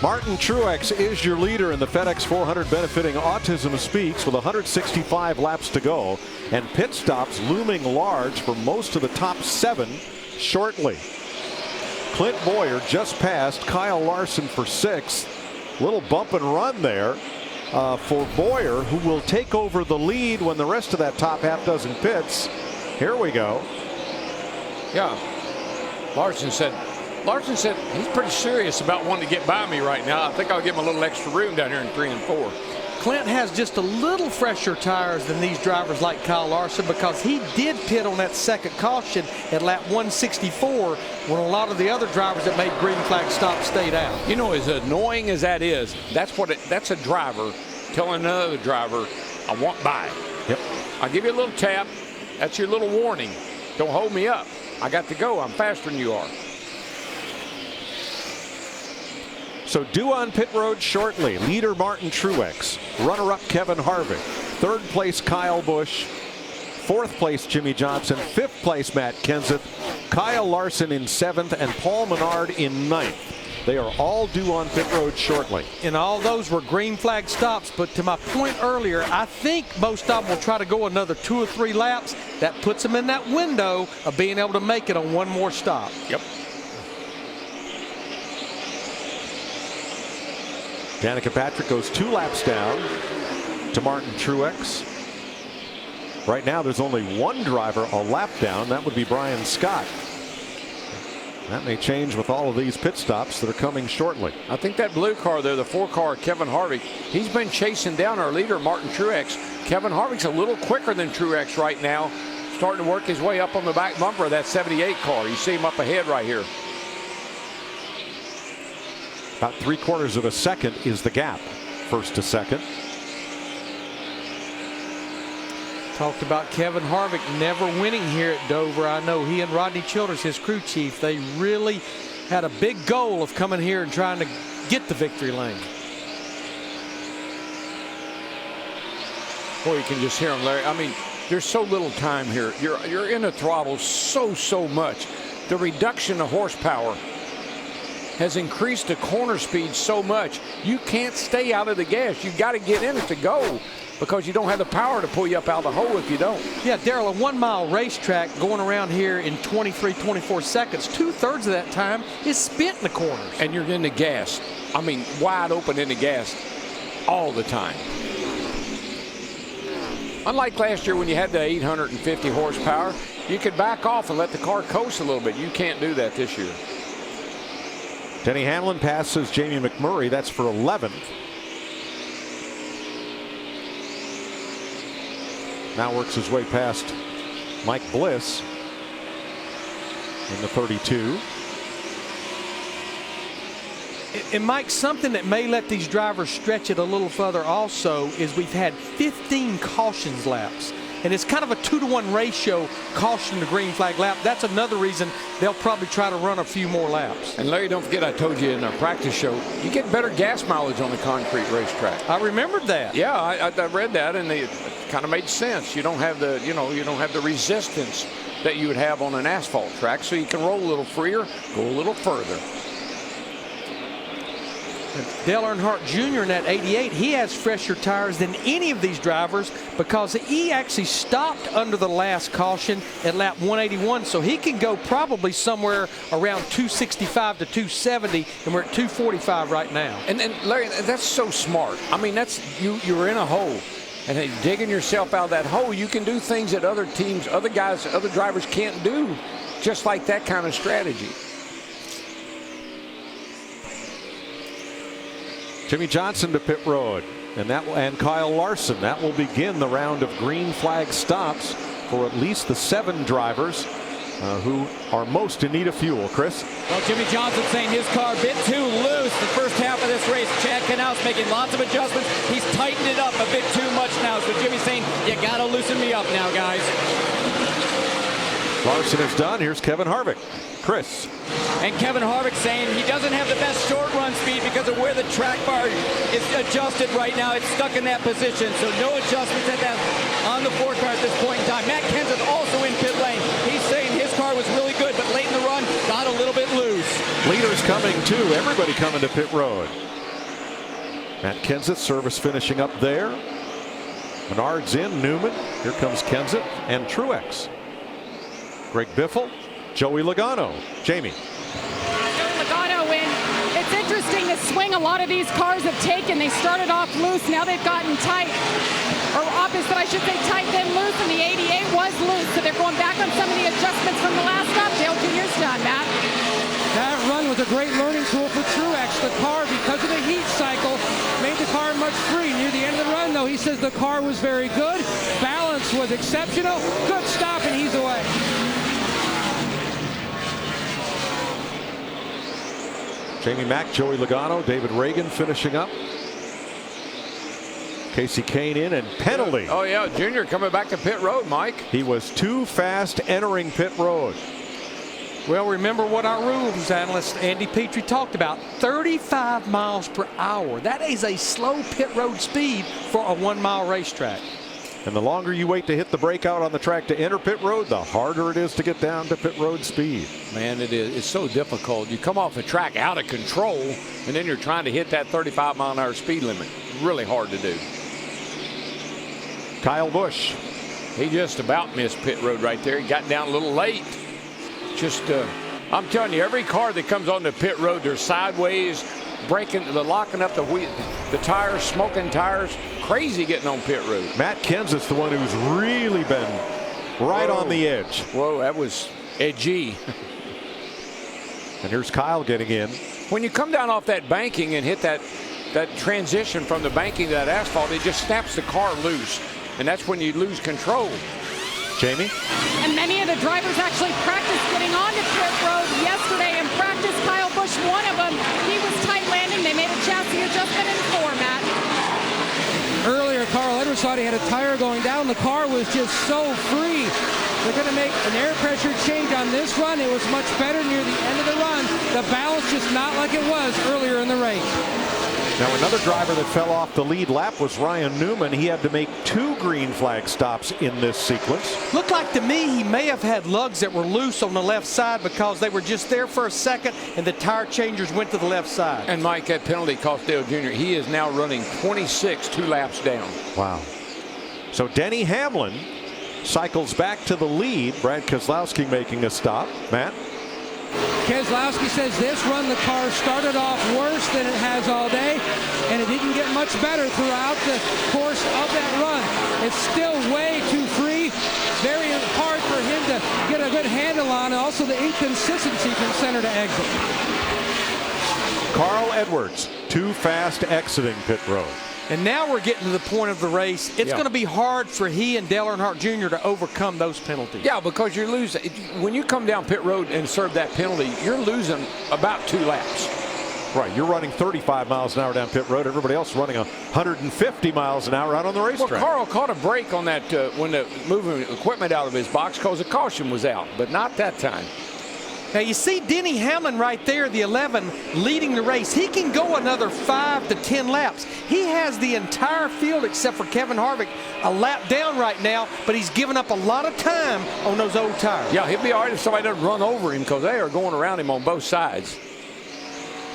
Martin Truex is your leader in the FedEx 400 benefiting Autism Speaks with 165 laps to go, and pit stops looming large for most of the top 7 shortly. Clint Bowyer just passed Kyle Larson for 6th. Little bump and run there for Bowyer, who will take over the lead when the rest of that top half dozen pits. Here we go. Yeah, Larson said he's pretty serious about wanting to get by me right now. I think I'll give him a little extra room down here in 3 and 4. Clint has just a little fresher tires than these drivers like Kyle Larson, because he did pit on that second caution at lap 164 when a lot of the other drivers that made green flag stops stayed out. You know, as annoying as that is, that's a driver telling another driver, I want by. Yep. I'll give you a little tap. That's your little warning. Don't hold me up. I got to go. I'm faster than you are. So due on pit road shortly, leader Martin Truex, runner-up Kevin Harvick, 3rd place Kyle Busch, 4th place Jimmie Johnson, 5th place Matt Kenseth, Kyle Larson in 7th, and Paul Menard in 9th. They are all due on pit road shortly. And all those were green flag stops, but to my point earlier, I think most of them will try to go another 2 or 3 laps. That puts them in that window of being able to make it on one more stop. Yep. Danica Patrick goes 2 laps down to Martin Truex. Right now there's only one driver a lap down. That would be Brian Scott. That may change with all of these pit stops that are coming shortly. I think that blue car there, the 4 car Kevin Harvick, he's been chasing down our leader Martin Truex. Kevin Harvick's a little quicker than Truex right now, starting to work his way up on the back bumper of that 78 car. You see him up ahead right here. About 3/4 of a second is the gap, first to second. Talked about Kevin Harvick never winning here at Dover. I know he and Rodney Childers, his crew chief, they really had a big goal of coming here and trying to get the victory lane. Boy, you can just hear him, Larry. I mean, there's so little time here. You're in the throttle so much. The reduction of horsepower has increased the corner speed so much. You can't stay out of the gas. You've got to get in it to go, because you don't have the power to pull you up out of the hole if you don't. Yeah, Darrell, a 1 mile racetrack going around here in 23, 24 seconds, 2/3 of that time is spent in the corners. And you're in the gas. I mean, wide open in the gas all the time. Unlike last year when you had the 850 horsepower, you could back off and let the car coast a little bit. You can't do that this year. Denny Hamlin passes Jamie McMurray. That's for 11th. Now works his way past Mike Bliss in the 32. And Mike, something that may let these drivers stretch it a little further also is we've had 15 cautions laps. And it's kind of a 2-to-1 ratio, caution to green flag lap. That's another reason they'll probably try to run a few more laps. And Larry, don't forget I told you in our practice show, you get better gas mileage on the concrete racetrack. I remembered that. Yeah, I read that, and it kind of made sense. You don't have the, you don't have the resistance that you would have on an asphalt track, so you can roll a little freer, go a little further. Dale Earnhardt Jr. in that 88, he has fresher tires than any of these drivers, because he actually stopped under the last caution at lap 181, so he can go probably somewhere around 265 to 270, and we're at 245 right now. And Larry, that's so smart. I mean, that's you're in a hole, and digging yourself out of that hole, you can do things that other teams, other guys, other drivers can't do, just like that kind of strategy. Jimmie Johnson to pit road, and Kyle Larson. That will begin the round of green flag stops for at least the 7 drivers who are most in need of fuel. Chris? Well, Jimmie Johnson saying his car a bit too loose the first half of this race. Chad Knaus making lots of adjustments. He's tightened it up a bit too much now. So Jimmy's saying, you got to loosen me up now, guys. Larson is done. Here's Kevin Harvick. Chris. And Kevin Harvick saying he doesn't have the best short run speed because of where the track bar is adjusted right now. It's stuck in that position, so no adjustments at that on the 4 car at this point in time. Matt Kenseth also in pit lane. He's saying his car was really good, but late in the run got a little bit loose. Leaders coming too. Everybody coming to pit road. Matt Kenseth, service finishing up there. Menard's in, Newman. Here comes Kenseth and Truex. Greg Biffle, Joey Logano. Jamie. Logano win. It's interesting the swing a lot of these cars have taken. They started off loose, now they've gotten tight. Or opposite, I should say tight then loose, and the 88 was loose. So they're going back on some of the adjustments from the last stop. Dale Jr.'s done, Matt. That run was a great learning tool for Truex. The car, because of the heat cycle, made the car much free. Near the end of the run, though, he says the car was very good. Balance was exceptional. Good stop, and he's away. Jamie Mack, Joey Logano, David Reagan finishing up. Kasey Kahne in, and penalty. Oh, yeah, Junior coming back to pit road, Mike. He was too fast entering pit road. Well, remember what our rules analyst Andy Petrie talked about, 35 miles per hour. That is a slow pit road speed for a 1 mile racetrack. And the longer you wait to hit the brake out on the track to enter pit road, the harder it is to get down to pit road speed. Man, it is. It's so difficult. You come off the track out of control, and then you're trying to hit that 35-mile-an-hour speed limit. Really hard to do. Kyle Busch. He just about missed pit road right there. He got down a little late. Just, I'm telling you, every car that comes on the pit road, they're sideways, they're locking up the tires, smoking tires. Crazy getting on pit road. Matt Kenseth's the one who's really been right on the edge. Whoa, that was edgy. And here's Kyle getting in. When you come down off that banking and hit that transition from the banking to that asphalt, it just snaps the car loose. And that's when you lose control. Jamie? And many of the drivers actually practiced getting onto pit road yesterday in practice. Kyle Busch, one of them, he was tight landing. They made a chassis adjustment in 4, Matt. Earlier, Carl Edwards thought he had a tire going down. The car was just so free. They're going to make an air pressure change on this run. It was much better near the end of the run. The balance just not like it was earlier in the race. Now another driver that fell off the lead lap was Ryan Newman. He had to make 2 green flag stops in this sequence. Looked like to me he may have had lugs that were loose on the left side because they were just there for a second and the tire changers went to the left side. And Mike, that penalty cost Dale Jr. He is now running 26, 2 laps down. Wow. So Denny Hamlin cycles back to the lead. Brad Keselowski making a stop. Matt? Keselowski says this run the car started off worse than it has all day, and it didn't get much better throughout the course of that run. It's still way too free. Very hard for him to get a good handle on. Also the inconsistency from center to exit. Carl Edwards too fast exiting pit road. And now we're getting to the point of the race. It's going to be hard for he and Dale Earnhardt Jr. to overcome those penalties. Yeah, because you're losing. When you come down pit road and serve that penalty, you're losing about 2 laps. Right, you're running 35 miles an hour down pit road. Everybody else running 150 miles an hour out on the racetrack. Well, Carl caught a break on that when moving equipment out of his box because the caution was out, but not that time. Now you see Denny Hamlin right there, the 11, leading the race. He can go another 5 to 10 laps. He has the entire field except for Kevin Harvick a lap down right now, but he's given up a lot of time on those old tires. Yeah, he'll be all right if somebody doesn't run over him because they are going around him on both sides.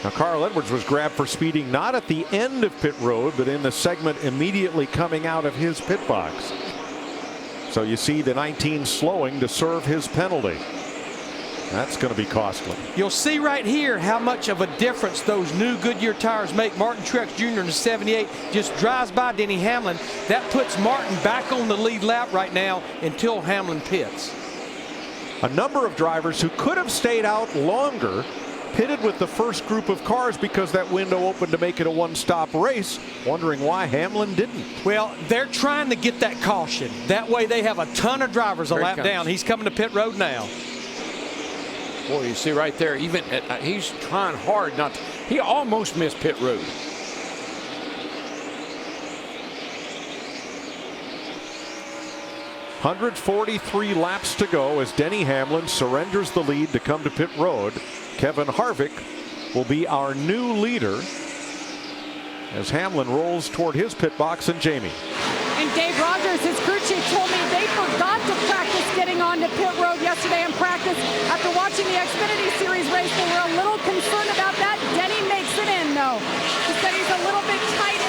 Now Carl Edwards was grabbed for speeding not at the end of pit road, but in the segment immediately coming out of his pit box. So you see the 19 slowing to serve his penalty. That's going to be costly. You'll see right here how much of a difference those new Goodyear tires make. Martin Truex Jr. in the 78 just drives by Denny Hamlin. That puts Martin back on the lead lap right now until Hamlin pits. A number of drivers who could have stayed out longer pitted with the first group of cars because that window opened to make it a one-stop race, wondering why Hamlin didn't. Well, they're trying to get that caution. That way they have a ton of drivers a lap down. He's coming to pit road now. Boy, you see right there, even he's trying hard not to. He almost missed pit road. .143 laps to go as Denny Hamlin surrenders the lead to come to pit road. Kevin Harvick will be our new leader as Hamlin rolls toward his pit box. And Jamie. And Dave Rogers, his crew chief, told me they forgot to practice getting onto pit road yesterday in practice. After watching the Xfinity Series race, they were a little concerned about that. Denny makes it in, though. He said he's a little bit tight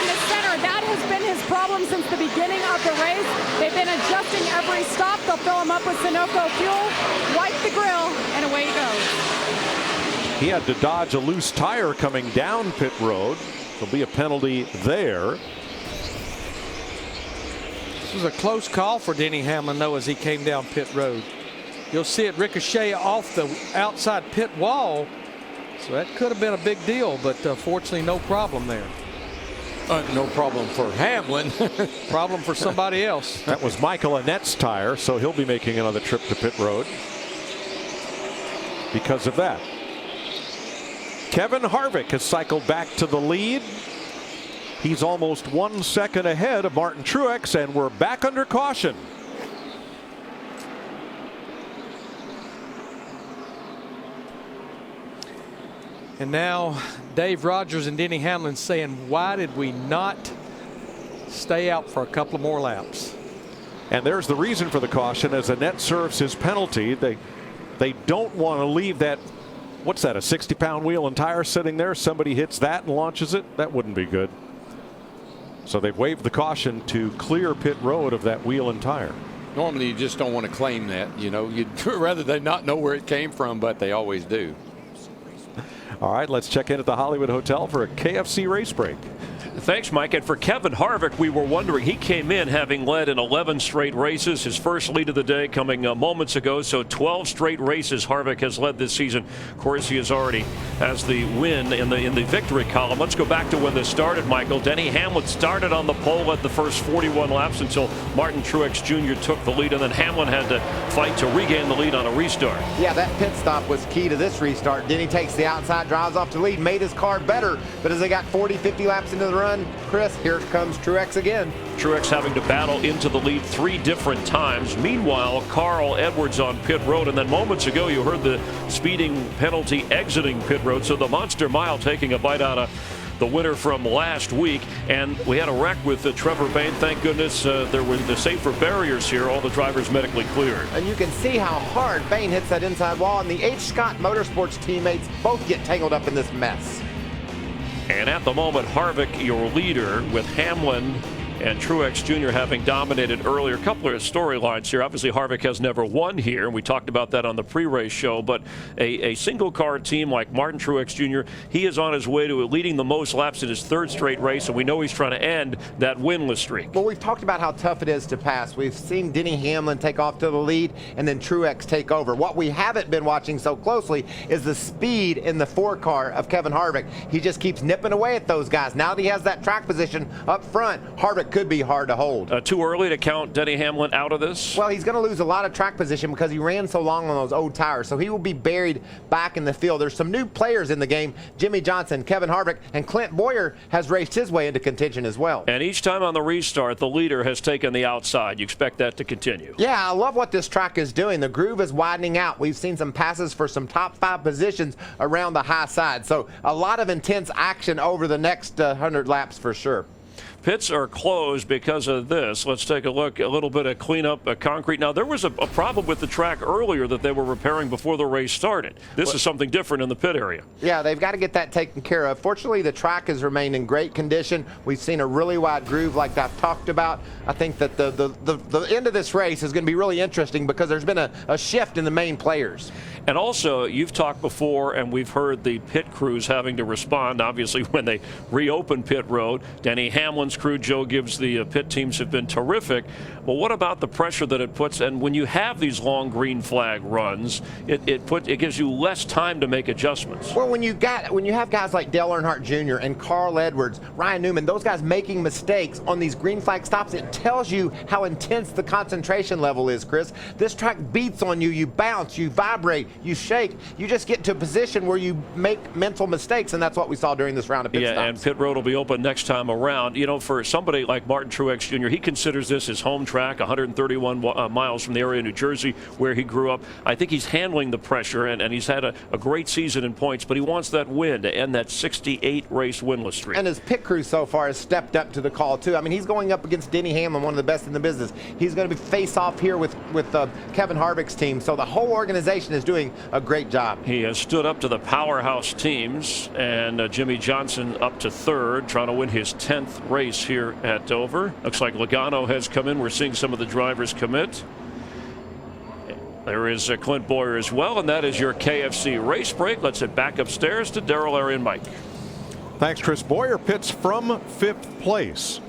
problem since the beginning of the race. They've been adjusting every stop. They'll fill them up with Sunoco fuel, wipe the grill, and away he goes. He had to dodge a loose tire coming down pit road. There'll be a penalty there. This was a close call for Denny Hamlin, though, as he came down pit road. You'll see it ricochet off the outside pit wall. So that could have been a big deal, but fortunately no problem there. No problem for Hamlin. Problem for somebody else. That was Michael Annette's tire, so he'll be making another trip to pit road because of that. Kevin Harvick has cycled back to the lead. He's almost 1 second ahead of Martin Truex, and we're back under caution. And now Dave Rogers and Denny Hamlin saying, why did we not stay out for a couple of more laps? And there's the reason for the caution as Annette serves his penalty. They don't want to leave that, what's that, a 60-pound wheel and tire sitting there? Somebody hits that and launches it? That wouldn't be good. So they've waived the caution to clear pit road of that wheel and tire. Normally you just don't want to claim that. You know, you'd rather they not know where it came from, but they always do. All right, let's check in at the Hollywood Hotel for a KFC race break. Thanks, Mike. And for Kevin Harvick, we were wondering, he came in having led in 11 straight races, his first lead of the day coming moments ago. So 12 straight races Harvick has led this season. Of course, he already has the win in the victory column. Let's go back to when this started, Michael. Denny Hamlin started on the pole, led the first 41 laps until Martin Truex Jr. took the lead, and then Hamlin had to fight to regain the lead on a restart. Yeah, that pit stop was key to this restart. Denny takes the outside, drives off to lead, made his car better, but as they got 40, 50 laps into the run, Chris, here comes Truex again. Truex having to battle into the lead 3 different times. Meanwhile, Carl Edwards on pit road, and then moments ago you heard the speeding penalty exiting pit road. So the Monster Mile taking a bite out of the winner from last week. And we had a wreck with Trevor Bayne. Thank goodness there were the safer barriers here. All the drivers medically cleared. And you can see how hard Bayne hits that inside wall, and the H. Scott Motorsports teammates both get tangled up in this mess. And at the moment, Harvick, your leader, with Hamlin and Truex Jr. having dominated earlier. A couple of storylines here. Obviously, Harvick has never won here, and we talked about that on the pre-race show, but a single-car team like Martin Truex Jr., he is on his way to leading the most laps in his 3rd straight race, and we know he's trying to end that winless streak. Well, we've talked about how tough it is to pass. We've seen Denny Hamlin take off to the lead and then Truex take over. What we haven't been watching so closely is the speed in the 4-car of Kevin Harvick. He just keeps nipping away at those guys. Now that he has that track position up front, Harvick could be hard to hold. Too early to count Denny Hamlin out of this? Well, he's going to lose a lot of track position because he ran so long on those old tires, so he will be buried back in the field. There's some new players in the game. Jimmy Johnson, Kevin Harvick, and Clint Boyer has raced his way into contention as well. And each time on the restart, the leader has taken the outside. You expect that to continue? Yeah, I love what this track is doing. The groove is widening out. We've seen some passes for some top 5 positions around the high side, so a lot of intense action over the next 100 laps for sure. Pits are closed because of this. Let's take a look, a little bit of cleanup of concrete. Now, there was a problem with the track earlier that they were repairing before the race started. This is something different in the pit area. Yeah, they've got to get that taken care of. Fortunately, the track has remained in great condition. We've seen a really wide groove like I've talked about. I think that the end of this race is going to be really interesting because there's been a shift in the main players. And also, you've talked before, and we've heard the pit crews having to respond, obviously, when they reopen pit road. Denny Hamlin's crew, Joe Gibbs, the pit teams have been terrific. Well, what about the pressure that it puts? And when you have these long green flag runs, it gives you less time to make adjustments. Well, when you have guys like Dale Earnhardt Jr. and Carl Edwards, Ryan Newman, those guys making mistakes on these green flag stops, it tells you how intense the concentration level is, Chris. This track beats on you. You bounce, you vibrate, you shake. You just get to a position where you make mental mistakes, and that's what we saw during this round of pit stops. And pit road will be open next time around. You know, for somebody like Martin Truex Jr., he considers this his home track, 131 miles from the area of New Jersey where he grew up. I think he's handling the pressure, and he's had a great season in points, but he wants that win to end that 68-race winless streak. And his pit crew so far has stepped up to the call, too. I mean, he's going up against Denny Hamlin, one of the best in the business. He's going to be face off here with Kevin Harvick's team, so the whole organization is doing a great job. He has stood up to the powerhouse teams, and Jimmy Johnson up to 3rd, trying to win his 10th race race here at Dover. Looks like Logano has come in. We're seeing some of the drivers commit. There is Clint Bowyer as well, and that is your KFC race break. Let's head back upstairs to Darrell, Larry, and Mike. Thanks, Chris. Bowyer pits from 5th place.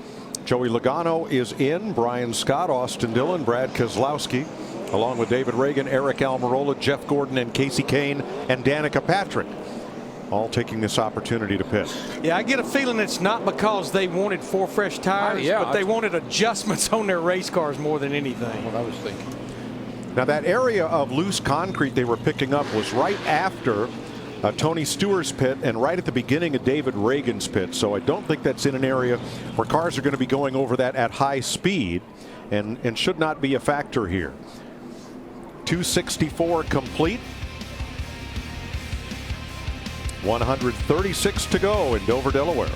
Joey Logano is in. Brian Scott, Austin Dillon, Brad Keselowski, along with David Reagan, Eric Almirola, Jeff Gordon, and Casey Kane, and Danica Patrick, all taking this opportunity to pit. Yeah, I get a feeling it's not because they wanted 4 fresh tires, but they wanted adjustments on their race cars more than anything. What I was thinking. Now, that area of loose concrete they were picking up was right after Tony Stewart's pit and right at the beginning of David Reagan's pit. So I don't think that's in an area where cars are going to be going over that at high speed, and should not be a factor here. 264 complete. 136 to go in Dover, Delaware.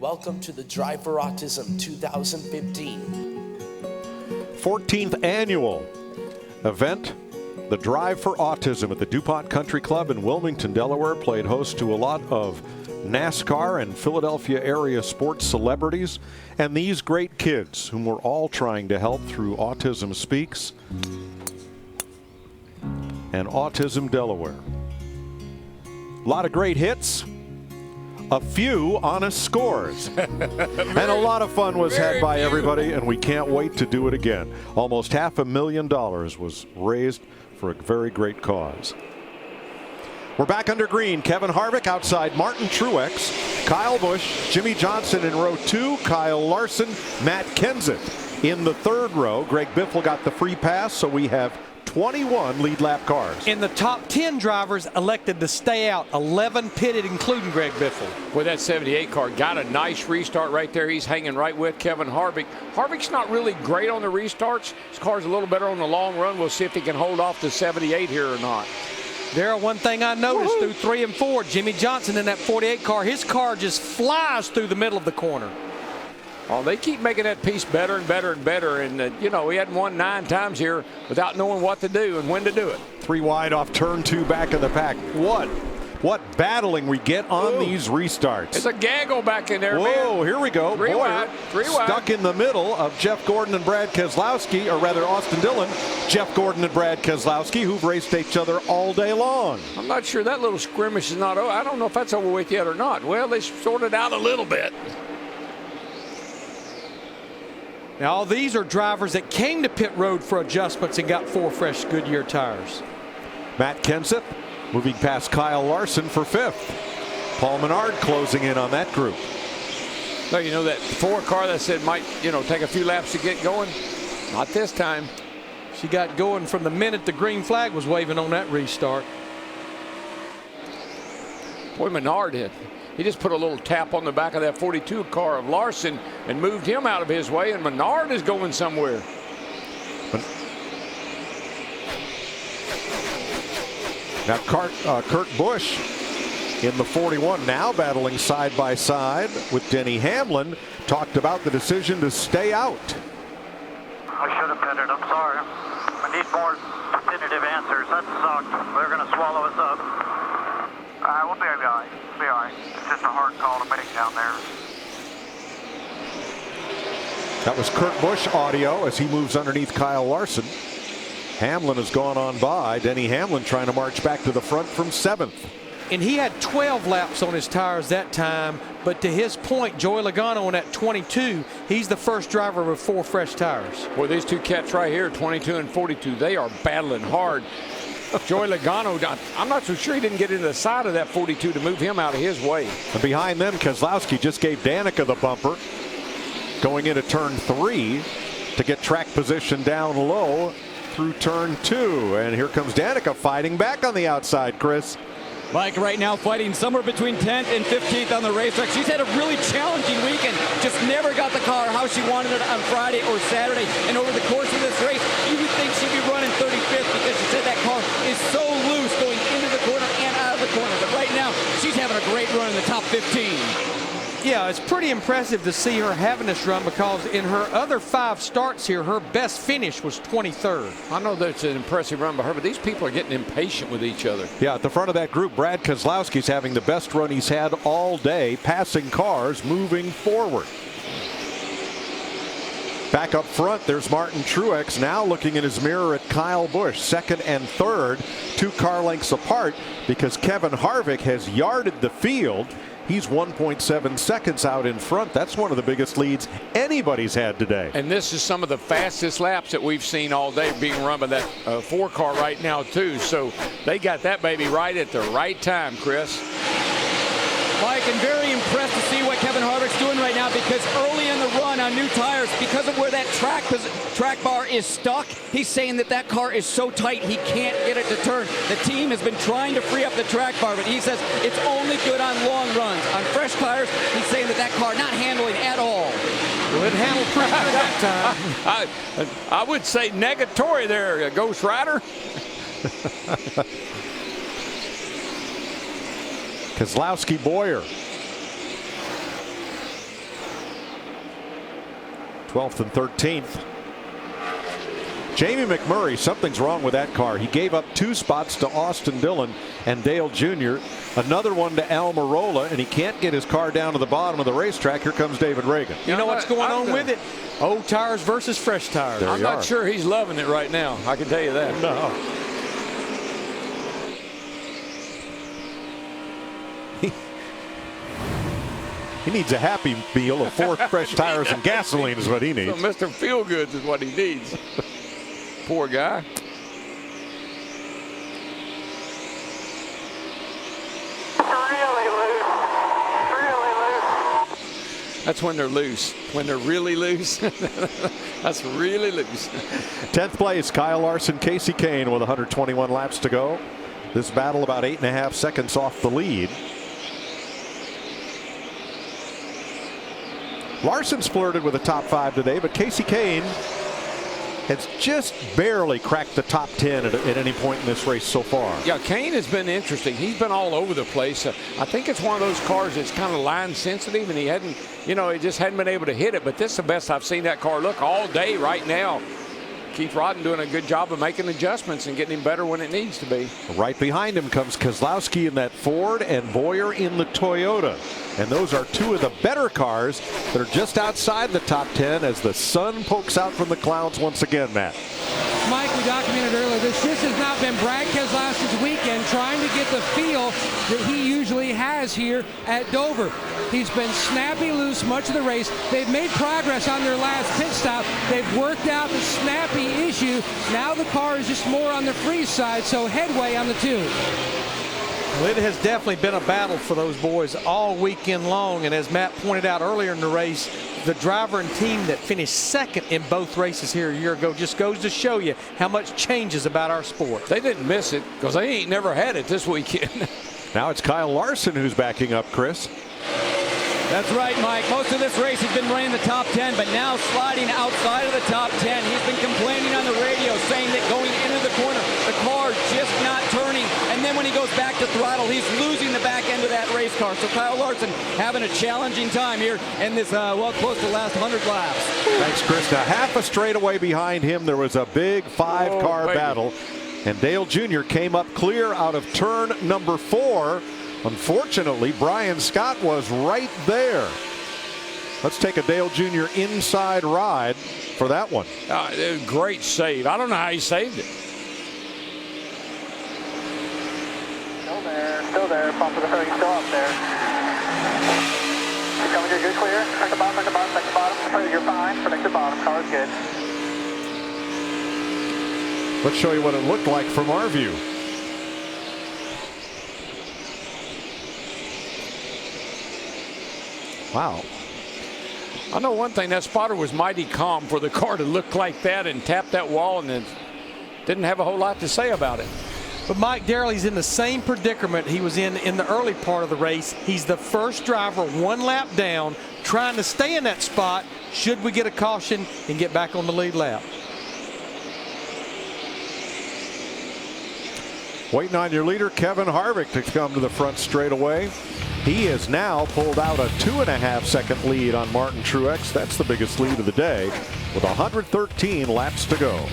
Welcome to the Drive for Autism 2015. 14th annual event, the Drive for Autism at the DuPont Country Club in Wilmington, Delaware, played host to a lot of NASCAR and Philadelphia area sports celebrities and these great kids whom we're all trying to help through Autism Speaks and Autism Delaware. A lot of great hits, a few honest scores, and a lot of fun was had by everybody, and we can't wait to do it again. Almost $500,000 was raised for a very great cause. We're back under green. Kevin Harvick outside Martin Truex, Kyle Busch, Jimmy Johnson in row 2, Kyle Larson, Matt Kenseth in the 3rd row. Greg Biffle got the free pass, so we have 21 lead lap cars. And the top 10 drivers elected to stay out, 11 pitted, including Greg Biffle. Well, that 78 car got a nice restart right there. He's hanging right with Kevin Harvick. Harvick's not really great on the restarts. His car's a little better on the long run. We'll see if he can hold off the 78 here or not. Darrell, one thing I noticed through 3 and 4, Jimmy Johnson in that 48 car, his car just flies through the middle of the corner. Oh, they keep making that piece better and better and better. And, you know, we hadn't won 9 times here without knowing what to do and when to do it. 3 wide off turn 2 back in the pack. What battling we get on these restarts. It's a gaggle back in there, Whoa, man. Here we go. 3 wide, 3 wide. Stuck in the middle of Jeff Gordon and Brad Keselowski, or rather Austin Dillon, Jeff Gordon and Brad Keselowski, who've raced each other all day long. I'm not sure that little skirmish is not over. I don't know if that's over with yet or not. Well, they sorted out a little bit. Now, all these are drivers that came to pit road for adjustments and got 4 fresh Goodyear tires. Matt Kenseth moving past Kyle Larson for 5th. Paul Menard closing in on that group. So, you know, that 4 car that said might, you know, take a few laps to get going? Not this time. She got going from the minute the green flag was waving on that restart. Boy, Menard hit. He just put a little tap on the back of that 42 car of Larson and moved him out of his way, and Menard is going somewhere. Now Kurt Busch in the 41 now battling side by side with Denny Hamlin. Talked about the decision to stay out. I should have pitted. I'm sorry. I need more definitive answers. That sucked. They're going to swallow us up. We'll be all right. We'll be all right. It's just a hard call to make down there. That was Kurt Busch audio as he moves underneath Kyle Larson. Hamlin has gone on by. Denny Hamlin trying to march back to the front from 7th. And he had 12 laps on his tires that time. But to his point, Joey Logano on that 22, he's the first driver with 4 fresh tires. Boy, these two cats right here, 22 and 42, they are battling hard. Joey Logano, I'm not so sure he didn't get into the side of that 42 to move him out of his way. And behind them, Keselowski just gave Danica the bumper going into turn 3 to get track position down low through turn 2. And here comes Danica fighting back on the outside, Chris. Mike right now fighting somewhere between 10th and 15th on the racetrack. She's had a really challenging weekend. Just never got the car how she wanted it on Friday or Saturday. And over the course of this race, you would think she'd be running 35th because she said that car is so loose going into the corner and out of the corner. But right now, she's having a great run in the top 15. Yeah, it's pretty impressive to see her having this run because in her other 5 starts here, her best finish was 23rd. I know that's an impressive run by her, but these people are getting impatient with each other. Yeah, at the front of that group, Brad Keselowski's having the best run he's had all day, passing cars, moving forward. Back up front, there's Martin Truex now looking in his mirror at Kyle Busch, 2nd and 3rd, 2 car lengths apart because Kevin Harvick has yarded the field. He's 1.7 seconds out in front. That's one of the biggest leads anybody's had today. And this is some of the fastest laps that we've seen all day being run by that 4 car right now, too. So they got that baby right at the right time, Chris. Mike, I'm very impressed to see what Kevin Harvick's doing right now because early in the run on new tires, because of where that track bar is stuck, he's saying that that car is so tight he can't get it to turn. The team has been trying to free up the track bar, but he says it's only good on long runs. On fresh tires, he's saying that that car not handling at all. Well, it handled pretty good that time. I would say negatory there, Ghost Rider. Keselowski Boyer. 12th and 13th. Jamie McMurray, something's wrong with that car. He gave up 2 spots to Austin Dillon and Dale Jr., another one to Almirola, and he can't get his car down to the bottom of the racetrack. Here comes David Reagan. You know what's going on with it? Old tires versus fresh tires. I'm not sure he's loving it right now. I can tell you that. No. He needs a happy meal of 4 fresh tires and gasoline is what he needs. So Mr. Feelgoods is what he needs. Poor guy. That's when they're loose. When they're really loose, that's really loose. 10th place, Kyle Larson, Casey Kane with 121 laps to go. This battle about 8.5 seconds off the lead. Larson's flirted with the top 5 today, but Casey Kane has just barely cracked the top 10 at any point in this race so far. Yeah, Kane has been interesting. He's been all over the place. I think it's one of those cars that's kind of line sensitive, and he just hadn't been able to hit it. But this is the best I've seen that car look all day right now. Keith Rodden doing a good job of making adjustments and getting him better when it needs to be. Right behind him comes Keselowski in that Ford and Boyer in the Toyota. And those are two of the better cars that are just outside the top 10 as the sun pokes out from the clouds once again, Matt. Mike, we documented earlier, this just has not been Brad Keselowski's weekend trying to get the feel that he usually has here at Dover. He's been snappy loose much of the race. They've made progress on their last pit stop. They've worked out the snappy issue. Now the car is just more on the free side, so headway on the two. Well, it has definitely been a battle for those boys all weekend long, and as Matt pointed out earlier in the race, the driver and team that finished second in both races here a year ago just goes to show you how much changes about our sport. They didn't miss it because they ain't never had it this weekend. Now it's Kyle Larson who's backing up Chris. That's right, Mike. Most of this race he's been running the top 10, but now sliding outside of the top 10. He's been complaining on the radio, saying that going into the corner, the car just not turning. And then when he goes back to throttle, he's losing the back end of that race car. So Kyle Larson having a challenging time here in this, close to the last 100 laps. Thanks, Chris. Now half a straightaway behind him, there was a big five-car battle. And Dale Jr. came up clear out of turn number 4. Unfortunately, Brian Scott was right there. Let's take a Dale Jr. inside ride for that one. Great save. I don't know how he saved it. Still there. Pump of the hood, still up there. Keep coming, you're good, clear. Protect the bottom, protect the bottom, protect the bottom. You're fine, protect the bottom, car's good. Let's show you what it looked like from our view. Wow. I know one thing, that spotter was mighty calm for the car to look like that and tap that wall and then didn't have a whole lot to say about it. But Mike Darrell's in the same predicament he was in the early part of the race. He's the first driver one lap down, trying to stay in that spot should we get a caution and get back on the lead lap. Waiting on your leader, Kevin Harvick, to come to the front straightaway. He has now pulled out a 2.5-second lead on Martin Truex. That's the biggest lead of the day with 113 laps to go.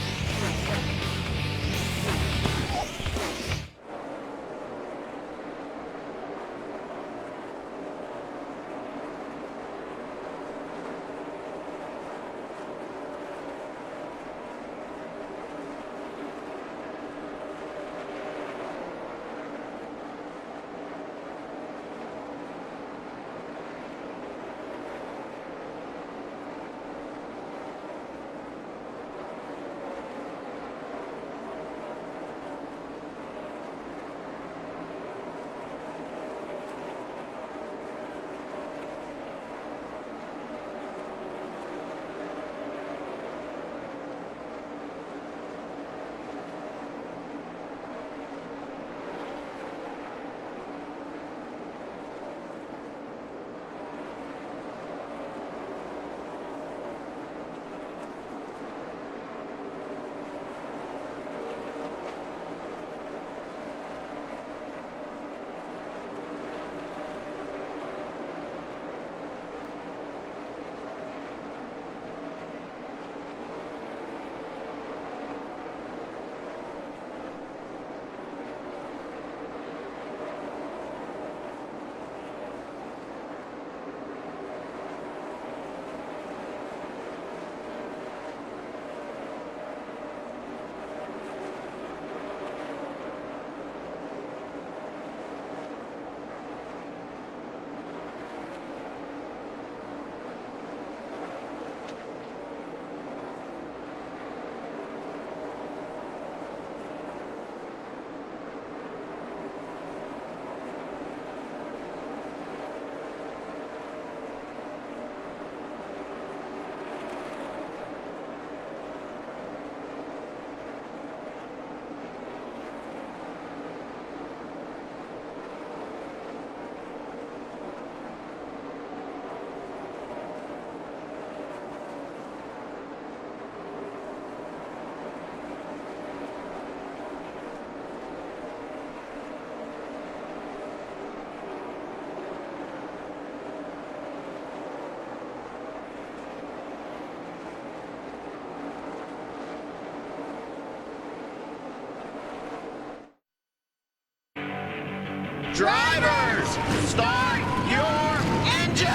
Drivers, start your engine!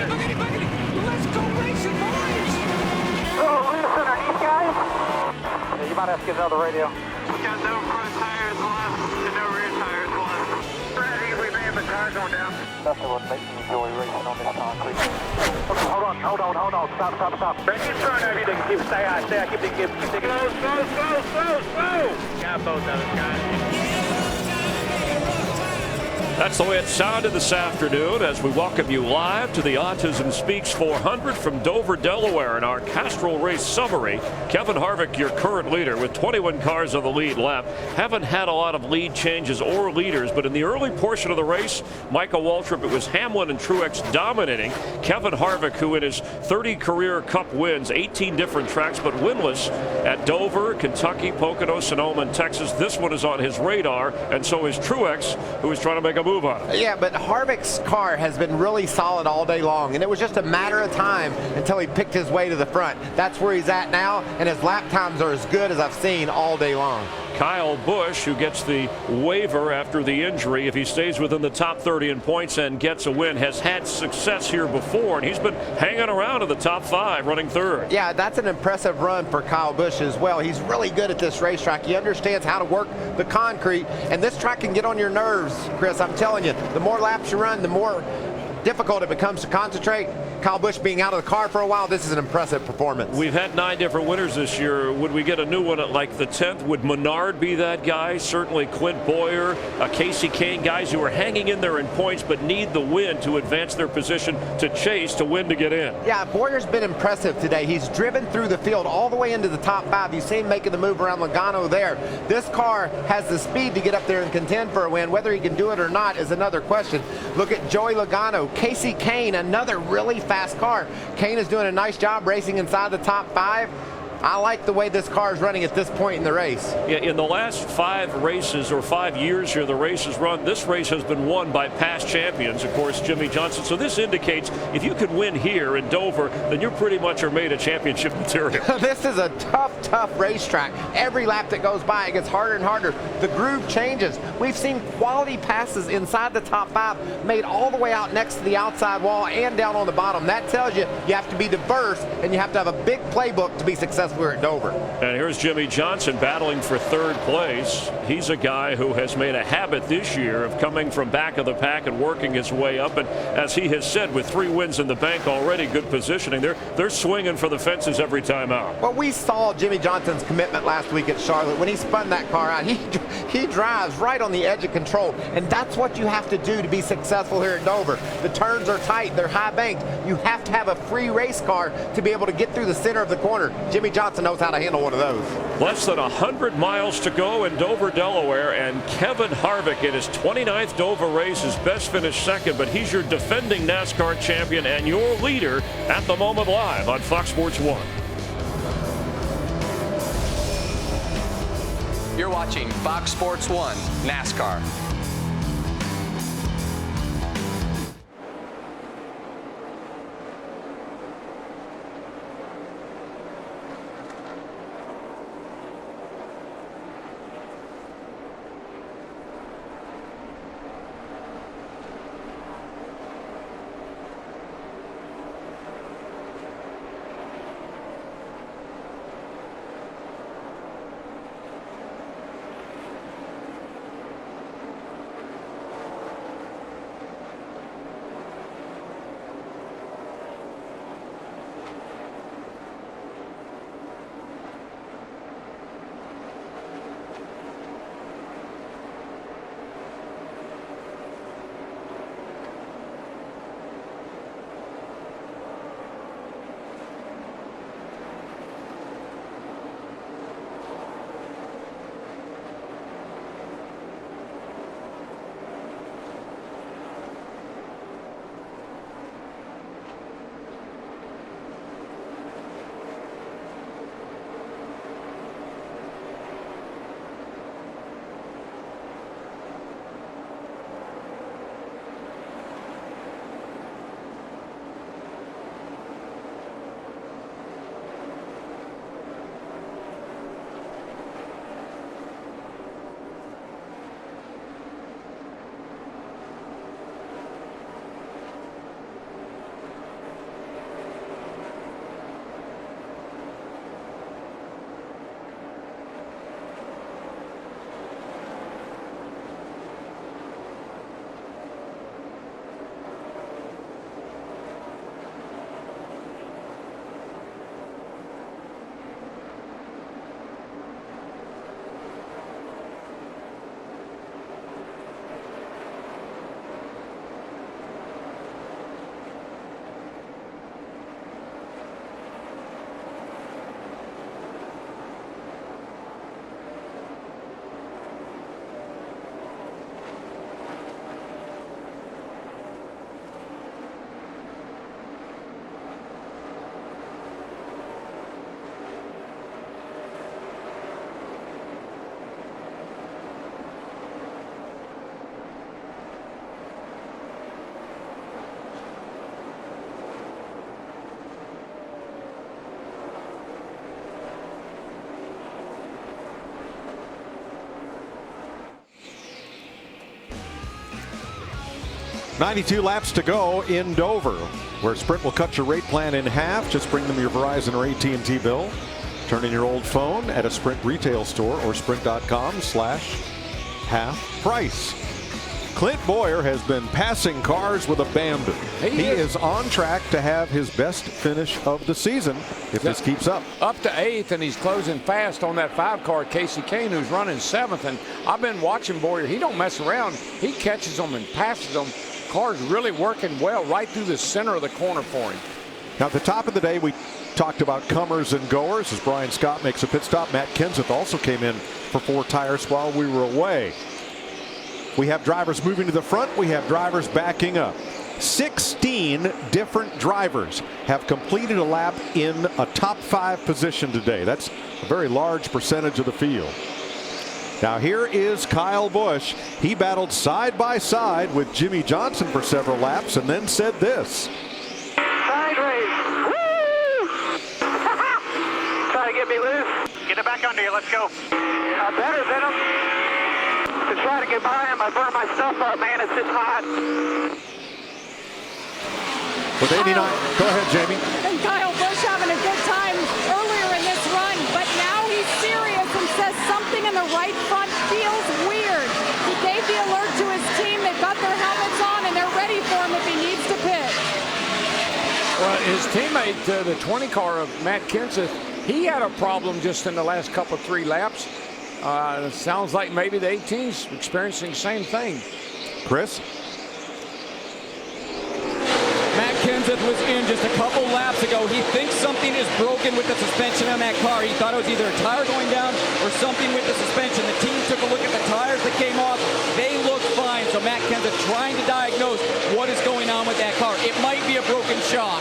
Boogity. Let's go racing, boys! Oh, Lewis underneath, guys. Yeah, you might have to get another radio. We got no front tires left and no rear tires left. Ready, we may have a tire going down. Nothing would make me enjoy racing on this concrete. Okay, hold on. Stop. Break your turn, everything. Stay high, keep thinking. Slow. Got both of us, guys. That's the way it sounded this afternoon as we welcome you live to the Autism Speaks 400 from Dover, Delaware. In our Castrol race summary, Kevin Harvick, your current leader, with 21 cars on the lead lap. Haven't had a lot of lead changes or leaders, but in the early portion of the race, Michael Waltrip, it was Hamlin and Truex dominating. Kevin Harvick, who in his 30 career Cup wins, 18 different tracks, but winless at Dover, Kentucky, Pocono, Sonoma, and Texas. This one is on his radar, and so is Truex, who is trying to make a move on it. Yeah, but Harvick's car has been really solid all day long, and it was just a matter of time until he picked his way to the front. That's where he's at now, and his lap times are as good as I've seen all day long. Kyle Busch, who gets the waiver after the injury, if he stays within the top 30 in points and gets a win, has had success here before, and he's been hanging around in the top 5, running third. Yeah, that's an impressive run for Kyle Busch as well. He's really good at this racetrack. He understands how to work the concrete, and this track can get on your nerves, Chris. I'm telling you, the more laps you run, the more difficult it becomes to concentrate. Kyle Busch being out of the car for a while, this is an impressive performance. We've had 9 different winners this year. Would we get a new one at like the 10th? Would Menard be that guy? Certainly Clint Boyer, Casey Kane, guys who are hanging in there in points but need the win to advance their position to chase to win to get in. Yeah, Boyer's been impressive today. He's driven through the field all the way into the top 5. You see him making the move around Logano there. This car has the speed to get up there and contend for a win. Whether he can do it or not is another question. Look at Joey Logano, Casey Kane, another really fast car. Kane is doing a nice job racing inside the top 5. I like the way this car is running at this point in the race. Yeah, in the last 5 races or 5 years here, the race has run. This race has been won by past champions, of course, Jimmy Johnson. So this indicates if you can win here in Dover, then you pretty much are made of championship material. This is a tough racetrack. Every lap that goes by, it gets harder and harder. The groove changes. We've seen quality passes inside the top 5 made all the way out next to the outside wall and down on the bottom. That tells you you have to be diverse and you have to have a big playbook to be successful here at Dover. And here's Jimmy Johnson battling for 3rd place. He's a guy who has made a habit this year of coming from back of the pack and working his way up. And as he has said, with 3 wins in the bank already, good positioning. They're swinging for the fences every time out. Well, we saw Jimmy Johnson's commitment last week at Charlotte. When he spun that car out, he drives right on the edge of control. And that's what you have to do to be successful here at Dover. The turns are tight. They're high banked. You have to have a free race car to be able to get through the center of the corner. Jimmy Johnson knows how to handle one of those. Less than 100 miles to go in Dover, Delaware, and Kevin Harvick in his 29th Dover race is best finished 2nd, but he's your defending NASCAR champion and your leader at the moment live on Fox Sports 1. You're watching Fox Sports 1 NASCAR. 92 laps to go in Dover, where Sprint will cut your rate plan in half. Just bring them your Verizon or AT&T bill. Turn in your old phone at a Sprint retail store or sprint.com/half price. Clint Bowyer has been passing cars with abandon. He is on track to have his best finish of the season if this keeps up. Up to 8th, and he's closing fast on that 5-car, Casey Kane, who's running 7th. And I've been watching Bowyer. He don't mess around. He catches them and passes them. Car's really working well right through the center of the corner for him. Now, at the top of the day, we talked about comers and goers as Brian Scott makes a pit stop. Matt Kenseth also came in for 4 tires while we were away. We have drivers moving to the front. We have drivers backing up. 16 different drivers have completed a lap in a top 5 position today. That's a very large percentage of the field. Now here is Kyle Busch. He battled side by side with Jimmy Johnson for several laps and then said this. Side race. Woo! Try to get me loose. Get it back under you. Let's go. Better than him. To try to get by him, I burn my stuff up, man. It's just hot. With 89, go ahead, Jamie. And Kyle Busch having a good time earlier in this run, but now he's serious and says something in the right front feels weird. He gave the alert to his team. They've got their helmets on and they're ready for him if he needs to pit. Well, his teammate, the 20 car of Matt Kenseth, he had a problem just in the last couple 3 laps. It sounds like maybe the 18's experiencing the same thing. Chris? Matt Kenseth was in just a couple laps ago. He thinks something is broken with the suspension on that car. He thought it was either a tire going down or something with the suspension. The team took a look at the tires that came off. They looked fine. So Matt Kenseth trying to diagnose what is going on with that car. It might be a broken shock.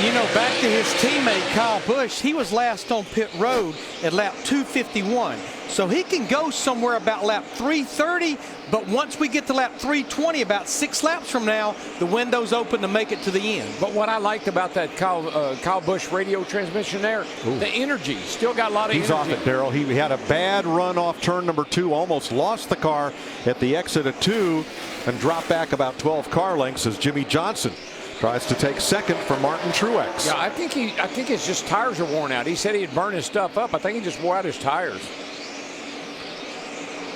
You know, back to his teammate Kyle Busch, he was last on pit road at lap 251. So he can go somewhere about lap 330, but once we get to lap 320, about 6 laps from now, the window's open to make it to the end. But what I liked about that Kyle Busch radio transmission there, the energy, still got a lot of energy. He's off it, Darrell. He had a bad run off turn number 2, almost lost the car at the exit of 2 and dropped back about 12 car lengths as Jimmy Johnson tries to take second for Martin Truex. Yeah, I think his just tires are worn out. He said he'd burn his stuff up. I think he just wore out his tires.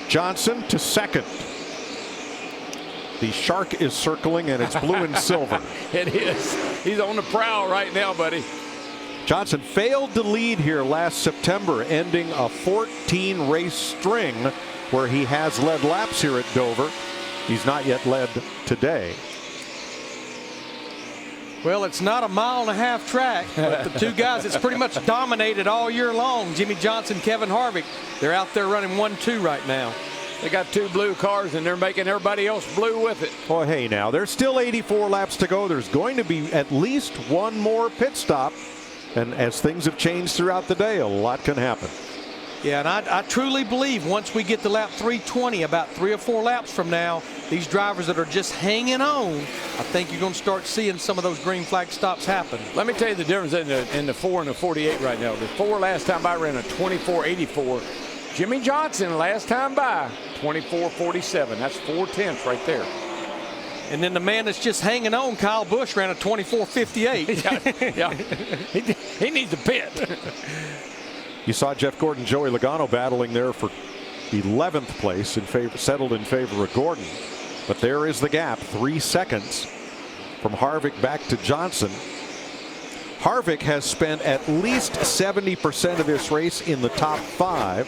Johnson to second. The shark is circling and it's blue and silver. It is. He's on the prowl right now, buddy. Johnson failed to lead here last September, ending a 14 race string where he has led laps here at Dover. He's not yet led today. Well, it's not a 1.5-mile track, but the 2 guys it's pretty much dominated all year long, Jimmy Johnson, Kevin Harvick, they're out there running 1-2 right now. They got 2 blue cars and they're making everybody else blue with it. Oh, hey, now there's still 84 laps to go. There's going to be at least 1 more pit stop. And as things have changed throughout the day, a lot can happen. Yeah, and I truly believe once we get to lap 320, about 3 or 4 laps from now, these drivers that are just hanging on, I think you're going to start seeing some of those green flag stops happen. Let me tell you the difference in the 4 and the 48 right now. The 4 last time by ran a 24.84. Jimmy Johnson last time by 24.47. That's 4/10 right there. And then the man that's just hanging on, Kyle Busch, ran a 24.58. yeah. He needs a pit. You saw Jeff Gordon, Joey Logano battling there for 11th place, settled in favor of Gordon. But there is the gap, 3 seconds from Harvick back to Johnson. Harvick has spent at least 70% of this race in the top 5.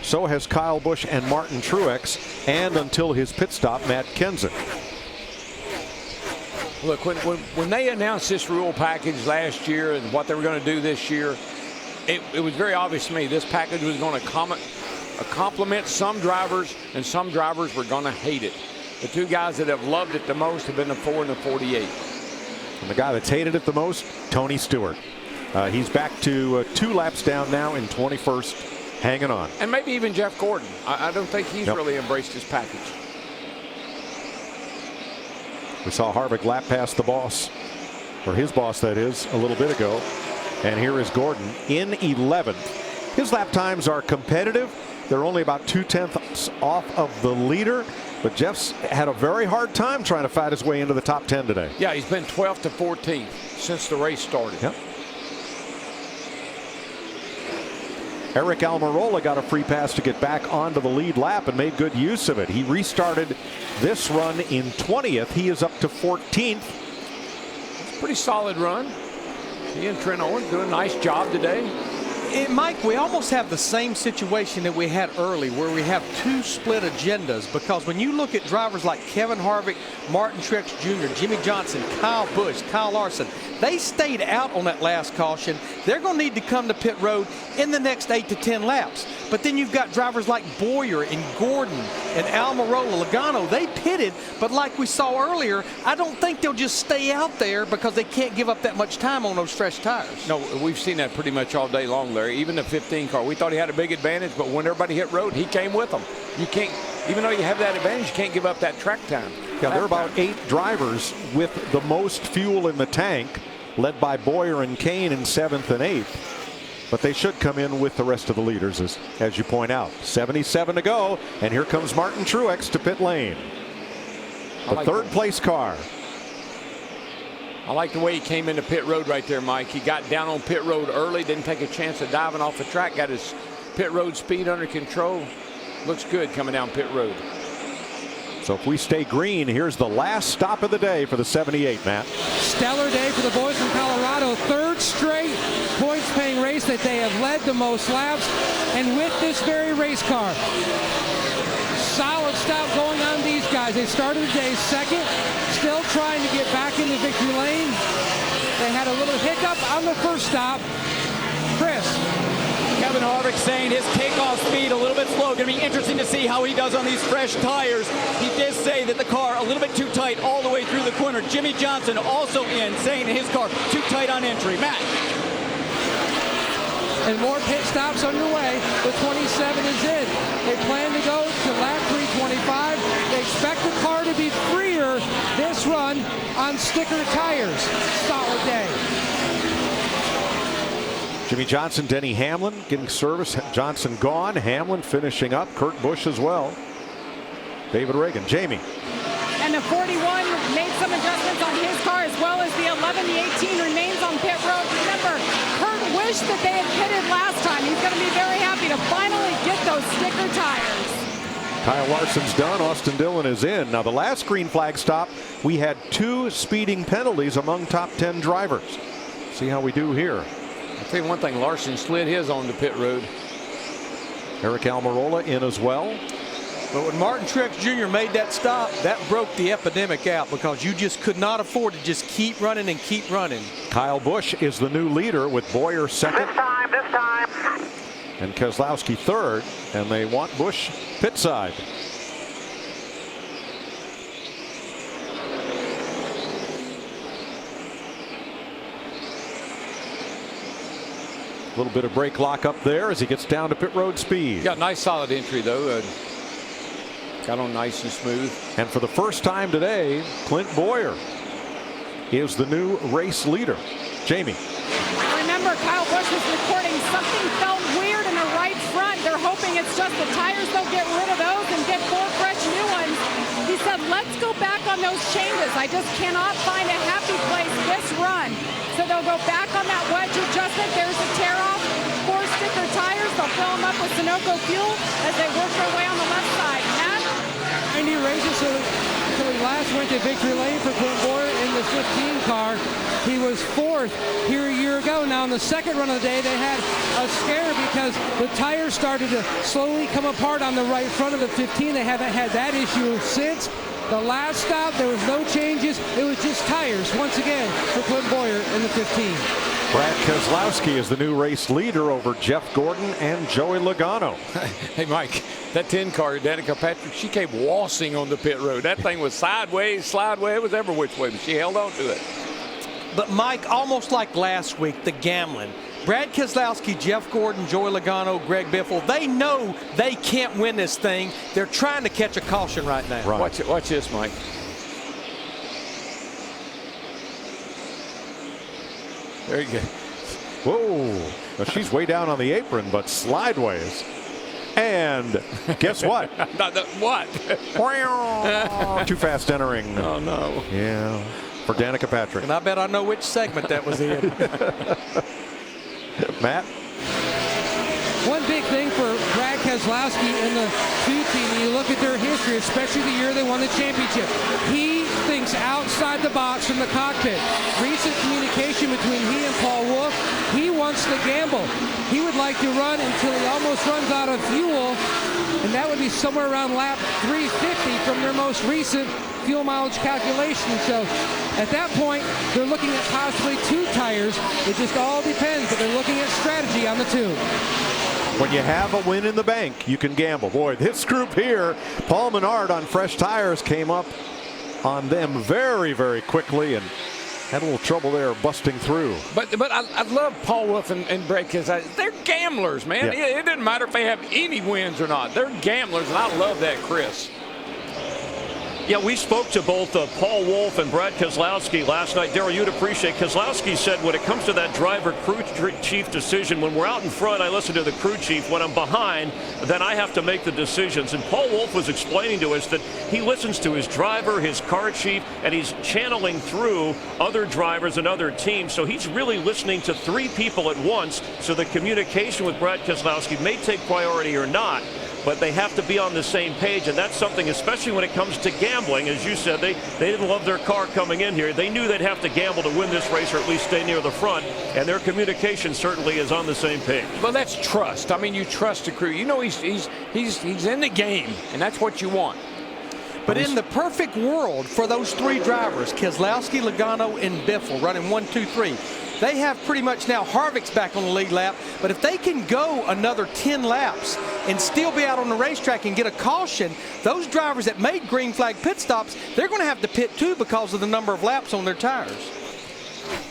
So has Kyle Busch and Martin Truex, and until his pit stop, Matt Kenseth. Look, when they announced this rule package last year and what they were going to do this year, it was very obvious to me this package was going to compliment some drivers, and some drivers were going to hate it. The 2 guys that have loved it the most have been the 4 and the 48. And the guy that's hated it the most, Tony Stewart. He's back to 2 laps down now in 21st, hanging on. And maybe even Jeff Gordon. I don't think he's really embraced his package. We saw Harvick lap past the boss, or his boss that is, a little bit ago. And here is Gordon in 11th. His lap times are competitive. They're only about 2/10 off of the leader. But Jeff's had a very hard time trying to fight his way into the top 10 today. Yeah, he's been 12th to 14th since the race started. Yep. Eric Almirola got a free pass to get back onto the lead lap and made good use of it. He restarted this run in 20th. He is up to 14th. It's a pretty solid run. He and Trent Owens doing a nice job today. Mike, we almost have the same situation that we had early, where we have two split agendas, because when you look at drivers like Kevin Harvick, Martin Truex Jr., Jimmy Johnson, Kyle Busch, Kyle Larson, they stayed out on that last caution. They're going to need to come to pit road in the next 8 to 10 laps. But then you've got drivers like Bowyer and Gordon and Almirola, Logano. They pitted, but like we saw earlier, I don't think they'll just stay out there because they can't give up that much time on those fresh tires. No, we've seen that pretty much all day long, Larry. Even the 15 car, we thought he had a big advantage, but when everybody hit road, he came with them. You can't, even though you have that advantage, you can't give up that track time. Yeah, there are about 8 drivers with the most fuel in the tank, led by Bowyer and Kane in 7th and 8th. But they should come in with the rest of the leaders, as you point out. 77 to go, and here comes Martin Truex to pit lane. The third place car. I like the way he came into pit road right there, Mike. He got down on pit road early, didn't take a chance of diving off the track, got his pit road speed under control. Looks good coming down pit road. So if we stay green, here's the last stop of the day for the 78, Matt. Stellar day for the boys from Colorado. Third straight points-paying race that they have led the most laps, and with this very race car. Solid stop going on these guys. They started the day second, still trying to get back into victory lane. They had a little hiccup on the first stop. Chris. Kevin Harvick saying his takeoff speed a little bit slow. Going to be interesting to see how he does on these fresh tires. He did say that the car a little bit too tight all the way through the corner. Jimmy Johnson also in, saying his car too tight on entry. Matt. And more pit stops underway. The 27 is in. They plan to go to lap 325. They expect the car to be freer this run on sticker tires. Solid day. Jimmy Johnson, Denny Hamlin getting service. Johnson gone. Hamlin finishing up. Kurt Busch as well. David Reagan. Jamie. And the 41 made some adjustments on his car, as well as the 11. The 18 remains on pit road. Remember, Kurt wished that they had pitted last time. He's going to be very happy to finally get those sticker tires. Kyle Larson's done. Austin Dillon is in. Now, the last green flag stop, we had 2 speeding penalties among top 10 drivers. See how we do here. I'll tell you one thing, Larson slid his on the pit road. Eric Almirola in as well. But when Martin Truex Jr. made that stop, that broke the epidemic out, because you just could not afford to just keep running and keep running. Kyle Busch is the new leader with Bowyer second. This time. And Keselowski third, and they want Busch pit side. A little bit of brake lock up there as he gets down to pit road speed. Yeah, nice solid entry though. Got on nice and smooth. And for the first time today, Clint Bowyer is the new race leader. Jamie. Remember, Kyle Busch was reporting something felt weird in the right front. They're hoping it's just the tires. They'll get rid of those and get 4 fresh new ones. He said, let's go back on those changes. I just cannot find a happy place this run. So they'll go back on that wedge adjustment. There's a tear off. 4 sticker tires. They'll fill them up with Sunoco fuel as they work their way on the left side. Matt? 90 races until he last went to victory lane for Clint Bowyer in the 15 car. He was 4th here a year ago. Now in the second run of the day, they had a scare because the tires started to slowly come apart on the right front of the 15. They haven't had that issue since. The last stop, there was no changes. It was just tires once again for Clint Bowyer in the 15. Brad Keselowski is the new race leader over Jeff Gordon and Joey Logano. Hey, Mike, that 10 car, Danica Patrick, she came waltzing on the pit road. That thing was sideways, slideways, it was every which way, but she held on to it. But, Mike, almost like last week, the gambling. Brad Keselowski, Jeff Gordon, Joey Logano, Greg Biffle, they know they can't win this thing. They're trying to catch a caution right now. Right. Watch this, Mike. Very good. Whoa. Well, she's way down on the apron, but slideways. And guess what? What? Too fast entering. Oh, no. Yeah, for Danica Patrick. And I bet I know which segment that was in. Matt? One big thing for Brad Keselowski and the 2 team, you look at their history, especially the year they won the championship. He thinks outside the box from the cockpit. Recent communication between he and Paul Wolfe, he wants to gamble. He would like to run until he almost runs out of fuel, and that would be somewhere around lap 350 from their most recent fuel mileage calculation. So at that point, they're looking at possibly 2 tires. It just all depends, but they're looking at strategy on the 2. When you have a win in the bank, you can gamble. Boy, this group here, Paul Menard on fresh tires came up on them very, very quickly and had a little trouble there busting through. But I love Paul Wolfe and Brad Keselowski. They're gamblers, man. Yeah. It doesn't matter if they have any wins or not. They're gamblers, and I love that, Chris. Yeah, we spoke to both Paul Wolfe and Brad Keselowski last night. Darrell, you'd appreciate. Keselowski said when it comes to that driver-crew chief decision, when we're out in front, I listen to the crew chief. When I'm behind, then I have to make the decisions. And Paul Wolfe was explaining to us that he listens to his driver, his car chief, and he's channeling through other drivers and other teams. So he's really listening to 3 people at once. So the communication with Brad Keselowski may take priority or not, but they have to be on the same page, and that's something, especially when it comes to gambling. As you said, they didn't love their car coming in here. They knew they'd have to gamble to win this race or at least stay near the front, and their communication certainly is on the same page. Well, that's trust. I mean, you trust the crew. You know he's in the game, and that's what you want. But in the perfect world for those 3 drivers, Keselowski, Logano, and Biffle running 1, 2, 3, they have pretty much now Harvick's back on the lead lap. But if they can go another 10 laps and still be out on the racetrack and get a caution, those drivers that made green flag pit stops, they're going to have to pit too because of the number of laps on their tires.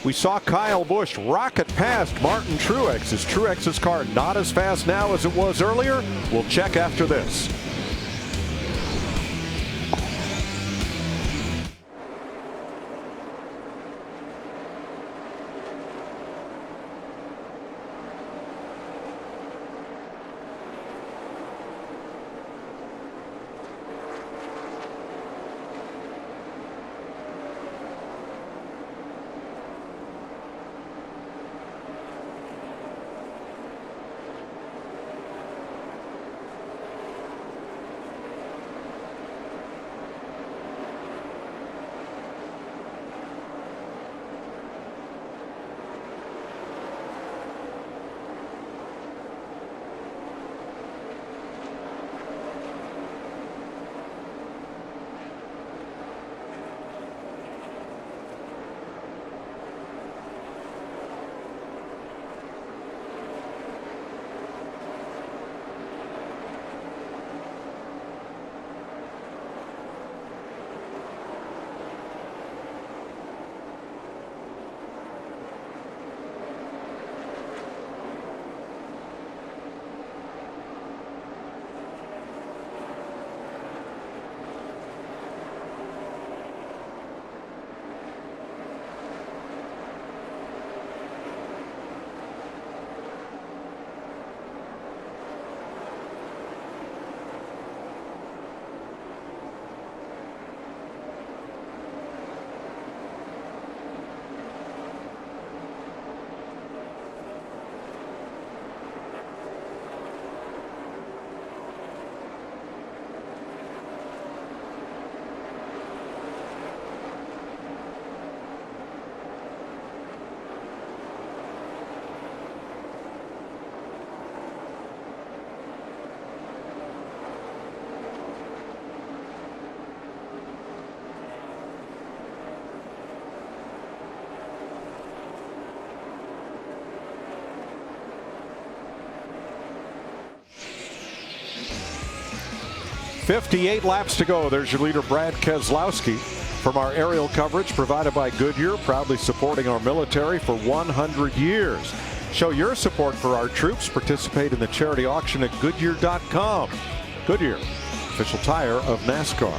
We saw Kyle Busch rocket past Martin Truex. Is Truex's car not as fast now as it was earlier? We'll check after this. .58 laps to go. There's your leader, Brad Keselowski. From our aerial coverage provided by Goodyear, proudly supporting our military for 100 years. Show your support for our troops. Participate in the charity auction at Goodyear.com. Goodyear, official tire of NASCAR.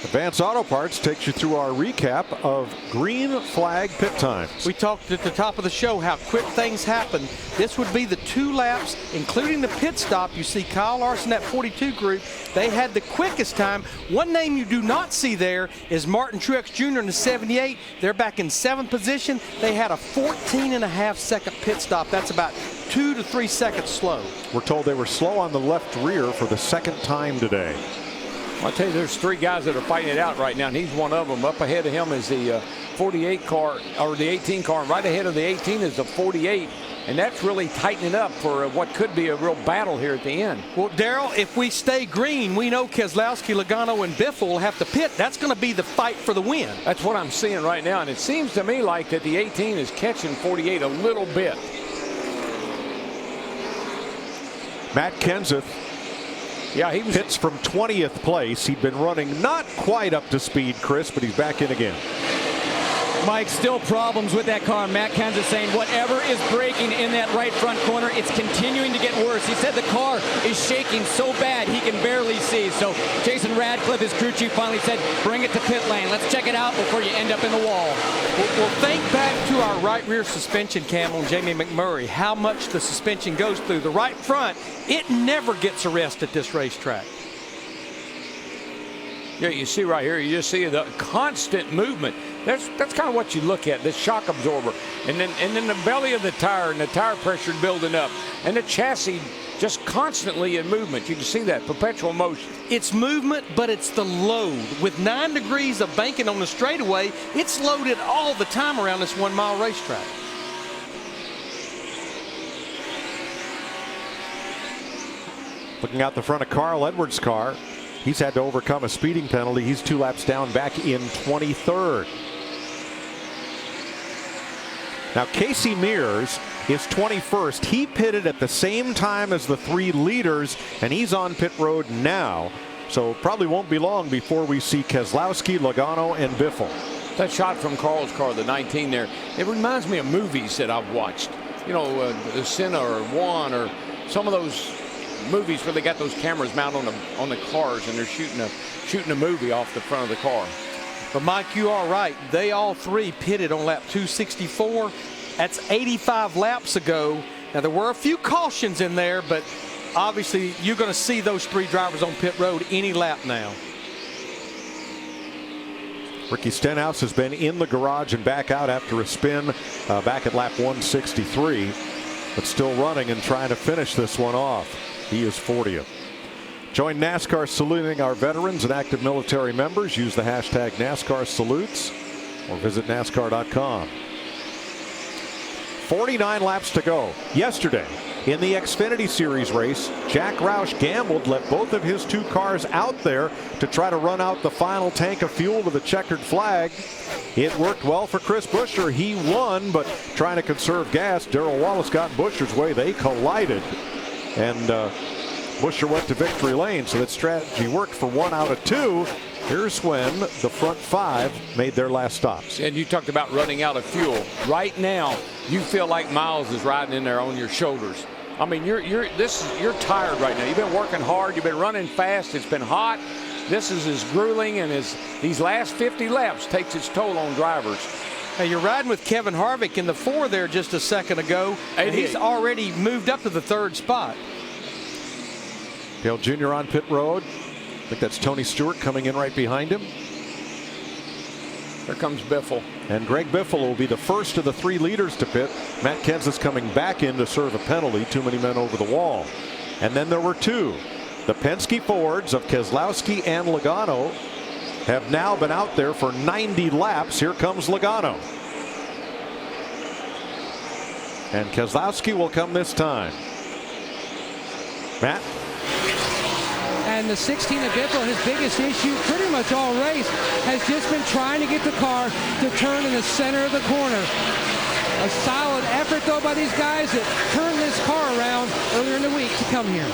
Advance Auto Parts takes you through our recap of green flag pit times. We talked at the top of the show how quick things happen. This would be the 2 laps, including the pit stop. You see Kyle Larson, that 42 group, they had the quickest time. One name you do not see there is Martin Truex Jr. in the 78. They're back in 7th position. They had a 14.5-second pit stop. That's about 2 to 3 seconds slow. We're told they were slow on the left rear for the 2nd time today. I'll tell you, there's 3 guys that are fighting it out right now, and he's one of them. Up ahead of him is the 48 car, or the 18 car, and right ahead of the 18 is the 48. And that's really tightening up for what could be a real battle here at the end. Well, Darrell, if we stay green, we know Keselowski, Logano, and Biffle will have to pit. That's going to be the fight for the win. That's what I'm seeing right now, and it seems to me like that the 18 is catching 48 a little bit. Matt Kenseth. Yeah, he was pits from 20th place. He'd been running not quite up to speed, Chris, but he's back in again. Mike, still problems with that car. Matt Kenseth saying whatever is breaking in that right front corner, it's continuing to get worse. He said the car is shaking so bad he can barely see. So Jason Radcliffe, his crew chief, finally said, bring it to pit lane. Let's check it out before you end up in the wall. Well, think back to our right rear suspension cam on Jamie McMurray, how much the suspension goes through. The right front, it never gets a rest at this racetrack. Yeah, you see right here, you just see the constant movement. That's kind of what you look at, this shock absorber. And then the belly of the tire and the tire pressure building up. And the chassis just constantly in movement. You can see that perpetual motion. It's movement, but it's the load. With 9 degrees of banking on the straightaway, it's loaded all the time around this 1 mile racetrack. Looking out the front of Carl Edwards' car. He's had to overcome a speeding penalty. He's 2 laps down, back in 23rd. Now Casey Mears is 21st. He pitted at the same time as the 3 leaders, and he's on pit road now. So probably won't be long before we see Keselowski, Logano, and Biffle. That shot from Carl's car, the 19 there, it reminds me of movies that I've watched. You know, Senna or One or some of those movies where they got those cameras mounted on the cars and they're shooting a movie off the front of the car. But Mike, you are right. They all 3 pitted on lap 264. That's 85 laps ago. Now there were a few cautions in there, but obviously you're going to see those 3 drivers on pit road any lap now. Ricky Stenhouse has been in the garage and back out after a spin back at lap 163, but still running and trying to finish this one off. He is 40th. Join NASCAR saluting our veterans and active military members. Use the hashtag NASCAR salutes or visit NASCAR.com. 49 laps to go. Yesterday in the Xfinity Series race, Jack Roush gambled, let both of his 2 cars out there to try to run out the final tank of fuel to the checkered flag. It worked well for Chris Buescher. He won, but trying to conserve gas, Darrell Wallace got in Buescher's way. They collided. And Buescher went to victory lane, so that strategy worked for 1 out of 2. Here's when the front 5 made their last stops. And you talked about running out of fuel. Right now, you feel like Miles is riding in there on your shoulders. I mean, you're tired right now. You've been working hard. You've been running fast. It's been hot. This is as grueling, and as these last 50 laps takes its toll on drivers. Hey, you're riding with Kevin Harvick in the 4 there just a second ago, and he's already moved up to the 3rd spot. Dale Jr. on pit road. I think that's Tony Stewart coming in right behind him. Here comes Biffle. And Greg Biffle will be the first of the 3 leaders to pit. Matt Kenseth's coming back in to serve a penalty. Too many men over the wall. And then there were 2. The Penske Fords of Keselowski and Logano have now been out there for 90 laps. Here comes Logano. And Keselowski will come this time. Matt? And the 16 of Biffle, his biggest issue pretty much all race, has just been trying to get the car to turn in the center of the corner. A solid effort, though, by these guys that turned this car around earlier in the week to come here.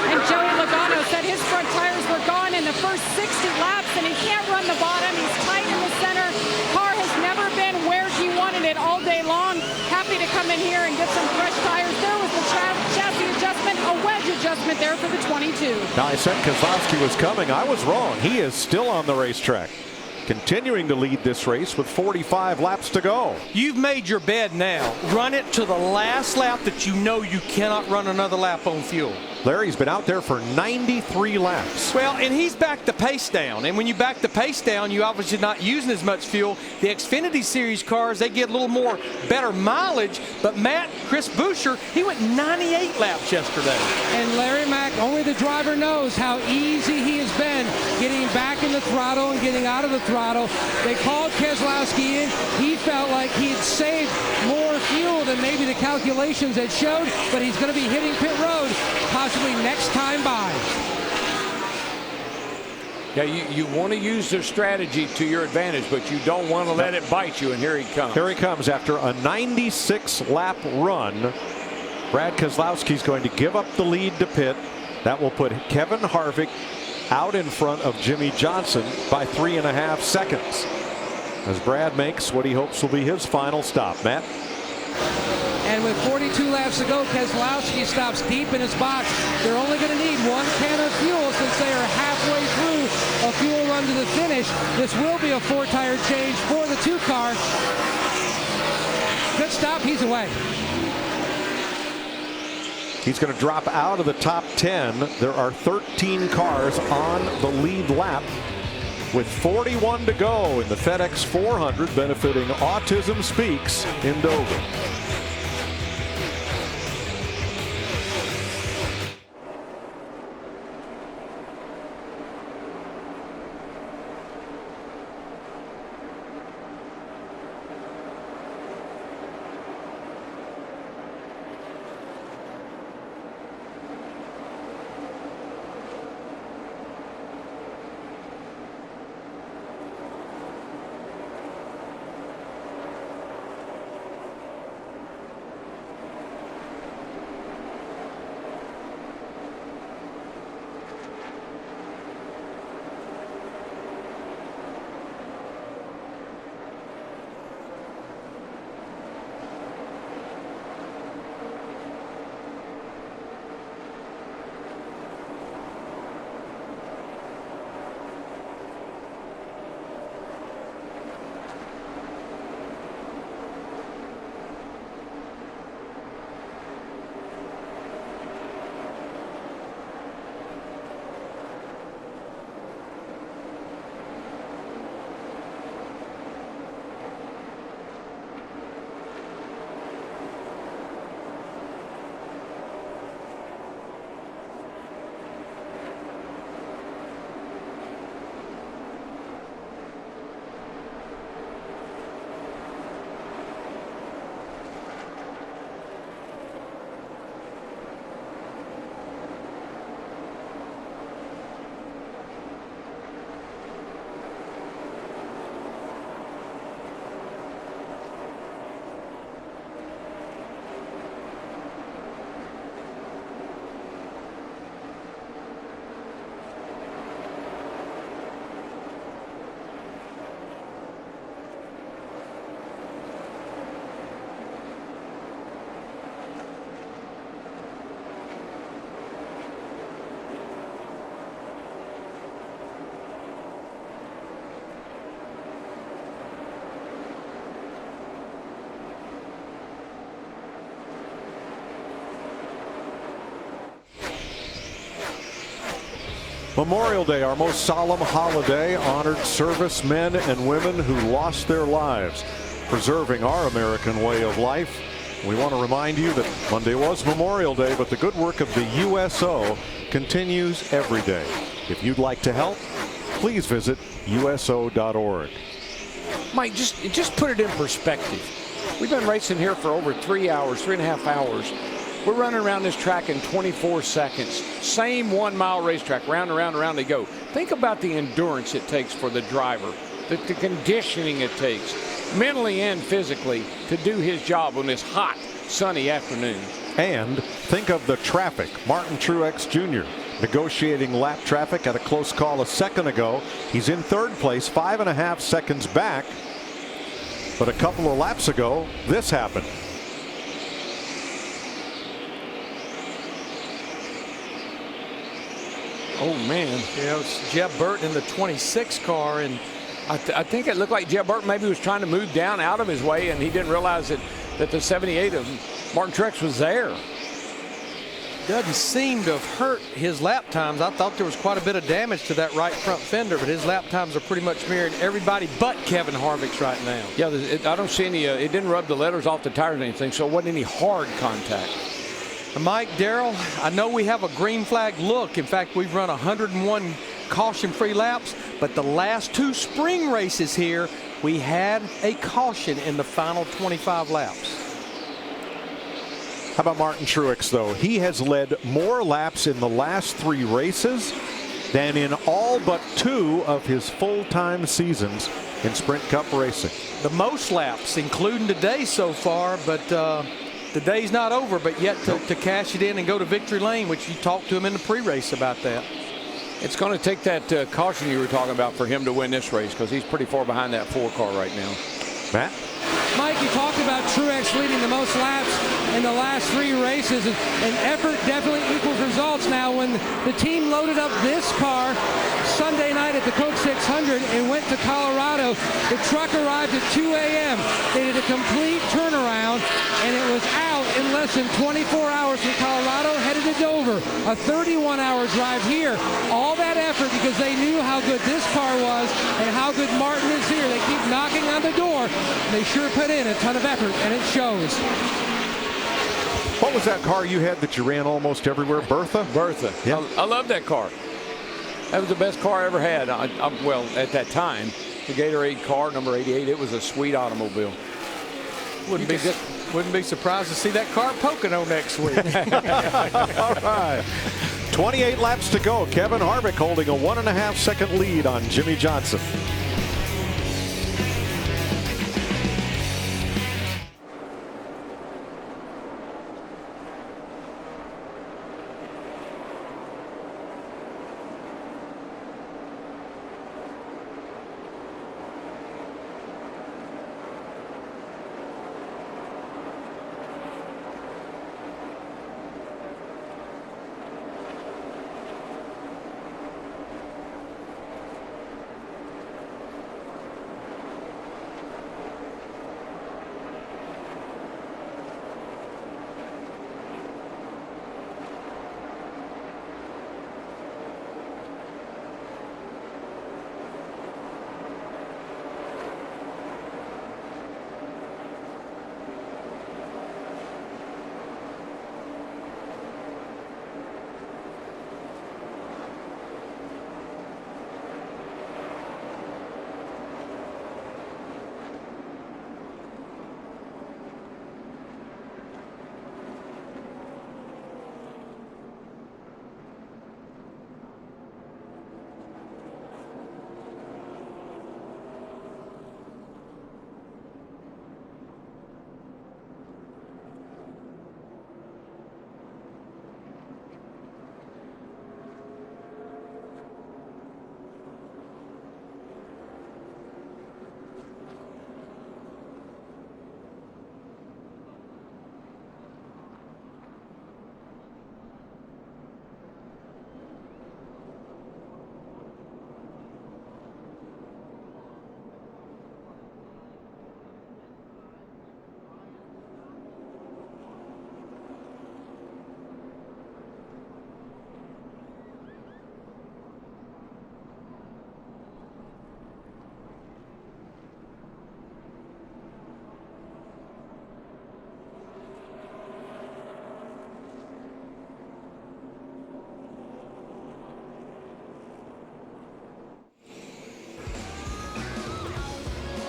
And Joey Logano said his front tires were gone in the first 60 laps, and he can't run the bottom. He's tight in the center. Car has never been where he wanted it all day long. Happy to come in here and get some fresh tires. There was the chassis adjustment, a wedge adjustment. replacement there for the 22. Now, I said Keselowski was coming. I was wrong. He is still on the racetrack, continuing to lead this race with 45 laps to go. You've made your bed now. Run it to the last lap that you know you cannot run another lap on fuel. Larry's been out there for 93 laps. Well, and he's backed the pace down. And when you back the pace down, you obviously not using as much fuel. The Xfinity Series cars, they get a little more better mileage. But Chris Buescher, he went 98 laps yesterday. And Larry Mack, only the driver knows how easy he has been getting back in the throttle and getting out of the throttle. They called Keselowski in. He felt like he had saved more fuel than maybe the calculations had showed, but he's going to be hitting pit road possibly next time by. Yeah, you want to use their strategy to your advantage, but you don't want to let it bite you, and here he comes. Here he comes after a 96-lap run. Brad Keselowski's going to give up the lead to pit. That will put Kevin Harvick out in front of Jimmy Johnson by 3.5 seconds, as Brad makes what he hopes will be his final stop. Matt? And with 42 laps to go, Keselowski stops deep in his box. They're only going to need 1 can of fuel since they are halfway through a fuel run to the finish. This will be a 4-tire change for the 2 car. Good stop, he's away. He's going to drop out of the top 10. There are 13 cars on the lead lap with 41 to go in the FedEx 400, benefiting Autism Speaks in Dover. Memorial Day, our most solemn holiday, honored servicemen and women who lost their lives preserving our American way of life. We want to remind you that Monday was Memorial Day, but the good work of the USO continues every day. If you'd like to help, please visit USO.org. Mike, just put it in perspective. We've been racing here for over 3 hours, 3.5 hours. We're running around this track in 24 seconds. Same 1 mile racetrack, round and round and round they go. Think about the endurance it takes for the driver, the conditioning it takes, mentally and physically, to do his job on this hot, sunny afternoon. And think of the traffic. Martin Truex Jr. negotiating lap traffic at a close call a second ago. He's in 3rd place, 5.5 seconds back. But a couple of laps ago, this happened. Oh, man. You know, it's Jeb Burton in the 26 car, and I think it looked like Jeb Burton maybe was trying to move down out of his way, and he didn't realize that the 78 of Martin Truex was there. Doesn't seem to have hurt his lap times. I thought there was quite a bit of damage to that right front fender, but his lap times are pretty much mirroring everybody but Kevin Harvick's right now. Yeah, I don't see any, it didn't rub the letters off the tires or anything, so it wasn't any hard contact. Mike, Darrell, I know we have a green flag look. In fact, we've run 101 caution-free laps, but the last 2 spring races here, we had a caution in the final 25 laps. How about Martin Truex, though? He has led more laps in the last 3 races than in all but 2 of his full-time seasons in Sprint Cup racing. The most laps, including today so far, but the day's not over, but yet to cash it in and go to victory lane, which you talked to him in the pre-race about that. It's going to take that caution you were talking about for him to win this race, because he's pretty far behind that 4 car right now. Matt? Mike, you talked about Truex leading the most laps in the last 3 races, and effort definitely equals results. Now, when the team loaded up this car Sunday night at the Coke 600 and went to Colorado, the truck arrived at 2 a.m. They did a complete turnaround, and it was out in less than 24 hours from Colorado, headed to Dover. A 31-hour drive here. All that effort because they knew how good this car was and how good Martin is here. They keep knocking on the door. They sure put in a ton of effort, and it shows. What was that car you had that you ran almost everywhere? Bertha? Bertha. Yeah. I love that car. That was the best car I ever had. Well, at that time, the Gatorade car, number 88, it was a sweet automobile. Wouldn't be surprised to see that car poking on next week. All right. 28 laps to go. Kevin Harvick holding a 1.5-second lead on Jimmy Johnson.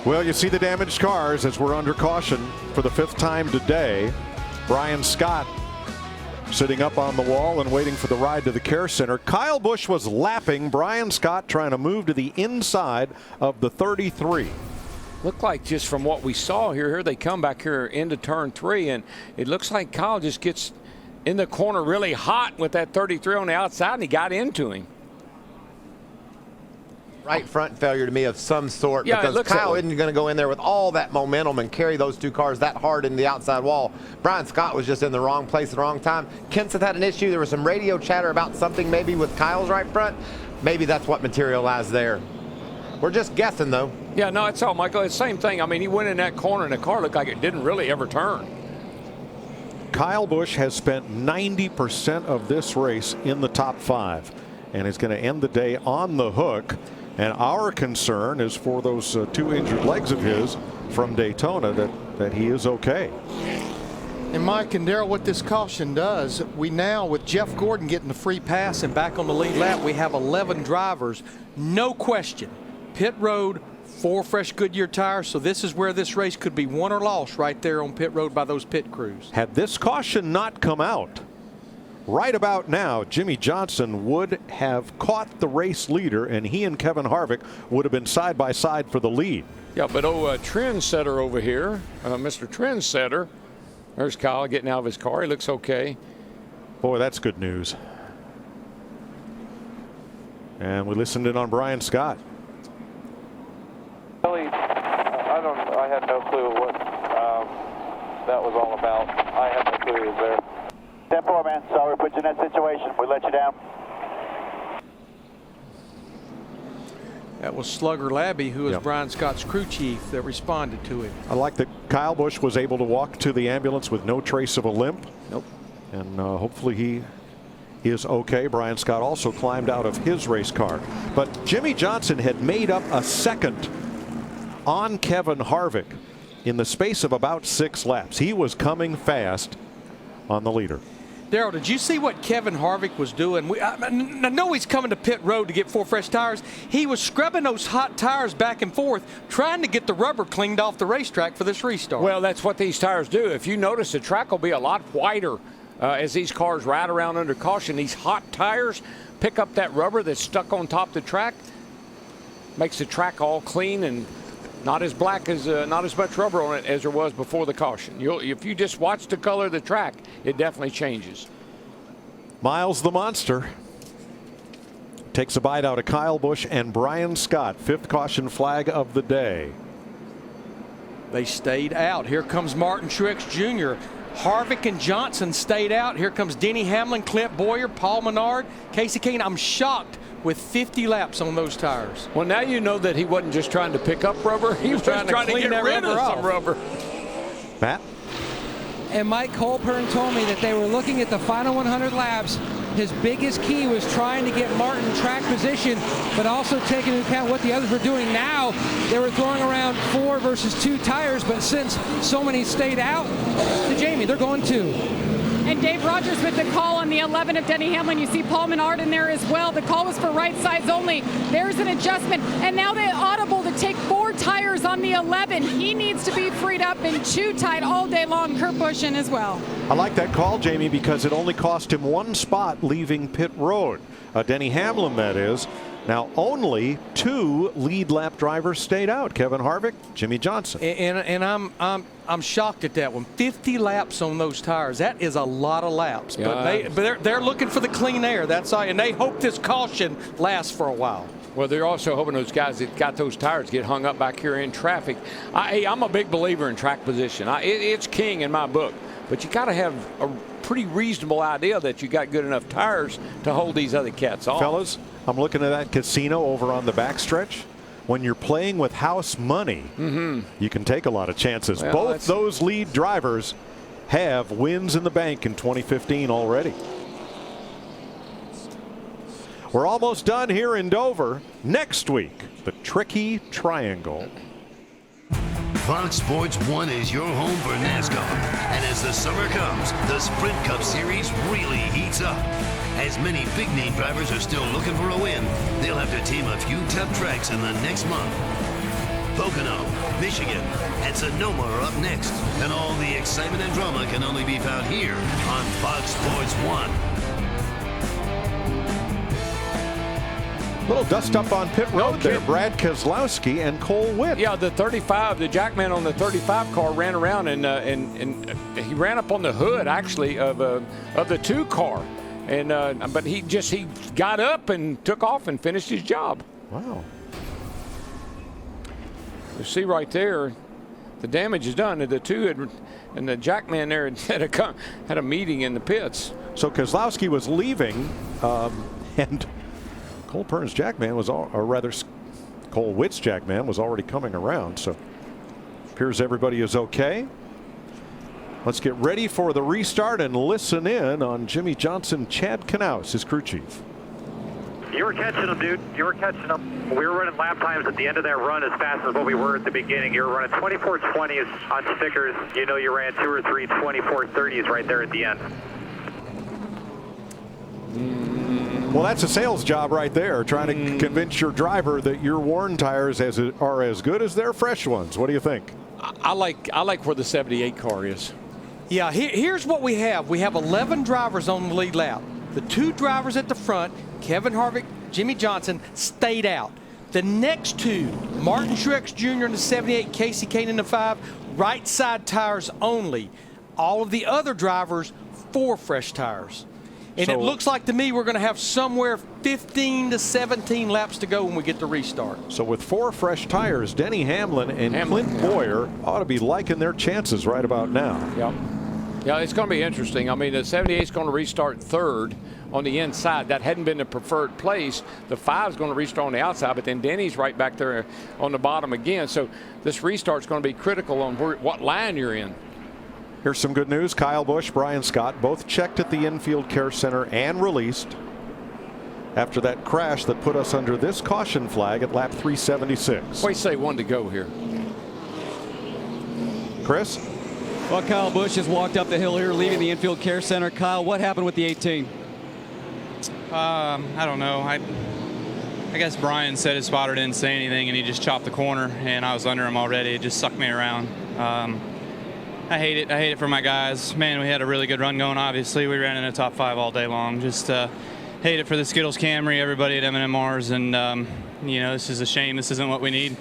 Well, you see the damaged cars as we're under caution for the 5th time today. Brian Scott sitting up on the wall and waiting for the ride to the care center. Kyle Busch was lapping Brian Scott, trying to move to the inside of the 33. Looked like just from what we saw here they come back here into turn 3, and it looks like Kyle just gets in the corner really hot with that 33 on the outside, and he got into him. right front failure to me of some sort, Yeah, it because looks Kyle that way. isn't going to go in there with all that momentum and carry those two cars that hard in the outside wall. Brian Scott was just in the wrong place at the wrong time. Kenseth had an issue. There was some radio chatter about something maybe with Kyle's right front. Maybe that's what materialized there. We're just guessing, though. Yeah, no, it's all, Michael. It's the same thing. I mean, he went in that corner and the car looked like it didn't really ever turn. Kyle Busch has spent 90% of this race in the top 5 and is going to end the day on the hook. And our concern is for those 2 injured legs of his from Daytona, that he is okay. And Mike and Darrell, what this caution does, we now, with Jeff Gordon getting the free pass and back on the lead lap, we have 11 drivers, no question. Pit road, 4 fresh Goodyear tires, so this is where this race could be won or lost right there on pit road by those pit crews. Had this caution not come out, right about now, Jimmie Johnson would have caught the race leader, and he and Kevin Harvick would have been side by side for the lead. Yeah, but Trendsetter over here, Mr. Trendsetter, there's Kyle getting out of his car. He looks okay. Boy, that's good news. And we listened in on Brian Scott. Really, I had no clue what that was all about. I had no clue he was there. 10-4, man. Sorry we put you in that situation. We let you down. That was Slugger Labby, who is Brian Scott's crew chief, that responded to it. I like that Kyle Busch was able to walk to the ambulance with no trace of a limp. Nope. And hopefully he is okay. Brian Scott also climbed out of his race car. But Jimmie Johnson had made up a second on Kevin Harvick in the space of about 6 laps. He was coming fast on the leader. Darrell, did you see what Kevin Harvick was doing? I know he's coming to pit road to get 4 fresh tires. He was scrubbing those hot tires back and forth, trying to get the rubber cleaned off the racetrack for this restart. Well, that's what these tires do. If you notice, the track will be a lot whiter as these cars ride around under caution. These hot tires pick up that rubber that's stuck on top of the track, makes the track all clean and not as black as not as much rubber on it as there was before the caution. If you just watch the color of the track, it definitely changes. Miles the Monster takes a bite out of Kyle Busch and Brian Scott. 5th caution flag of the day. They stayed out. Here comes Martin Truex Jr. Harvick and Johnson stayed out. Here comes Denny Hamlin, Clint Boyer, Paul Menard, Casey Kane. I'm shocked with 50 laps on those tires. Well, now you know that he wasn't just trying to pick up rubber. He was trying to clean get rid of some rubber. Matt? And Mike Colpern told me that they were looking at the final 100 laps. His biggest key was trying to get Martin track position, but also taking into account what the others were doing. Now they were throwing around 4 versus 2 tires, but since so many stayed out, to Jamie, they're going 2. And Dave Rogers with the call on the 11 of Denny Hamlin. You see Paul Menard in there as well. The call was for right sides only. There's an adjustment. And now they audible to take 4 tires on the 11. He needs to be freed up and 2 tight all day long. Kurt Busch in as well. I like that call, Jamie, because it only cost him 1 spot leaving pit road. Denny Hamlin, that is. Now only 2 lead lap drivers stayed out. Kevin Harvick, Jimmie Johnson. And I'm shocked at that one. 50 laps on those tires. That is a lot of laps. Yeah. But they're looking for the clean air. That's all. And they hope this caution lasts for a while. Well, they're also hoping those guys that got those tires get hung up back here in traffic. I'm a big believer in track position. It's king in my book. But you got to have a pretty reasonable idea that you got good enough tires to hold these other cats off. Fellas, I'm looking at that casino over on the backstretch. When you're playing with house money, you can take a lot of chances. Well, both those lead drivers have wins in the bank in 2015 already. We're almost done here in Dover. Next week, the Tricky Triangle. Fox Sports 1 is your home for NASCAR. And as the summer comes, the Sprint Cup Series really heats up. As many big-name drivers are still looking for a win, they'll have to team a few tough tracks in the next month. Pocono, Michigan, and Sonoma are up next. And all the excitement and drama can only be found here on Fox Sports 1. Little dust up on pit road there. Brad Keselowski and Cole Witt. Yeah, the 35, the Jackman on the 35 car ran around and he ran up on the hood actually of the 2 car, and but he got up and took off and finished his job. Wow. You see right there, the damage is done. The two and the Jackman there had a meeting in the pits. So Keselowski was leaving, and Cole Pearn's Jackman was, or rather, Cole Witt's Jackman was already coming around. So appears everybody is okay. Let's get ready for the restart and listen in on Jimmie Johnson. Chad Knaus, his crew chief. You were catching them, dude. You were catching them. We were running lap times at the end of that run as fast as what we were at the beginning. You were running 24:20s on stickers. You know you ran 2 or 3 24:30s right there at the end. Well, that's a sales job right there, trying to convince your driver that your worn tires are as good as their fresh ones. What do you think? I like where the 78 car is. Yeah, here's what we have. We have 11 drivers on the lead lap. The 2 drivers at the front, Kevin Harvick, Jimmie Johnson, stayed out. The next 2, Martin Truex Jr. in the 78, Kasey Kahne in the 5, right side tires only. All of the other drivers, 4 fresh tires. And it looks like to me we're going to have somewhere 15 to 17 laps to go when we get the restart. So with 4 fresh tires, Denny Hamlin and Clint Bowyer ought to be liking their chances right about now. Yep. Yeah, it's going to be interesting. I mean, the 78 is going to restart third on the inside. That hadn't been the preferred place. The 5 is going to restart on the outside, but then Denny's right back there on the bottom again. So this restart is going to be critical on what line you're in. Here's some good news. Kyle Busch, Brian Scott, both checked at the infield care center and released after that crash that put us under this caution flag at lap 376. Wait, say 1 to go here. Chris? Well, Kyle Busch has walked up the hill here, leaving the infield care center. Kyle, what happened with the 18? I don't know. I guess Brian said his spotter didn't say anything, and he just chopped the corner, and I was under him already. It just sucked me around. I hate it. I hate it for my guys. Man, we had a really good run going, obviously. We ran in the top 5 all day long. Just hate it for the Skittles Camry, everybody at M&M's, and, you know, this is a shame. This isn't what we need.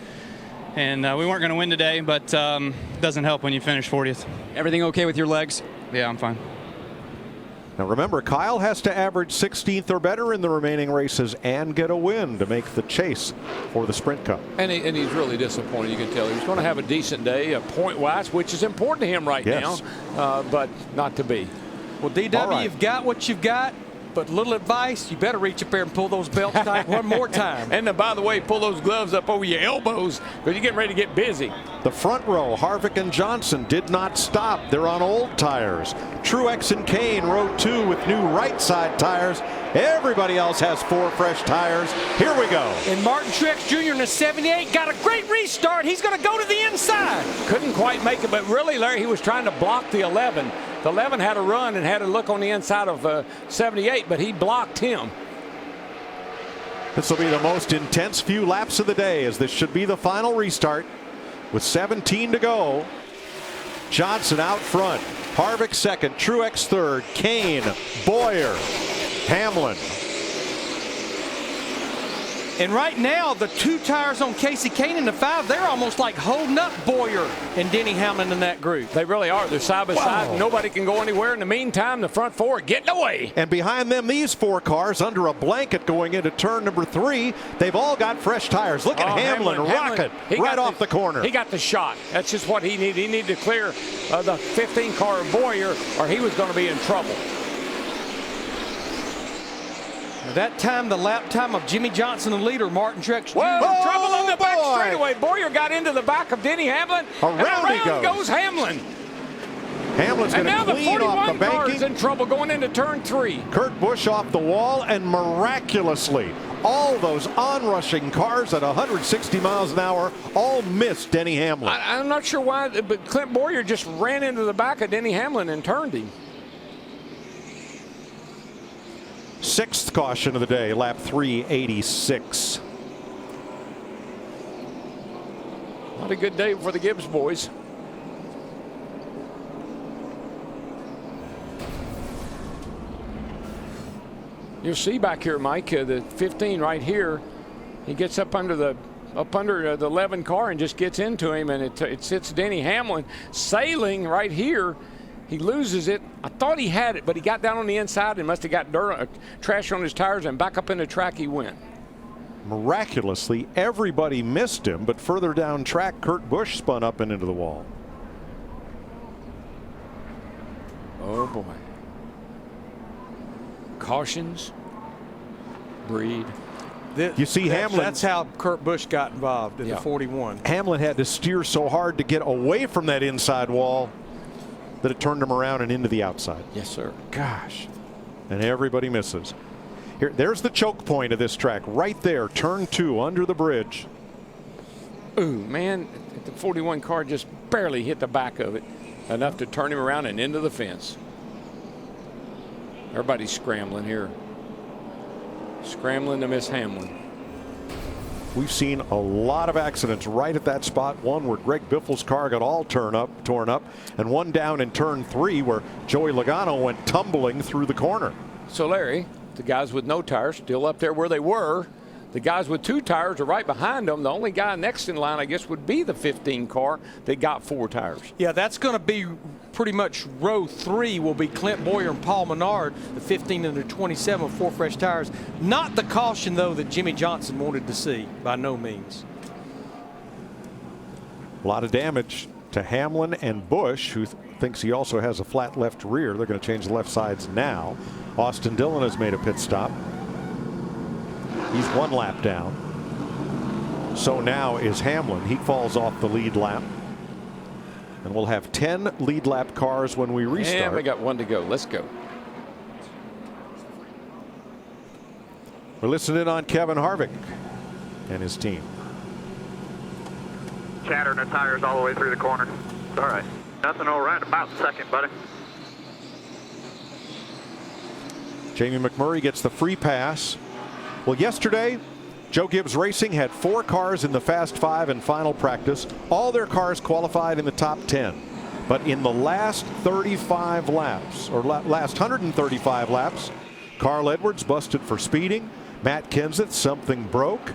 And we weren't going to win today, but it doesn't help when you finish 40th. Everything okay with your legs? Yeah, I'm fine. Now remember, Kyle has to average 16th or better in the remaining races and get a win to make the chase for the Sprint Cup. And he's really disappointed. You can tell he's going to have a decent day, point-wise, which is important to him right now, but not to be. Well, DW, you've got what you've got. But little advice, you better reach up there and pull those belts tight one more time. And by the way, pull those gloves up over your elbows because you're getting ready to get busy. The front row, Harvick and Johnson, did not stop. They're on old tires. Truex and Kahne, row 2 with new right side tires. Everybody else has 4 fresh tires. Here we go. And Martin Truex Jr. in the 78 got a great restart. He's going to go to the inside. Couldn't quite make it, but really, Larry, he was trying to block the 11. The 11 had a run and had a look on the inside of 78, but he blocked him. This will be the most intense few laps of the day, as this should be the final restart with 17 to go. Johnson out front, Harvick second, Truex third, Kahne, Bowyer, Hamlin. And right now, the 2 tires on Kasey Kahne in the 5, they're almost like holding up Bowyer and Denny Hamlin in that group. They really are. They're side by side. Nobody can go anywhere. In the meantime, the front 4 are getting away. And behind them, these 4 cars under a blanket going into turn number 3. They've all got fresh tires. Look at Hamlin rocket right off the corner. He got the shot. That's just what he needed. He needed to clear the 15 car of Bowyer, or he was going to be in trouble. That time, the lap time of Jimmie Johnson, the leader, Martin Truex Jr. Whoa, trouble on the back straightaway. Bowyer got into the back of Denny Hamlin. Around he goes Hamlin. Hamlin's going to clean off the banking. And now the 41 car is in trouble going into turn 3. Kurt Busch off the wall, and miraculously, all those onrushing cars at 160 miles an hour all missed Denny Hamlin. I'm not sure why, but Clint Bowyer just ran into the back of Denny Hamlin and turned him. 6th caution of the day, lap 386. Not a good day for the Gibbs boys. You'll see back here, Mike, the 15 right here. He gets up under the 11 car and just gets into him, and it sits Denny Hamlin sailing right here. He loses it. I thought he had it, but he got down on the inside and must have got dirt, trash on his tires, and back up in the track he went. Miraculously, everybody missed him, but further down track, Kurt Busch spun up and into the wall. Oh boy. Cautions. Breed. You see Hamlin. That's how Kurt Busch got involved in the 41. Hamlin had to steer so hard to get away from that inside wall that it turned him around and into the outside. Yes, sir. Gosh. And everybody misses. There's the choke point of this track right there. Turn 2 under the bridge. Ooh, man, the 41 car just barely hit the back of it, enough to turn him around and into the fence. Everybody's scrambling here. Scrambling to miss Hamlin. We've seen a lot of accidents right at that spot. One where Greg Biffle's car got all torn up, and one down in turn 3 where Joey Logano went tumbling through the corner. So, Larry, the guys with no tires still up there where they were. The guys with 2 tires are right behind them. The only guy next in line, I guess, would be the 15 car that got 4 tires. Yeah, that's going to be pretty much row 3 will be Clint Boyer and Paul Menard, the 15 and the 27 with 4 fresh tires. Not the caution, though, that Jimmie Johnson wanted to see, by no means. A lot of damage to Hamlin and Busch, who thinks he also has a flat left rear. They're going to change the left sides now. Austin Dillon has made a pit stop. He's 1 lap down. So now is Hamlin. He falls off the lead lap. And we'll have 10 lead lap cars when we restart. And we got 1 to go. Let's go. We're listening on Kevin Harvick and his team. Chattering the tires all the way through the corner. It's all right. Nothing all right about second, buddy. Jamie McMurray gets the free pass. Well, yesterday, Joe Gibbs Racing had 4 cars in the Fast 5 in final practice. All their cars qualified in the top 10. But in the last 35 laps, or last 135 laps, Carl Edwards busted for speeding. Matt Kenseth, something broke.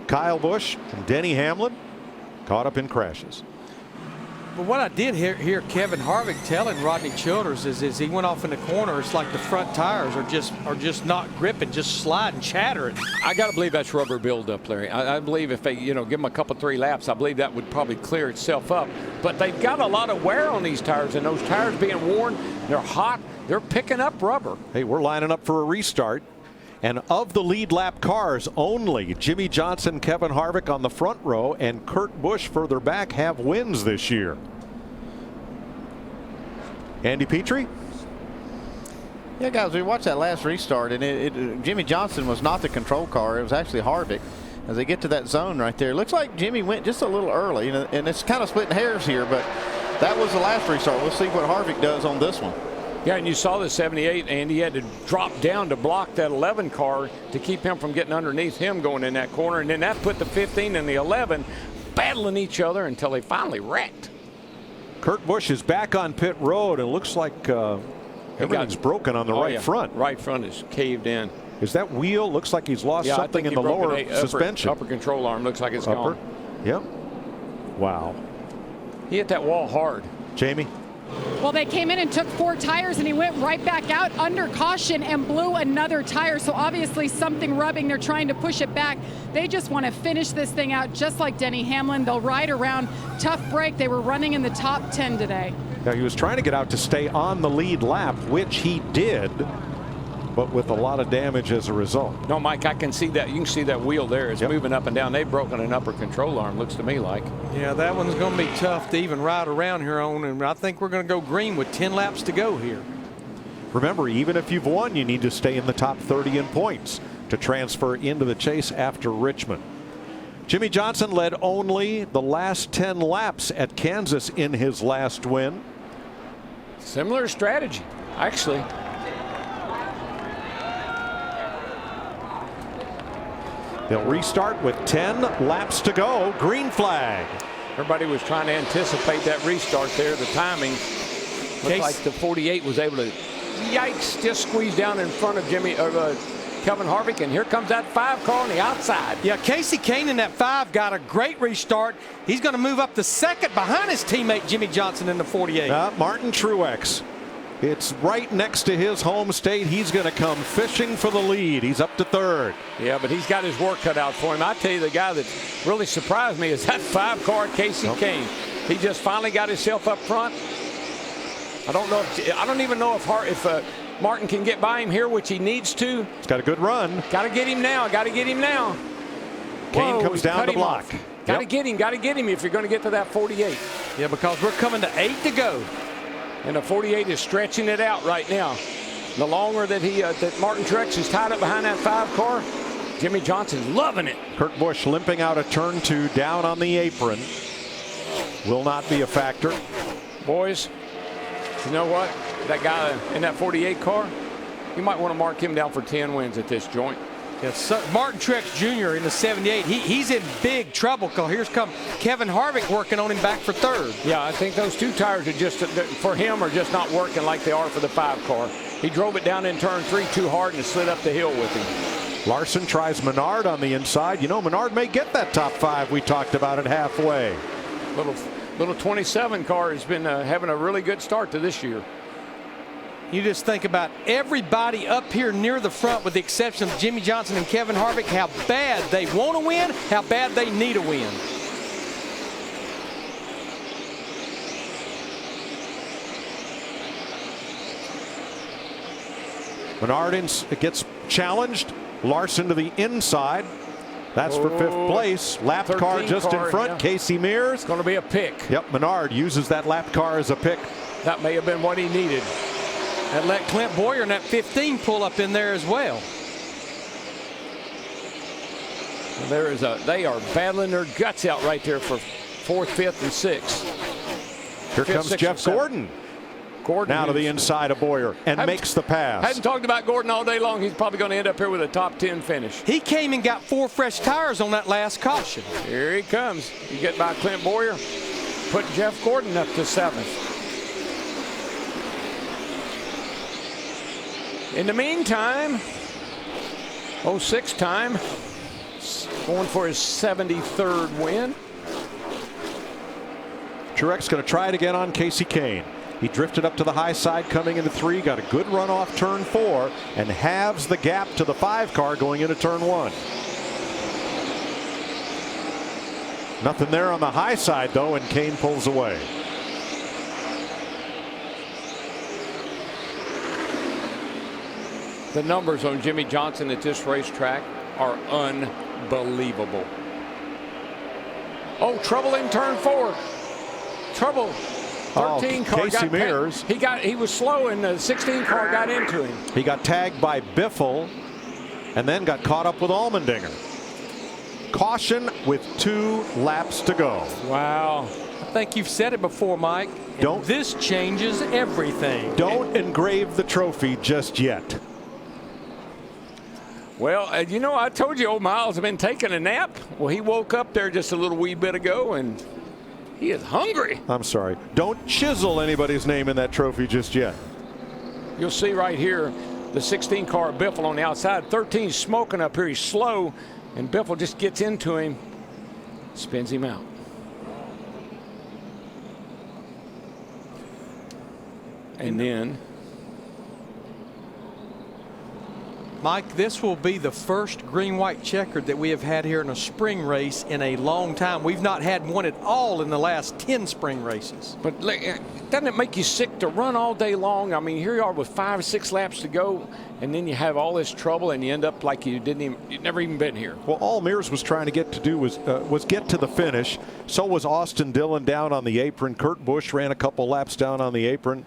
Kyle Busch and Denny Hamlin caught up in crashes. But what I did hear Kevin Harvick telling Rodney Childers is he went off in the corner. It's like the front tires are just not gripping, just sliding, chattering. I got to believe that's rubber buildup, Larry. I believe if they, give them a couple, 3 laps, I believe that would probably clear itself up. But they've got a lot of wear on these tires, and those tires being worn, they're hot, they're picking up rubber. Hey, we're lining up for a restart. And of the lead lap cars, only Jimmie Johnson, Kevin Harvick on the front row, and Kurt Busch further back have wins this year. Andy Petrie? Yeah, guys, we watched that last restart, and Jimmie Johnson was not the control car. It was actually Harvick. As they get to that zone right there, it looks like Jimmy went just a little early, and it's kind of splitting hairs here, but that was the last restart. We'll see what Harvick does on this one. Yeah, and you saw the 78, and he had to drop down to block that 11 car to keep him from getting underneath him going in that corner. And then that put the 15 and the 11 battling each other until they finally wrecked. Kurt Busch is back on pit road, and looks like everything's broken on the right front. Right front is caved in. Is that wheel? Looks like he's lost something in the lower suspension. Upper control arm looks like it's gone. Yep. Wow. He hit that wall hard. Jamie? Well, they came in and took 4 tires, and he went right back out under caution and blew another tire. So obviously something rubbing. They're trying to push it back. They just want to finish this thing out just like Denny Hamlin. They'll ride around. Tough break. They were running in the top 10 today. Now, he was trying to get out to stay on the lead lap, which he did, but with a lot of damage as a result. No, Mike, I can see that. You can see that wheel there. It's moving up and down. They've broken an upper control arm, looks to me like. Yeah, that one's going to be tough to even ride around here on, and I think we're going to go green with 10 laps to go here. Remember, even if you've won, you need to stay in the top 30 in points to transfer into the chase after Richmond. Jimmie Johnson led only the last 10 laps at Kansas in his last win. Similar strategy, actually. They'll restart with 10 laps to go. Green flag. Everybody was trying to anticipate that restart there. The timing looked like the 48 was able to, yikes, just squeeze down in front of Kevin Harvick, and here comes that 5 car on the outside. Yeah, Casey Kane in that 5 got a great restart. He's going to move up to second behind his teammate Jimmie Johnson in the 48. Martin Truex It's right next to his home state. He's going to come fishing for the lead. He's up to third. Yeah, but he's got his work cut out for him. I tell you, the guy that really surprised me is that 5-car Casey Kane. He just finally got himself up front. I don't even know if Martin can get by him here, which he needs to. He's got a good run. Got to get him now. Got to get him now. Kane comes down to block. Got to get him. Got to get him if you're going to get to that 48. Yeah, because we're coming to 8 to go. And the 48 is stretching it out right now. The longer that that Martin Truex is tied up behind that 5-car, Jimmie Johnson's loving it. Kurt Busch limping out of turn 2 down on the apron. Will not be a factor. Boys, you know what? That guy in that 48 car, you might want to mark him down for 10 wins at this joint. Yes, Martin Truex Jr. in the 78. He's in big trouble because here's come Kevin Harvick working on him back for third. Yeah, I think those 2 tires are just for him are just not working like they are for the 5-car. He drove it down in turn 3 too hard and slid up the hill with him. Larson tries Menard on the inside. You know, Menard may get that top 5 we talked about at halfway. Little 27 car has been having a really good start to this year. You just think about everybody up here near the front with the exception of Jimmie Johnson and Kevin Harvick, how bad they want to win, how bad they need a win. Menard gets challenged. Larson to the inside. That's for 5th place. Lap car just in front. Yeah. Casey Mears. It's going to be a pick. Yep, Menard uses that lap car as a pick. That may have been what he needed. And let Clint Boyer and that 15 pull up in there as well. They are battling their guts out right there for 4th, 5th, and 6th. Here comes Jeff Gordon. Now to the inside of Boyer and makes the pass. Hadn't talked about Gordon all day long. He's probably going to end up here with a top 10 finish. He came and got 4 fresh tires on that last caution. Here he comes. You get by Clint Boyer, put Jeff Gordon up to 7th. In the meantime, 06 time, going for his 73rd win. Truex going to try it again on Casey Kane. He drifted up to the high side coming into 3, got a good run off turn 4, and halves the gap to the 5-car going into turn 1. Nothing there on the high side, though, and Kane pulls away. The numbers on Jimmie Johnson at this racetrack are unbelievable. Oh, trouble in turn 4. Trouble. 13 car Casey Mears. He was slow and the 16 car got into him. He got tagged by Biffle and then got caught up with Allmendinger. Caution with 2 laps to go. Wow. I think you've said it before, Mike. This changes everything. Don't engrave the trophy just yet. Well, you know, I told you old Miles had been taking a nap. Well, he woke up there just a little wee bit ago and he is hungry. I'm sorry. Don't chisel anybody's name in that trophy just yet. You'll see right here the 16 car Biffle on the outside. 13 smoking up here. He's slow, and Biffle just gets into him, spins him out. And then Mike, this will be the first green-white checkered that we have had here in a spring race in a long time. We've not had one at all in the last 10 spring races. But doesn't it make you sick to run all day long? I mean, here you are with 5 or 6 laps to go, and then you have all this trouble, and you end up like you'd never even been here. Well, all Mears was trying to get to do was get to the finish. So was Austin Dillon down on the apron. Kurt Busch ran a couple laps down on the apron.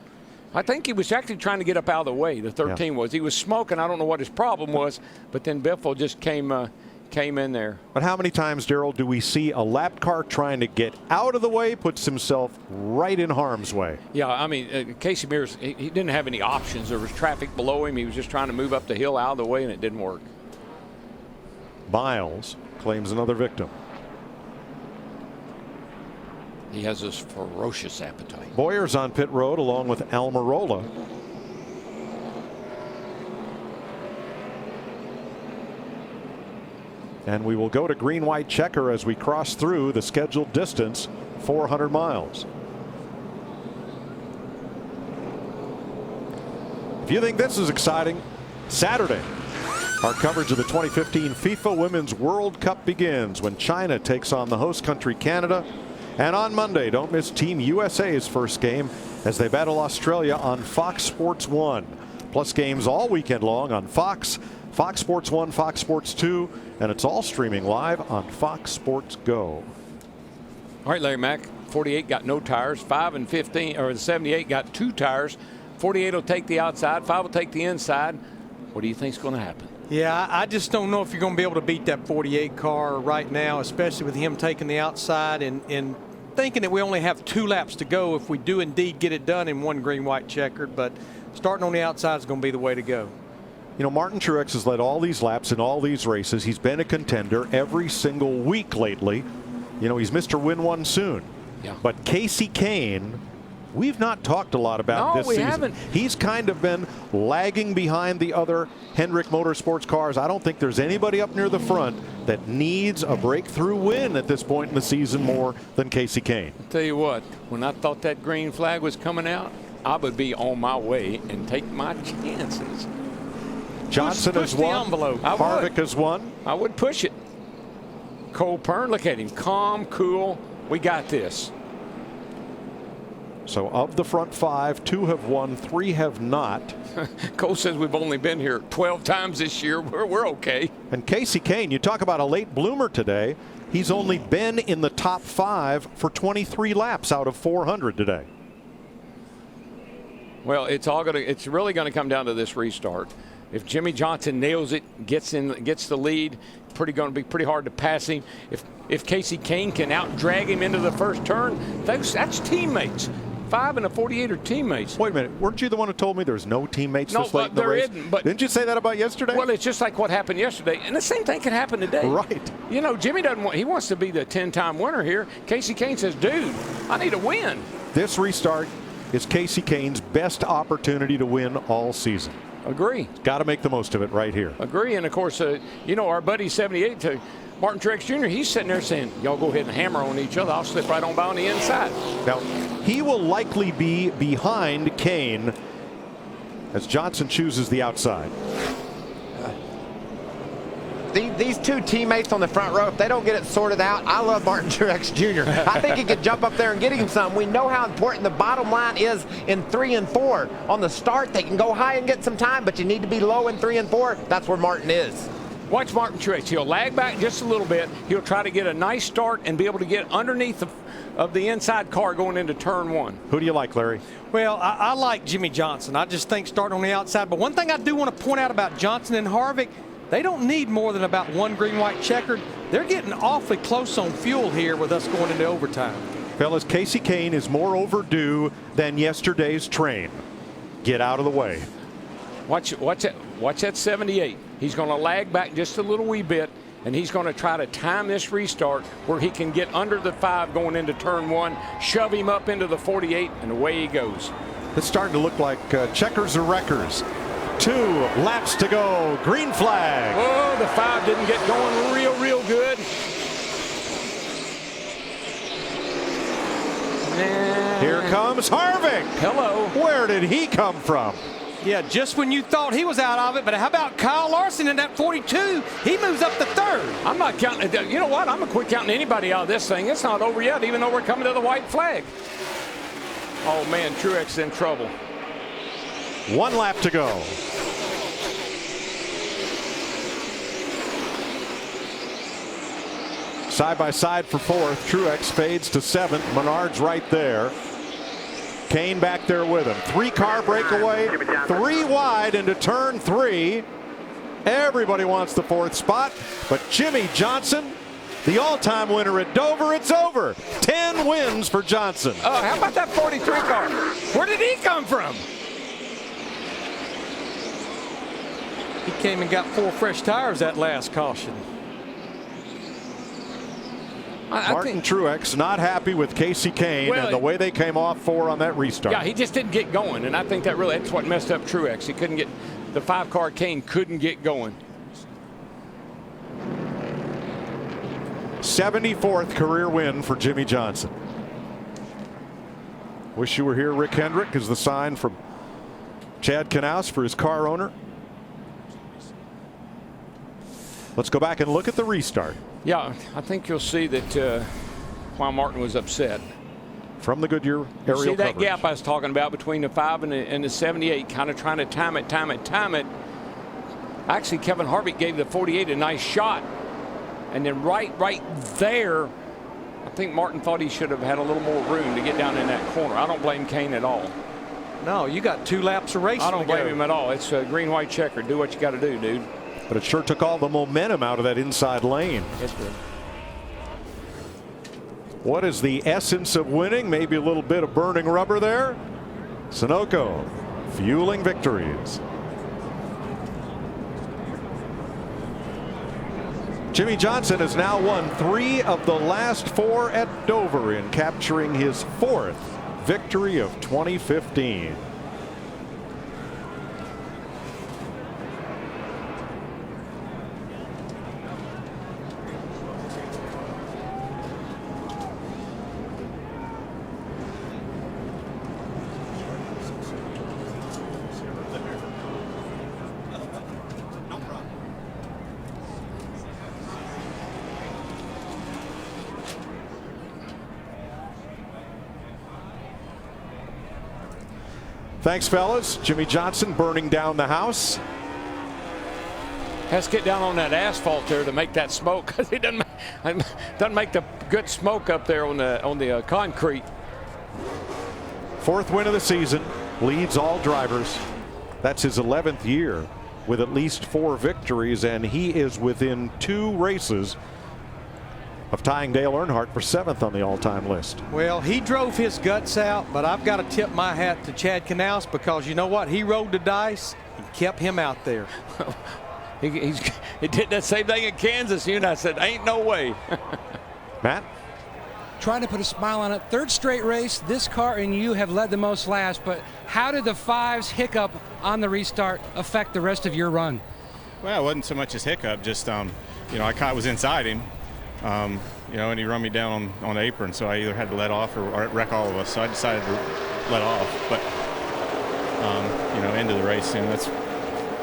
I think he was actually trying to get up out of the way. The 13 was. He was smoking. I don't know what his problem was, but then Biffle just came in there. But how many times, Darrell, do we see a lap car trying to get out of the way, puts himself right in harm's way? Yeah, I mean, Casey Mears, he didn't have any options. There was traffic below him. He was just trying to move up the hill out of the way, and it didn't work. Miles claims another victim. He has this ferocious appetite. Boyer's on pit road along with Almirola. And we will go to green-white checker as we cross through the scheduled distance, 400 miles. If you think this is exciting, Saturday, our coverage of the 2015 FIFA Women's World Cup begins when China takes on the host country Canada. And on Monday, don't miss Team USA's first game as they battle Australia on Fox Sports 1. Plus games all weekend long on Fox, Fox Sports 1, Fox Sports 2, and it's all streaming live on Fox Sports Go. All right, Larry Mack, 48 got no tires, 5 and 15, or the 78 got 2 tires. 48 will take the outside, 5 will take the inside. What do you think is going to happen? Yeah, I just don't know if you're going to be able to beat that 48 car right now, especially with him taking the outside and thinking that we only have 2 laps to go if we do indeed get it done in one green, white checkered. But starting on the outside is going to be the way to go. You know, Martin Truex has led all these laps in all these races. He's been a contender every single week lately. You know, he's Mr. Win One Soon. Yeah. But Kasey Kahne, we've not talked a lot about this season. Haven't. He's kind of been lagging behind the other Hendrick Motorsports cars. I don't think there's anybody up near the front that needs a breakthrough win at this point in the season more than Kasey Kahne. I'll tell you what, when I thought that green flag was coming out, I would be on my way and take my chances. Johnson push has the won. envelope. Harvick has won. I would push it. Cole Pearn, look at him, calm, cool. We got this. So of the front 5, 2 have won, 3 have not. Cole says we've only been here 12 times this year. We're okay. And Kasey Kahne, you talk about a late bloomer today. He's only been in the top 5 for 23 laps out of 400 today. Well, it's really gonna come down to this restart. If Jimmie Johnson nails it, gets the lead, going to be pretty hard to pass him. If Kasey Kahne can out drag him into the first turn, that's teammates. 5 and a 48 are teammates. Wait a minute, weren't you the one who told me there's no teammates this late in the race? Isn't, but didn't you say that about yesterday? Well, it's just like what happened yesterday, and the same thing can happen today. Right. You know, Jimmy he wants to be the 10-time winner here. Kasey Kahne says, dude, I need a win. This restart is Kasey Kahne's best opportunity to win all season. Agree. Got to make the most of it right here. Agree, and of course, you know, our buddy 78, Martin Truex Jr., he's sitting there saying, y'all go ahead and hammer on each other. I'll slip right on by on the inside. Now, he will likely be behind Kahne as Johnson chooses the outside. These 2 teammates on the front row, if they don't get it sorted out, I love Martin Truex Jr. I think he could jump up there and get him some. We know how important the bottom line is in 3 and 4. On the start, they can go high and get some time, but you need to be low in 3 and 4. That's where Martin is. Watch Martin Truex. He'll lag back just a little bit. He'll try to get a nice start and be able to get underneath of the inside car going into turn 1. Who do you like, Larry? Well, I like Jimmie Johnson. I just think starting on the outside. But one thing I do want to point out about Johnson and Harvick, they don't need more than about 1 green, white checkered. They're getting awfully close on fuel here with us going into overtime. Fellas, Kasey Kahne is more overdue than yesterday's train. Get out of the way. Watch that 78. He's going to lag back just a little wee bit, and he's going to try to time this restart where he can get under the 5 going into turn 1, shove him up into the 48, and away he goes. It's starting to look like checkers or wreckers. 2 laps to go. Green flag. Oh, the 5 didn't get going real good. Here comes Harvick. Hello. Where did he come from? Yeah, just when you thought he was out of it, but how about Kyle Larson in that 42? He moves up to 3rd. I'm not counting. You know what? I'm going to quit counting anybody out of this thing. It's not over yet, even though we're coming to the white flag. Oh, man, Truex in trouble. 1 lap to go. Side by side for 4th. Truex fades to 7th. Menard's right there. Kahne back there with him. 3-car breakaway. 3 wide into turn 3. Everybody wants the 4th spot, but Jimmie Johnson, the all-time winner at Dover, it's over. 10 wins for Johnson. Oh, how about that 43 car? Where did he come from? He came and got 4 fresh tires that last caution. Martin Truex not happy with Kasey Kahne and the way they came off 4 on that restart. Yeah, he just didn't get going, and I think that's what messed up Truex. He couldn't get the 5-car Kahne couldn't get going. 74th career win for Jimmie Johnson. Wish you were here, Rick Hendrick, is the sign from Chad Knaus for his car owner. Let's go back and look at the restart. Yeah, I think you'll see that why Martin was upset. From the Goodyear aerial See that coverage. gap I was talking about between the 5 and the 78, kind of trying to time it. Actually, Kevin Harvick gave the 48 a nice shot. And then right there, I think Martin thought he should have had a little more room to get down in that corner. I don't blame Kane at all. No, you got 2 laps of racing. I don't to blame go. him at all. It's a green-white checker. Do what you got to do, dude. But it sure took all the momentum out of that inside lane. Yes, sir. What is the essence of winning? Maybe a little bit of burning rubber there. Sunoco fueling victories. Jimmie Johnson has now won 3 of the last 4 at Dover in capturing his 4th victory of 2015. Thanks, fellas. Jimmie Johnson burning down the house. Has to get down on that asphalt there to make that smoke, because he doesn't make the good smoke up there on the concrete. 4th win of the season, leads all drivers. That's his 11th year with at least 4 victories, and he is within 2 races of tying Dale Earnhardt for 7th on the all-time list. Well, he drove his guts out, but I've got to tip my hat to Chad Knaus, because you know what? He rolled the dice and kept him out there. He did that same thing in Kansas, and I said, ain't no way. Matt? Trying to put a smile on it. 3rd straight race, this car and you have led the most laps, but how did the 5's hiccup on the restart affect the rest of your run? Well, it wasn't so much as hiccup, just, I was inside him. And he run me down on the apron, so I either had to let off or wreck all of us. So I decided to let off. But end of the race, that's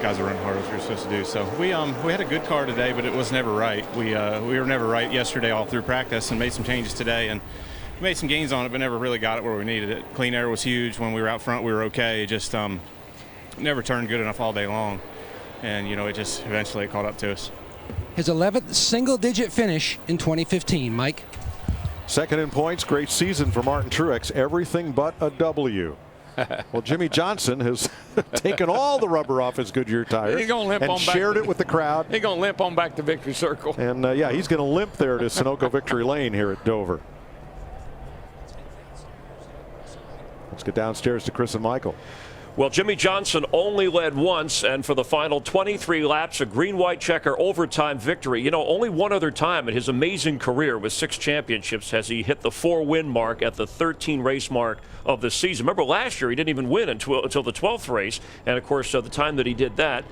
guys are running hard as we were supposed to do. So we had a good car today, but it was never right. We were never right yesterday all through practice, and made some changes today and made some gains on it, but never really got it where we needed it. Clean air was huge. When we were out front, we were okay. Just never turned good enough all day long, and it just eventually caught up to us. His 11th single-digit finish in 2015, Mike. 2nd in points, great season for Martin Truex, everything but a W. Well, Jimmie Johnson has taken all the rubber off his Goodyear tires and shared it with the crowd. He's going to limp on back to victory circle. And he's going to limp there to Sunoco Victory Lane here at Dover. Let's get downstairs to Chris and Michael. Well, Jimmie Johnson only led once, and for the final 23 laps, a green-white checker overtime victory. Only one other time in his amazing career with 6 championships has he hit the 4-win mark at the 13-race mark of the season. Remember, last year he didn't even win until the 12th race, and of course, the time that he did that,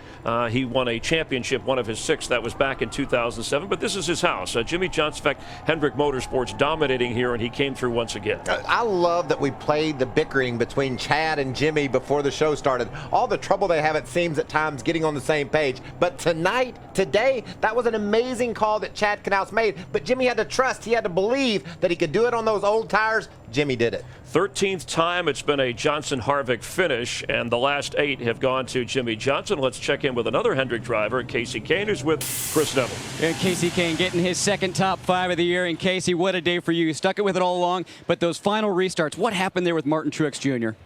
he won a championship, one of his 6. That was back in 2007, but this is his house. Jimmie Johnson, in fact, Hendrick Motorsports dominating here, and he came through once again. I love that we played the bickering between Chad and Jimmie before the show started. All the trouble they have, it seems at times, getting on the same page. But today, that was an amazing call that Chad Knaus made. But Jimmie had to trust, he had to believe that he could do it on those old tires. Jimmie did it. 13th time it's been a Johnson-Harvick finish, and the last 8 have gone to Jimmie Johnson. Let's check in with another Hendrick driver, Casey Kane, who's with Chris Neville. And Casey Kane getting his 2nd top 5 of the year. And Casey, what a day for you. You stuck it with it all along, but those final restarts, what happened there with Martin Truex Jr.?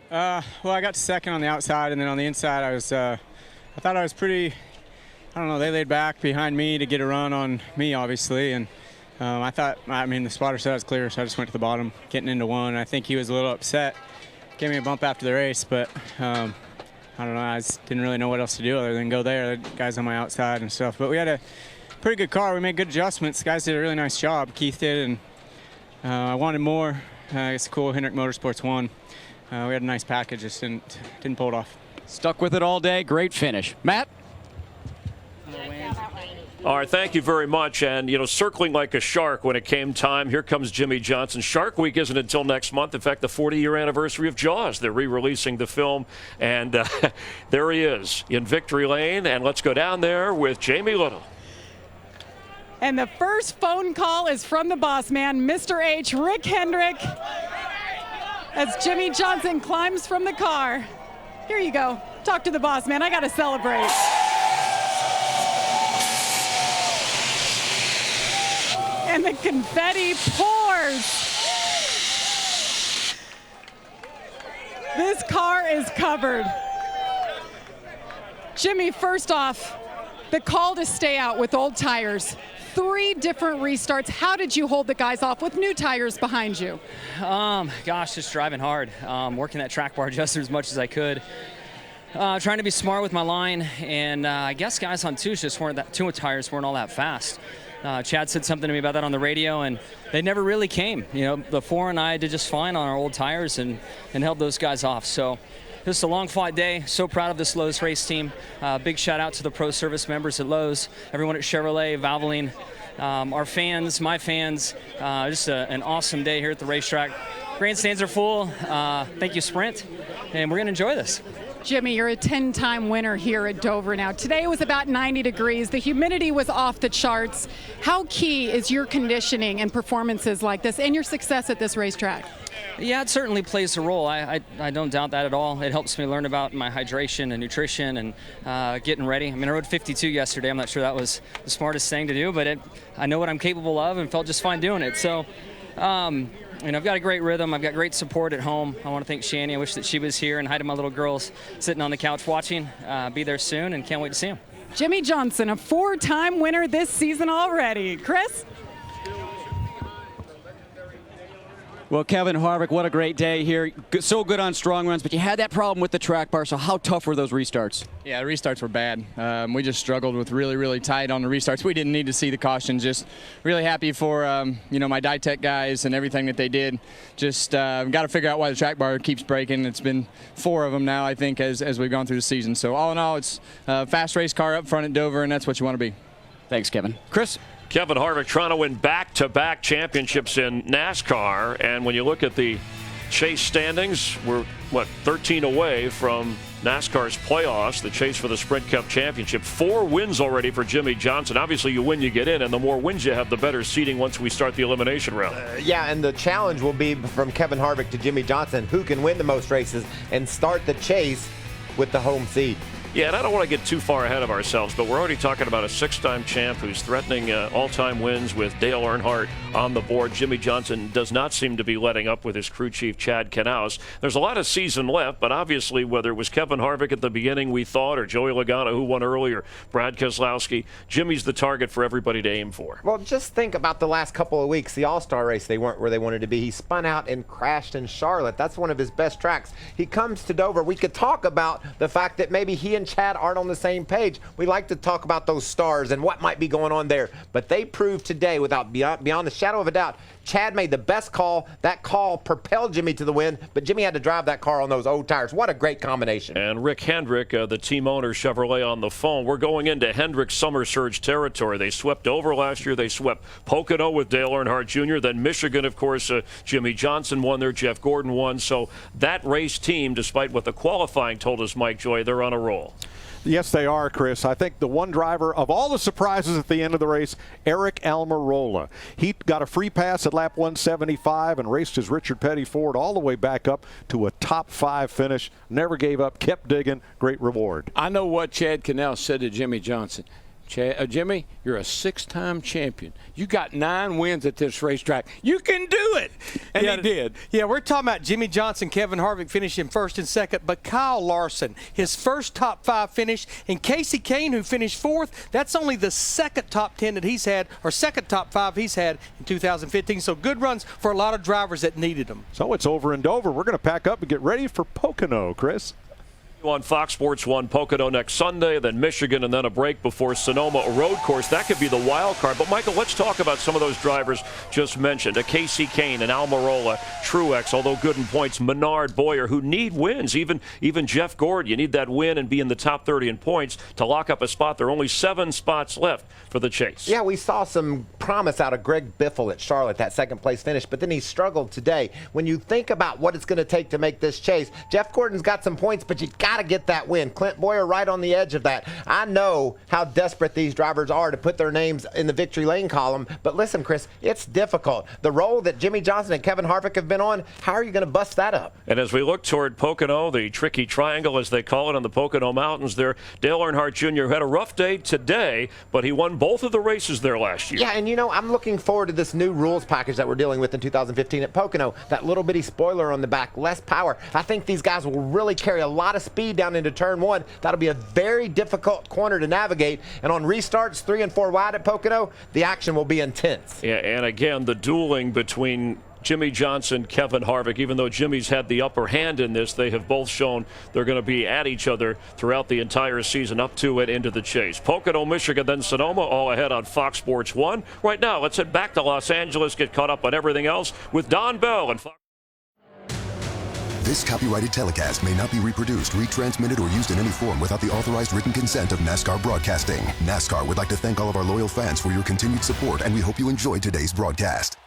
Well, I got 2nd on the outside, and then on the inside, I thought I was pretty, they laid back behind me to get a run on me, obviously, and the spotter said I was clear, so I just went to the bottom, getting into 1. I think he was a little upset, gave me a bump after the race, but I just didn't really know what else to do other than go there. The guys on my outside and stuff, but we had a pretty good car. We made good adjustments. The guys did a really nice job. Keith did, and I wanted more. It's cool. Hendrick Motorsports won. We had a nice package, just didn't pull it off. Stuck with it all day. Great finish. Matt? All right, thank you very much. And, circling like a shark when it came time, here comes Jimmie Johnson. Shark Week isn't until next month. In fact, the 40-year anniversary of Jaws. They're re-releasing the film. And there he is in Victory Lane. And let's go down there with Jamie Little. And the first phone call is from the boss man, Mr. H, Rick Hendrick, as Jimmie Johnson climbs from the car. Here you go. Talk to the boss man. I got to celebrate. And the confetti pours. This car is covered. Jimmie, first off, the call to stay out with old tires. 3 different restarts. How did you hold the guys off with new tires behind you? Gosh, just driving hard. Working that track bar adjuster as much as I could. Trying to be smart with my line, and I guess guys on two tires weren't all that fast. Chad said something to me about that on the radio, and they never really came. The 4 and I did just fine on our old tires and held those guys off. So just a long fought day. So proud of this Lowe's race team. Big shout out to the pro service members at Lowe's, everyone at Chevrolet, Valvoline, our fans, my fans. Just an awesome day here at the racetrack. Grandstands are full. Thank you, Sprint, and we're going to enjoy this. Jimmie, you're a 10-time winner here at Dover now. Today it was about 90 degrees. The humidity was off the charts. How key is your conditioning and performances like this and your success at this racetrack? Yeah, it certainly plays a role. I don't doubt that at all. It helps me learn about my hydration and nutrition and getting ready. I mean, I rode 52 yesterday. I'm not sure that was the smartest thing to do, but I know what I'm capable of and felt just fine doing it. So, I've got a great rhythm. I've got great support at home. I want to thank Shani. I wish that she was here, and hi to my little girls sitting on the couch watching. Be there soon, and can't wait to see them. Jimmie Johnson, a 4-time winner this season already. Chris? Well, Kevin Harvick, what a great day here. So good on strong runs, but you had that problem with the track bar, so how tough were those restarts? Yeah, the restarts were bad. We just struggled with really tight on the restarts. We didn't need to see the caution. Just really happy for, my Ditech guys and everything that they did. Just got to figure out why the track bar keeps breaking. It's been 4 of them now, I think, as we've gone through the season. So all in all, it's a fast race car up front at Dover, and that's what you want to be. Thanks, Kevin. Chris? Kevin Harvick trying to win back-to-back championships in NASCAR. And when you look at the chase standings, we're, 13 away from NASCAR's playoffs, the chase for the Sprint Cup Championship. 4 wins already for Jimmie Johnson. Obviously, you win, you get in, and the more wins you have, the better seeding once we start the elimination round. Yeah, and the challenge will be from Kevin Harvick to Jimmie Johnson, who can win the most races and start the chase with the home seed. Yeah, and I don't want to get too far ahead of ourselves, but we're already talking about a 6-time champ who's threatening all-time wins with Dale Earnhardt on the board. Jimmie Johnson does not seem to be letting up with his crew chief, Chad Knaus. There's a lot of season left, but obviously whether it was Kevin Harvick at the beginning, we thought, or Joey Logano, who won earlier, Brad Keselowski, Jimmie's the target for everybody to aim for. Well, just think about the last couple of weeks. The All-Star race, they weren't where they wanted to be. He spun out and crashed in Charlotte. That's one of his best tracks. He comes to Dover. We could talk about the fact that maybe he and Chad aren't on the same page. We like to talk about those stars and what might be going on there, but they proved today without beyond the shadow of a doubt, Chad made the best call. That call propelled Jimmie to the win, but Jimmie had to drive that car on those old tires. What a great combination. And Rick Hendrick, the team owner, Chevrolet, on the phone. We're going into Hendrick's Summer Surge territory. They swept Dover last year. They swept Pocono with Dale Earnhardt Jr. Then Michigan, of course, Jimmie Johnson won there. Jeff Gordon won. So that race team, despite what the qualifying told us, Mike Joy, they're on a roll. Yes, they are, Chris. I think the one driver of all the surprises at the end of the race, Eric Almirola. He got a free pass at lap 175 and raced his Richard Petty Ford all the way back up to a top 5 finish. Never gave up, kept digging. Great reward. I know what Chad Knaus said to Jimmie Johnson. Jimmie, you're a 6-time champion. You got 9 wins at this racetrack. You can do it. And he did. Yeah, we're talking about Jimmie Johnson, Kevin Harvick finishing first and second, but Kyle Larson, his first top 5 finish, and Casey Kane, who finished 4th, that's only the second top 10 that he's had, or second top 5 he's had in 2015. So good runs for a lot of drivers that needed them. So it's over in Dover. We're going to pack up and get ready for Pocono, Chris. On Fox Sports 1, Pocono next Sunday, then Michigan, and then a break before Sonoma, a road course. That could be the wild card. But, Michael, let's talk about some of those drivers just mentioned. A Casey Kane, an Almirola, Truex, although good in points, Menard, Boyer, who need wins. Even Jeff Gordon, you need that win and be in the top 30 in points to lock up a spot. There are only 7 spots left for the chase. Yeah, we saw some promise out of Greg Biffle at Charlotte, that second-place finish, but then he struggled today. When you think about what it's going to take to make this chase, Jeff Gordon's got some points, but you got to get that win. Clint Boyer right on the edge of that. I know how desperate these drivers are to put their names in the victory lane column, but listen, Chris, it's difficult. The role that Jimmy Johnson and Kevin Harvick have been on, how are you going to bust that up? And as we look toward Pocono, the tricky triangle, as they call it, on the Pocono Mountains there, Dale Earnhardt Jr. had a rough day today, but he won both of the races there last year. Yeah, and I'm looking forward to this new rules package that we're dealing with in 2015 at Pocono. That little bitty spoiler on the back, less power. I think these guys will really carry a lot of speed down into turn 1. That'll be a very difficult corner to navigate. And on restarts 3 and 4 wide at Pocono, the action will be intense. Yeah, and again, the dueling between Jimmy Johnson, Kevin Harvick, even though Jimmy's had the upper hand in this, they have both shown they're going to be at each other throughout the entire season, up to and into the chase. Pocono, Michigan, then Sonoma, all ahead on Fox Sports 1. Right now, let's head back to Los Angeles, get caught up on everything else with Don Bell and Fox. This copyrighted telecast may not be reproduced, retransmitted, or used in any form without the authorized written consent of NASCAR Broadcasting. NASCAR would like to thank all of our loyal fans for your continued support, and we hope you enjoyed today's broadcast.